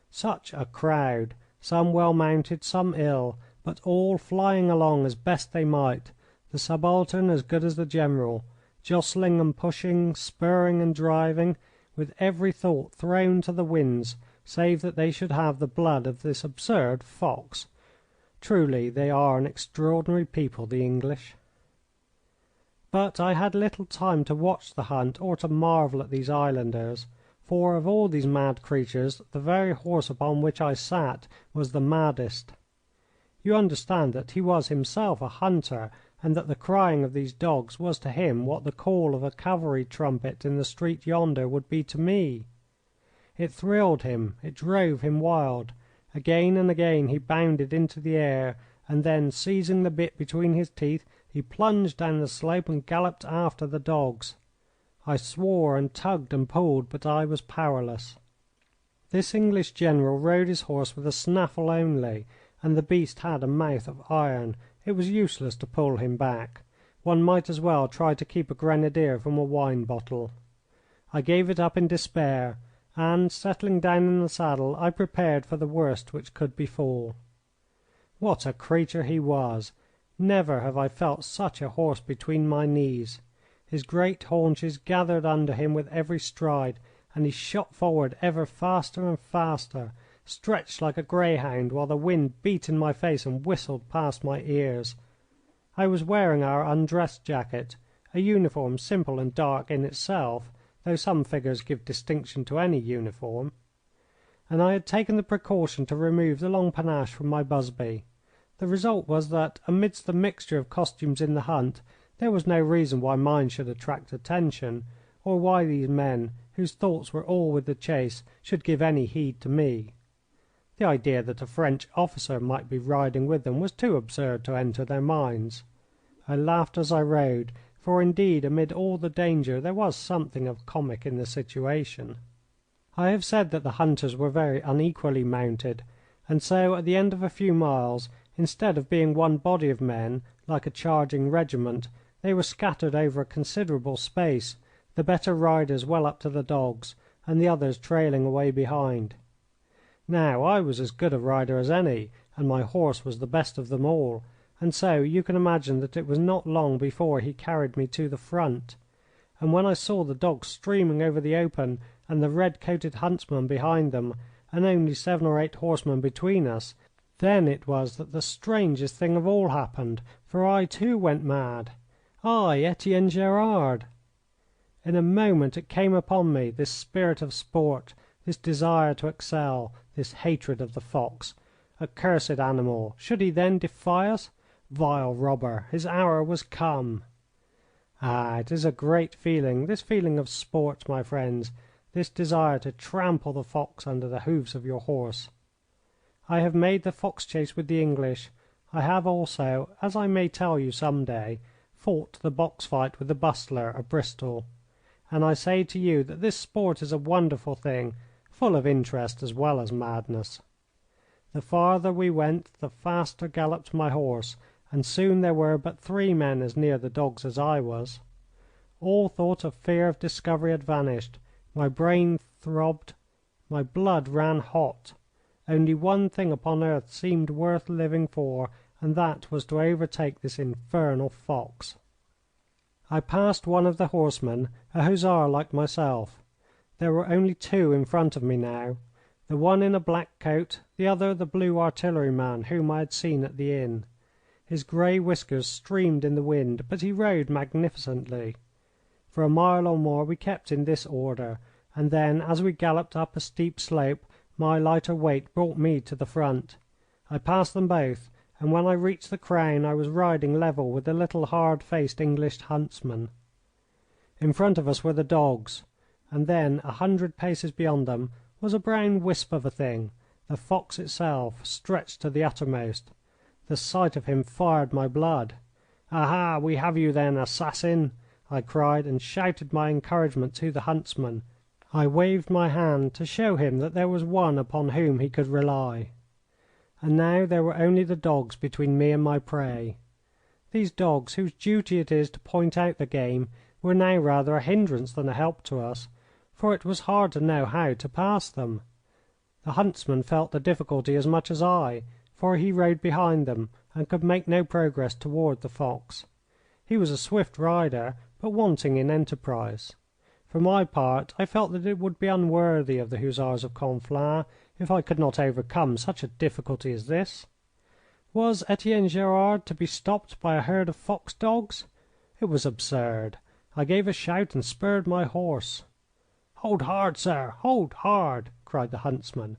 Such a crowd, some well mounted, some ill, but all flying along as best they might, the subaltern as good as the general, jostling and pushing, spurring and driving, with every thought thrown to the winds save that they should have the blood of this absurd fox. Truly they are an extraordinary people, the English. But I had little time to watch the hunt or to marvel at these islanders, for of all these mad creatures the very horse upon which I sat was the maddest. You understand that he was himself a hunter, and that the crying of these dogs was to him what the call of a cavalry trumpet in the street yonder would be to me. It thrilled him, it drove him wild. Again and again he bounded into the air, and then, seizing the bit between his teeth, he plunged down the slope and galloped after the dogs. I swore and tugged and pulled, but I was powerless. This English general rode his horse with a snaffle only, and the beast had a mouth of iron. It was useless to pull him back. One might as well try to keep a grenadier from a wine bottle. I gave it up in despair, and, settling down in the saddle, I prepared for the worst which could befall. What a creature he was! Never have I felt such a horse between my knees. His great haunches gathered under him with every stride, and he shot forward ever faster and faster, stretched like a greyhound, while the wind beat in my face and whistled past my ears. I was wearing our undress jacket, a uniform simple and dark in itself, though some figures give distinction to any uniform, and I had taken the precaution to remove the long panache from my busby. The result was that, amidst the mixture of costumes in the hunt, there was no reason why mine should attract attention, or why these men, whose thoughts were all with the chase, should give any heed to me. The idea that a French officer might be riding with them was too absurd to enter their minds. I laughed as I rode, for indeed amid all the danger there was something of comic in the situation. I have said that the hunters were very unequally mounted, and so at the end of a few miles, instead of being one body of men, like a charging regiment, they were scattered over a considerable space, the better riders well up to the dogs, and the others trailing away behind. Now I was as good a rider as any, and my horse was the best of them all, and so you can imagine that it was not long before he carried me to the front. And when I saw the dogs streaming over the open, and the red-coated huntsman behind them, and only 7 or 8 horsemen between us, then it was that the strangest thing of all happened, for I too went mad. I, Etienne Gerard. In a moment it came upon me, this spirit of sport, this desire to excel, this hatred of the fox. Accursed animal! Should he then defy us? Vile robber! His hour was come. Ah, it is a great feeling, this feeling of sport, my friends, this desire to trample the fox under the hoofs of your horse. I have made the fox chase with the English. I have also, as I may tell you some day, fought the box fight with the Bustler of Bristol, and I say to you that this sport is a wonderful thing, full of interest as well as madness. The farther we went, the faster galloped my horse, and soon there were but 3 men as near the dogs as I was. All thought of fear of discovery had vanished. My brain throbbed, my blood ran hot. Only one thing upon earth seemed worth living for, and that was to overtake this infernal fox. I passed one of the horsemen, a hussar like myself. There were only 2 in front of me now, the one in a black coat, the other the blue artilleryman whom I had seen at the inn. His grey whiskers streamed in the wind, but he rode magnificently. For a mile or more we kept in this order, and then, as we galloped up a steep slope, my lighter weight brought me to the front. I passed them both, and when I reached the crown I was riding level with the little hard-faced English huntsman. In front of us were the dogs, and then, 100 paces beyond them, was a brown wisp of a thing, the fox itself, stretched to the uttermost. The sight of him fired my blood. "Aha, we have you then, assassin!" I cried, and shouted my encouragement to the huntsman. I waved my hand to show him that there was one upon whom he could rely. And now there were only the dogs between me and my prey. These dogs, whose duty it is to point out the game, were now rather a hindrance than a help to us, for it was hard to know how to pass them. The huntsman felt the difficulty as much as I, for he rode behind them and could make no progress toward the fox. He was a swift rider, but wanting in enterprise. For my part, I felt that it would be unworthy of the Hussars of Conflans if I could not overcome such a difficulty as this. Was Etienne Gerard to be stopped by a herd of fox dogs? It was absurd. I gave a shout and spurred my horse. "Hold hard, sir! Hold hard!" cried the huntsman.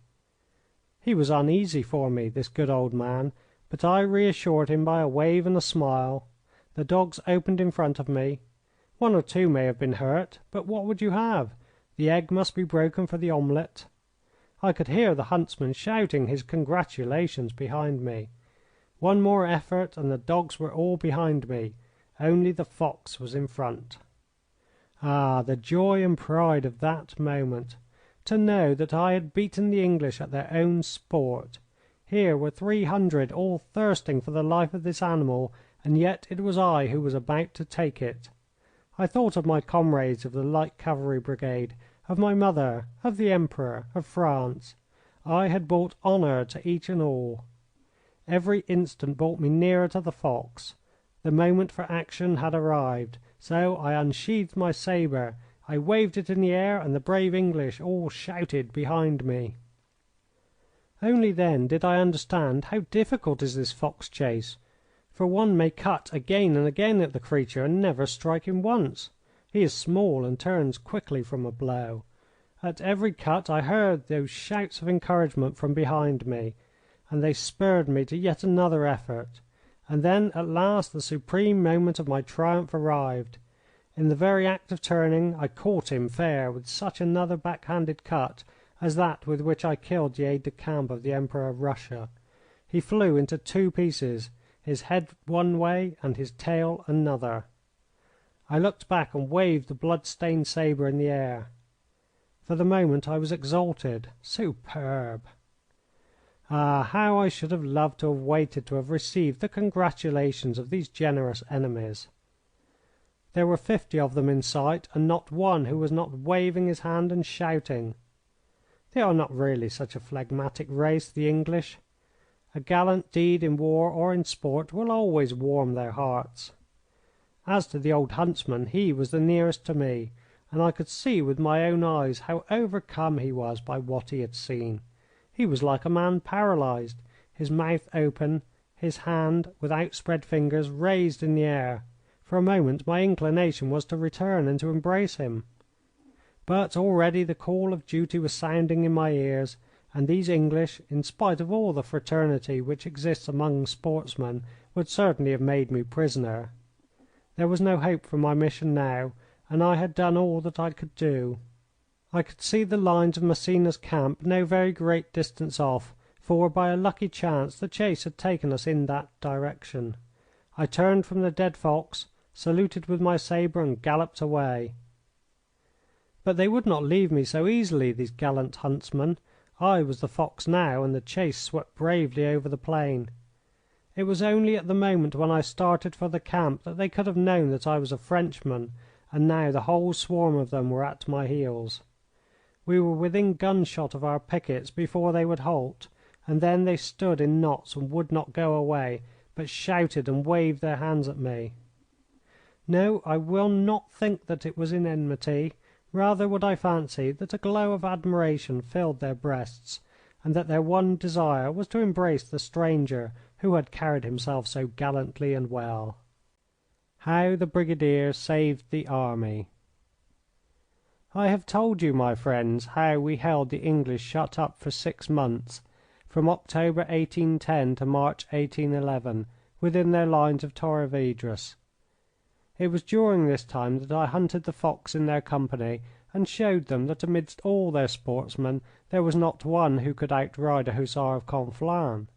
He was uneasy for me, this good old man, but I reassured him by a wave and a smile. The dogs opened in front of me. One or two may have been hurt, but what would you have? The egg must be broken for the omelette. I could hear the huntsman shouting his congratulations behind me. One more effort and the dogs were all behind me. Only the fox was in front. Ah, the joy and pride of that moment! To know that I had beaten the English at their own sport. Here were 300 all thirsting for the life of this animal, and yet it was I who was about to take it. I thought of my comrades of the Light Cavalry Brigade, of my mother, of the Emperor, of France. I had brought honour to each and all. Every instant brought me nearer to the fox. The moment for action had arrived, so I unsheathed my sabre. I waved it in the air, and the brave English all shouted behind me. Only then did I understand how difficult is this fox chase, for one may cut again and again at the creature and never strike him once. He is small and turns quickly from a blow. At every cut I heard those shouts of encouragement from behind me, and they spurred me to yet another effort. And then at last the supreme moment of my triumph arrived. In the very act of turning I caught him fair with such another backhanded cut as that with which I killed the aide de camp of the Emperor of Russia. He flew into two pieces, his head one way and his tail another. I looked back and waved the blood-stained sabre in the air. For the moment I was exalted. Superb! Ah, how I should have loved to have waited to have received the congratulations of these generous enemies. There were 50 of them in sight, and not one who was not waving his hand and shouting. They are not really such a phlegmatic race, the English. A gallant deed in war or in sport will always warm their hearts. As to the old huntsman, he was the nearest to me, and I could see with my own eyes how overcome he was by what he had seen. He was like a man paralyzed, his mouth open, his hand, with outspread fingers, raised in the air. For a moment my inclination was to return and to embrace him. But already the call of duty was sounding in my ears, and these English, in spite of all the fraternity which exists among sportsmen, would certainly have made me prisoner. There was no hope for my mission now, and I had done all that I could do. I could see the lines of Massena's camp no very great distance off, for by a lucky chance the chase had taken us in that direction. I turned from the dead fox, saluted with my sabre, and galloped away. But they would not leave me so easily, these gallant huntsmen. I was the fox now, and the chase swept bravely over the plain. It was only at the moment when I started for the camp that they could have known that I was a Frenchman, and now the whole swarm of them were at my heels. We were within gunshot of our pickets before they would halt, and then they stood in knots and would not go away, but shouted and waved their hands at me. No, I will not think that it was in enmity. Rather would I fancy that a glow of admiration filled their breasts, and that their one desire was to embrace the stranger who had carried himself so gallantly and well. How the Brigadier Saved the Army. I have told you, my friends, how we held the English shut up for 6 months, from October 1810 to March 1811, within their lines of Torres Vedras. It was during this time that I hunted the fox in their company and showed them that amidst all their sportsmen there was not one who could outride a Hussar of Conflans.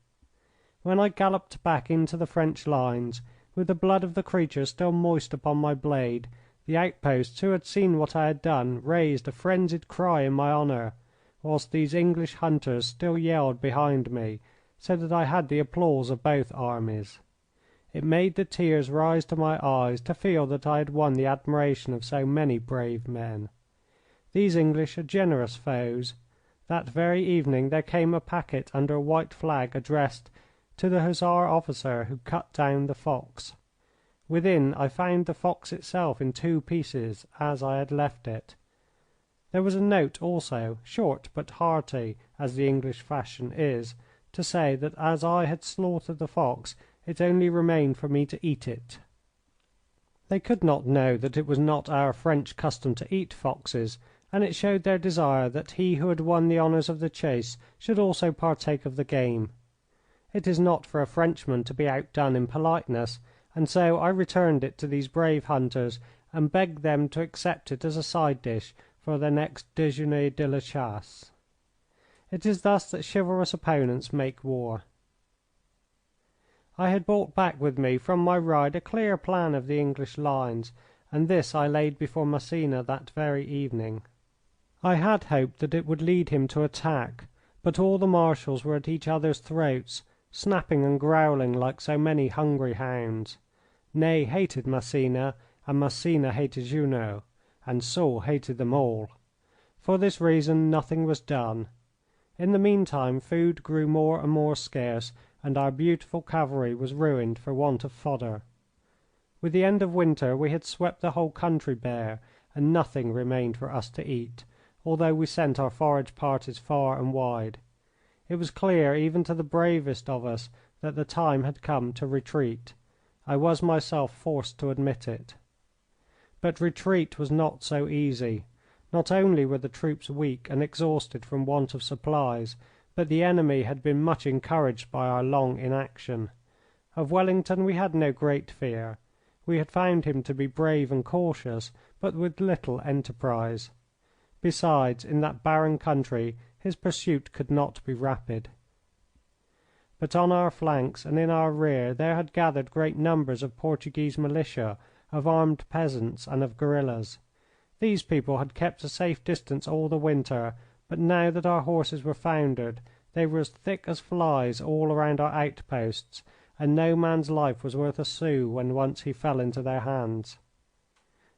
When I galloped back into the French lines, with the blood of the creature still moist upon my blade, the outposts, who had seen what I had done, raised a frenzied cry in my honour, whilst these English hunters still yelled behind me, so that I had the applause of both armies. It made the tears rise to my eyes to feel that I had won the admiration of so many brave men. These English are generous foes. That very evening there came a packet under a white flag addressed to the Hussar officer who cut down the fox. Within I found the fox itself in two pieces, as I had left it. There was a note also, short but hearty, as the English fashion is, to say that as I had slaughtered the fox, it only remained for me to eat it. They could not know that it was not our French custom to eat foxes, and it showed their desire that he who had won the honours of the chase should also partake of the game. It is not for a Frenchman to be outdone in politeness, and so I returned it to these brave hunters and begged them to accept it as a side dish for their next déjeuner de la chasse. It is thus that chivalrous opponents make war. I had brought back with me from my ride a clear plan of the English lines, and this I laid before Massena that very evening. I had hoped that it would lead him to attack, but all the marshals were at each other's throats, snapping and growling like so many hungry hounds. Ney hated Massena, and Massena hated Junot, and Soult hated them all. For this reason nothing was done. In the meantime food grew more and more scarce, and our beautiful cavalry was ruined for want of fodder. With the end of winter we had swept the whole country bare, and nothing remained for us to eat, although we sent our forage parties far and wide. It was clear even to the bravest of us that the time had come to retreat. I was myself forced to admit it. But retreat was not so easy. Not only were the troops weak and exhausted from want of supplies, but the enemy had been much encouraged by our long inaction. Of Wellington we had no great fear. We had found him to be brave and cautious, but with little enterprise. Besides, in that barren country his pursuit could not be rapid. But on our flanks and in our rear there had gathered great numbers of Portuguese militia, of armed peasants, and of guerillas. These people had kept a safe distance all the winter, but now that our horses were foundered they were as thick as flies all around our outposts, and no man's life was worth a sou when once he fell into their hands.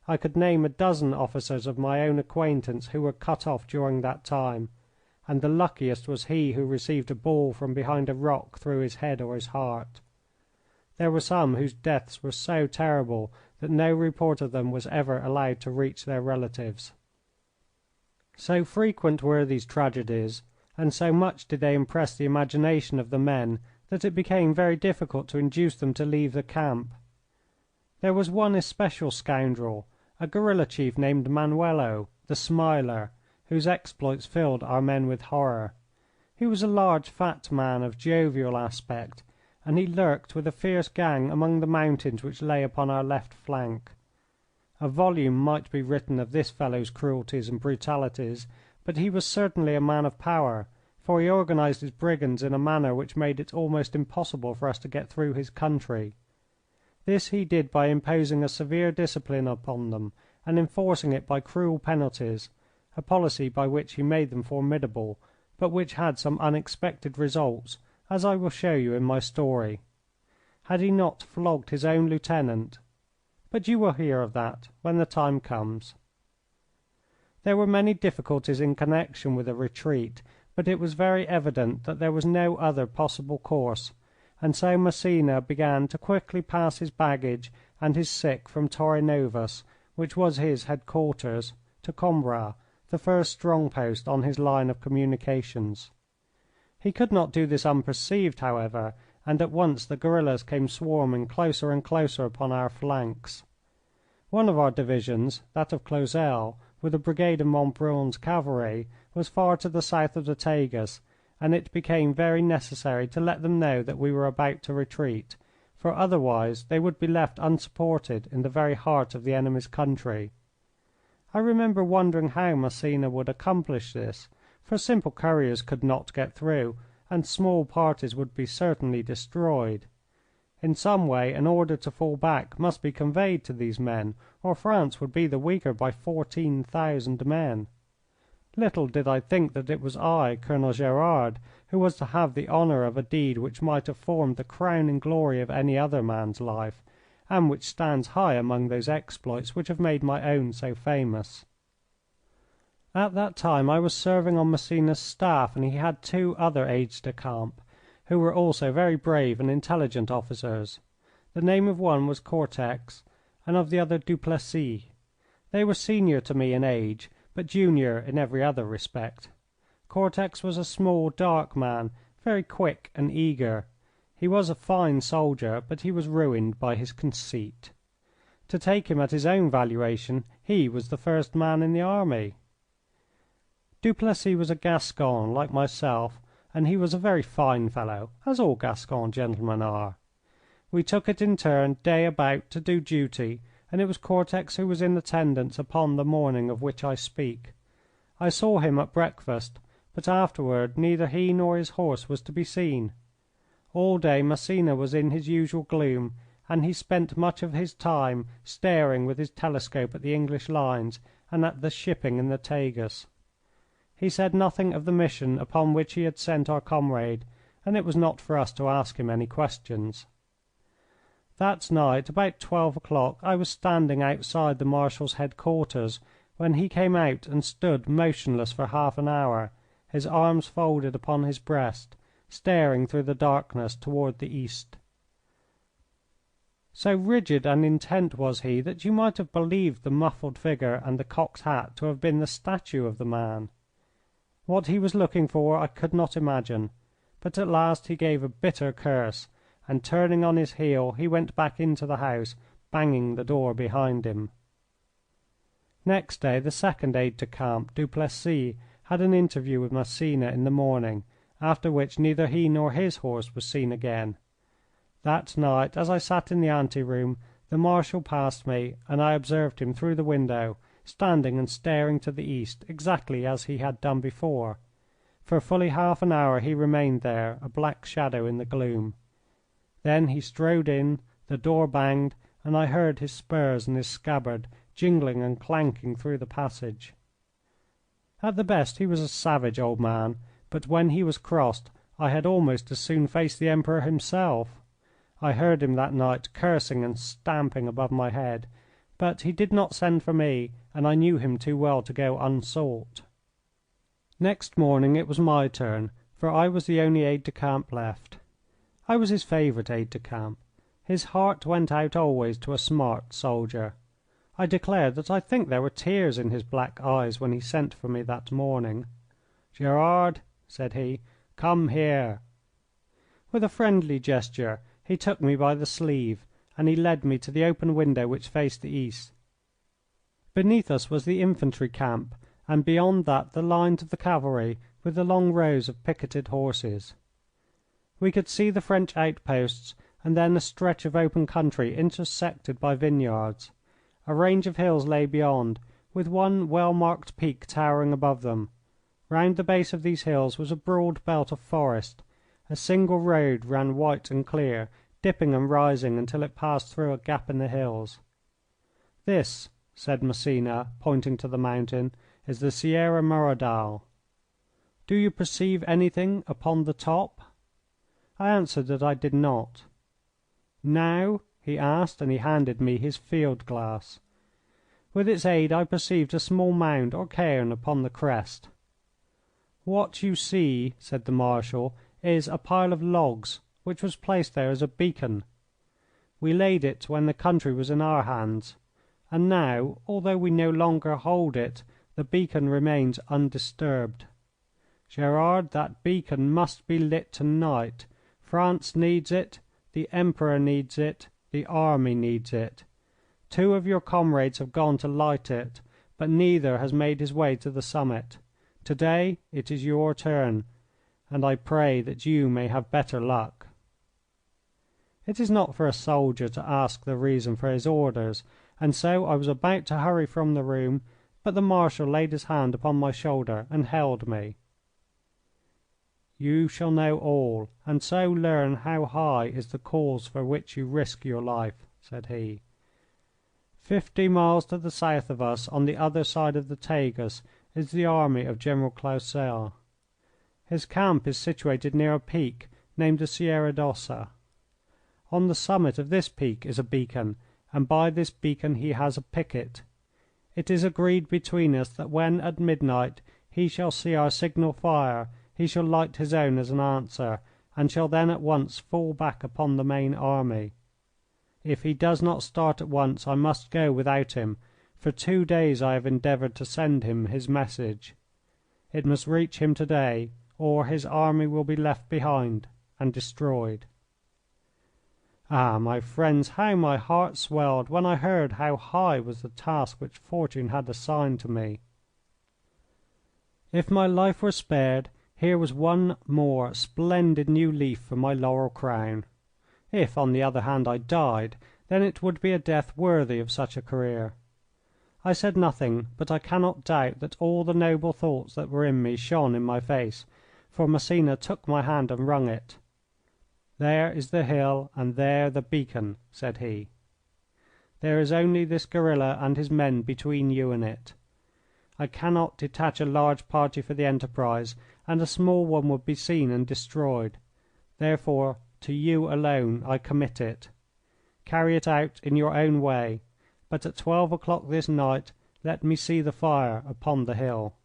I could name a dozen officers of my own acquaintance who were cut off during that time, and the luckiest was he who received a ball from behind a rock through his head or his heart. There were some whose deaths were so terrible that no report of them was ever allowed to reach their relatives. So frequent were these tragedies, and so much did they impress the imagination of the men, that it became very difficult to induce them to leave the camp. There was one especial scoundrel, a guerilla chief named Manuelo, the Smiler, whose exploits filled our men with horror. He was a large, fat man of jovial aspect, and he lurked with a fierce gang among the mountains which lay upon our left flank. A volume might be written of this fellow's cruelties and brutalities, but he was certainly a man of power, for he organised his brigands in a manner which made it almost impossible for us to get through his country. This he did by imposing a severe discipline upon them and enforcing it by cruel penalties, a policy by which he made them formidable, but which had some unexpected results, as I will show you in my story. Had he not flogged his own lieutenant? But you will hear of that when the time comes. There were many difficulties in connection with a retreat, but it was very evident that there was no other possible course, and so Massena began to quickly pass his baggage and his sick from Torre Novas, which was his headquarters, to Coimbra, the first strong post on his line of communications. He could not do this unperceived, however, and at once the guerillas came swarming closer and closer upon our flanks. One of our divisions, that of Clausel, with a brigade of Montbrun's cavalry, was far to the south of the Tagus, and it became very necessary to let them know that we were about to retreat, for otherwise they would be left unsupported in the very heart of the enemy's country. I remember wondering how Massena would accomplish this, for simple couriers could not get through, and small parties would be certainly destroyed. In some way an order to fall back must be conveyed to these men, or France would be the weaker by 14,000 men. Little did I think that it was I, Colonel Gerard, who was to have the honour of a deed which might have formed the crowning glory of any other man's life, and which stands high among those exploits which have made my own so famous. At that time I was serving on Massena's staff, and he had two other aides de camp, who were also very brave and intelligent officers. The name of one was Cortex, and of the other Duplessis. They were senior to me in age, but junior in every other respect. Cortex was a small, dark man, very quick and eager. He was a fine soldier, but he was ruined by his conceit. To take him at his own valuation, he was the first man in the army. Duplessis was a Gascon, like myself, and he was a very fine fellow, as all Gascon gentlemen are. We took it in turn, day about, to do duty, and it was Cortex who was in attendance upon the morning of which I speak. I saw him at breakfast, but afterward neither he nor his horse was to be seen. All day Massena was in his usual gloom, and he spent much of his time staring with his telescope at the English lines and at the shipping in the Tagus. He said nothing of the mission upon which he had sent our comrade, and it was not for us to ask him any questions. That night, about 12 o'clock, I was standing outside the Marshal's headquarters when he came out and stood motionless for half an hour, his arms folded upon his breast, staring through the darkness toward the east. So rigid and intent was he that you might have believed the muffled figure and the cocked hat to have been the statue of the man. What he was looking for I could not imagine, but at last he gave a bitter curse, and turning on his heel he went back into the house, banging the door behind him. Next day the second aide de camp, Duplessis, had an interview with Massena in the morning, after which neither he nor his horse was seen again. That night, as I sat in the ante-room, the Marshal passed me, and I observed him through the window, standing and staring to the east, exactly as he had done before. For fully half an hour he remained there, a black shadow in the gloom. Then he strode in, the door banged, and I heard his spurs and his scabbard jingling and clanking through the passage. At the best he was a savage old man, but when he was crossed I had almost as soon face the Emperor himself. I heard him that night cursing and stamping above my head, but he did not send for me, and I knew him too well to go unsought. Next morning it was my turn, for I was the only aide de camp left. I was his favourite aide de camp. His heart went out always to a smart soldier. I declare that I think there were tears in his black eyes when he sent for me that morning. "Gerard," said he, "come here." With a friendly gesture he took me by the sleeve, and he led me to the open window which faced the east. Beneath us was the infantry camp, and beyond that the lines of the cavalry with the long rows of picketed horses. We could see the French outposts and then a stretch of open country intersected by vineyards. A range of hills lay beyond, with one well-marked peak towering above them. Round the base of these hills was a broad belt of forest. A single road ran white and clear, dipping and rising until it passed through a gap in the hills. "This," said Massena, pointing to the mountain, "is the Sierra Merodal. Do you perceive anything upon the top?" I answered that I did not. "Now?" he asked, and he handed me his field glass. With its aid I perceived a small mound or cairn upon the crest. "What you see," said the Marshal, "is a pile of logs which was placed there as a beacon. We laid it when the country was in our hands, and now, although we no longer hold it, the beacon remains undisturbed. Gerard, that beacon must be lit to-night. France needs it, the Emperor needs it, the army needs it. Two of your comrades have gone to light it, but neither has made his way to the summit. To-day it is your turn, and I pray that you may have better luck." It is not for a soldier to ask the reason for his orders, and so I was about to hurry from the room, but the Marshal laid his hand upon my shoulder and held me. "You shall know all, and so learn how high is the cause for which you risk your life," said he. 50 miles to the south of us, on the other side of the Tagus, is the army of General Clausel. His camp is situated near a peak named the Sierra d'Ossa. On the summit of this peak is a beacon, and by this beacon he has a picket. It is agreed between us that when at midnight he shall see our signal fire he shall light his own as an answer, and shall then at once fall back upon the main army. If he does not start at once I must go without him. For 2 days I have endeavoured to send him his message. It must reach him to-day, or his army will be left behind and destroyed." Ah, my friends, how my heart swelled when I heard how high was the task which fortune had assigned to me. If my life were spared, here was one more splendid new leaf for my laurel crown. If, on the other hand, I died, then it would be a death worthy of such a career. I said nothing, but I cannot doubt that all the noble thoughts that were in me shone in my face, for Massena took my hand and wrung it. "There is the hill and there the beacon," said he. "There is only this guerilla and his men between you and it. I cannot detach a large party for the enterprise, and a small one would be seen and destroyed. Therefore, to you alone I commit it. Carry it out in your own way, but at 12 o'clock this night let me see the fire upon the hill."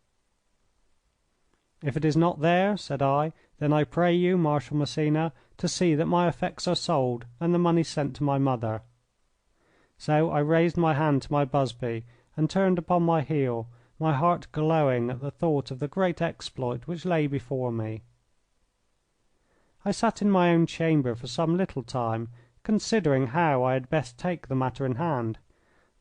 "If it is not there," said I, "then I pray you, Marshal Massena, to see that my effects are sold and the money sent to my mother." So I raised my hand to my busby and turned upon my heel, my heart glowing at the thought of the great exploit which lay before me. I sat in my own chamber for some little time, considering how I had best take the matter in hand.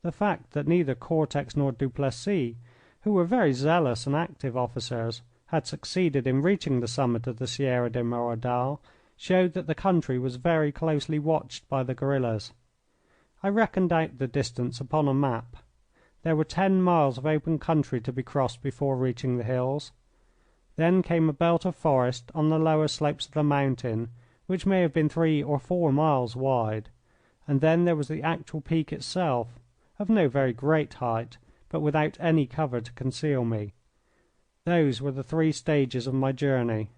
The fact that neither Cortex nor Duplessis, who were very zealous and active officers, had succeeded in reaching the summit of the Sierra de Merodal showed that the country was very closely watched by the guerillas. I reckoned out the distance upon a map. There were 10 miles of open country to be crossed before reaching the hills. Then came a belt of forest on the lower slopes of the mountain, which may have been 3 or 4 miles wide, and then there was the actual peak itself, of no very great height, but without any cover to conceal me. Those were the 3 stages of my journey.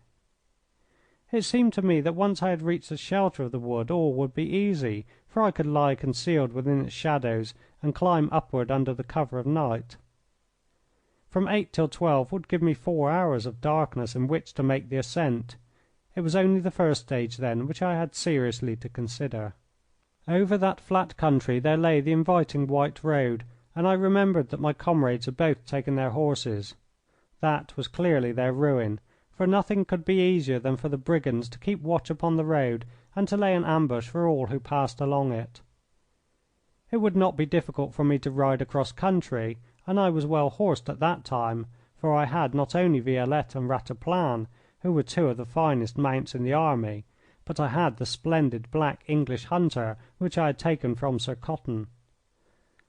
It seemed to me that once I had reached the shelter of the wood all would be easy, for I could lie concealed within its shadows and climb upward under the cover of night. From 8 till 12 would give me 4 hours of darkness in which to make the ascent. It was only the first stage, then, which I had seriously to consider. Over that flat country there lay the inviting white road, and I remembered that my comrades had both taken their horses. That was clearly their ruin, for nothing could be easier than for the brigands to keep watch upon the road and to lay an ambush for all who passed along it. It would not be difficult for me to ride across country, and I was well horsed at that time, for I had not only Violette and Rataplan, who were 2 of the finest mounts in the army, but I had the splendid black English hunter which I had taken from Sir Cotton.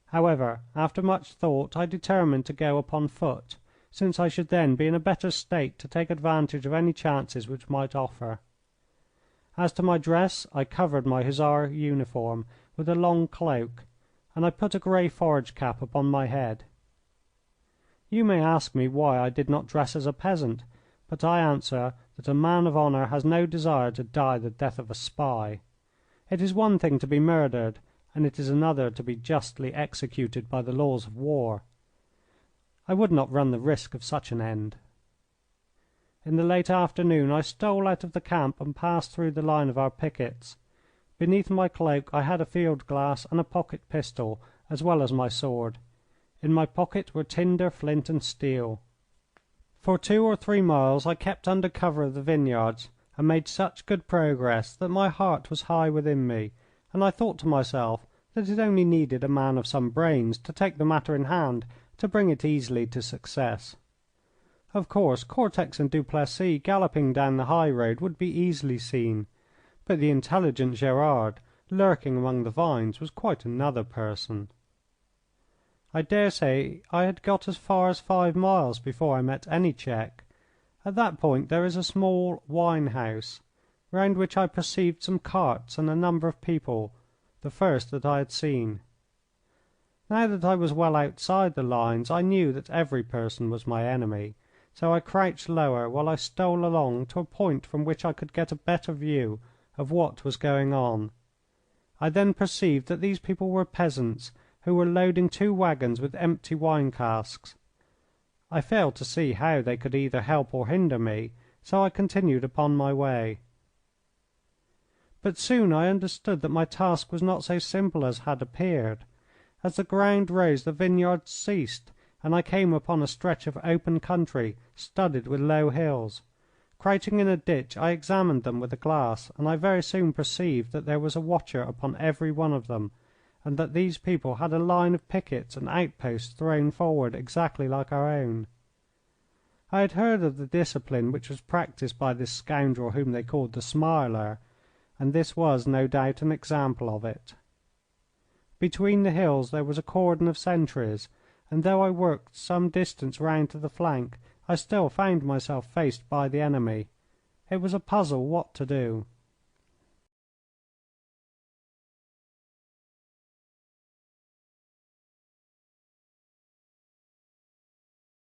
However, after much thought, I determined to go upon foot, since I should then be in a better state to take advantage of any chances which might offer. As to my dress, I covered my hussar uniform with a long cloak, and I put a grey forage cap upon my head. You may ask me why I did not dress as a peasant, but I answer that a man of honour has no desire to die the death of a spy. It is one thing to be murdered, and it is another to be justly executed by the laws of war. I would not run the risk of such an end. In the late afternoon I stole out of the camp and passed through the line of our pickets. Beneath my cloak I had a field glass and a pocket pistol, as well as my sword. In my pocket were tinder, flint, and steel. For 2 or 3 miles I kept under cover of the vineyards, and made such good progress that my heart was high within me, and I thought to myself that it only needed a man of some brains to take the matter in hand to bring it easily to success. Of course, Cortex and Duplessis galloping down the high road would be easily seen, but the intelligent Gerard, lurking among the vines, was quite another person. I dare say I had got as far as 5 miles before I met any check. At that point there is a small wine house, round which I perceived some carts and a number of people, the first that I had seen. Now that I was well outside the lines I knew that every person was my enemy, so I crouched lower while I stole along to a point from which I could get a better view of what was going on. I then perceived that these people were peasants who were loading 2 wagons with empty wine casks. I failed to see how they could either help or hinder me, so I continued upon my way. But soon I understood that my task was not so simple as had appeared. As the ground rose the vineyards ceased, and I came upon a stretch of open country studded with low hills. Crouching in a ditch I examined them with a glass, and I very soon perceived that there was a watcher upon every one of them, and that these people had a line of pickets and outposts thrown forward exactly like our own. I had heard of the discipline which was practised by this scoundrel whom they called the Smiler, and this was no doubt an example of it. Between the hills there was a cordon of sentries, and though I worked some distance round to the flank I still found myself faced by the enemy. It was a puzzle what to do.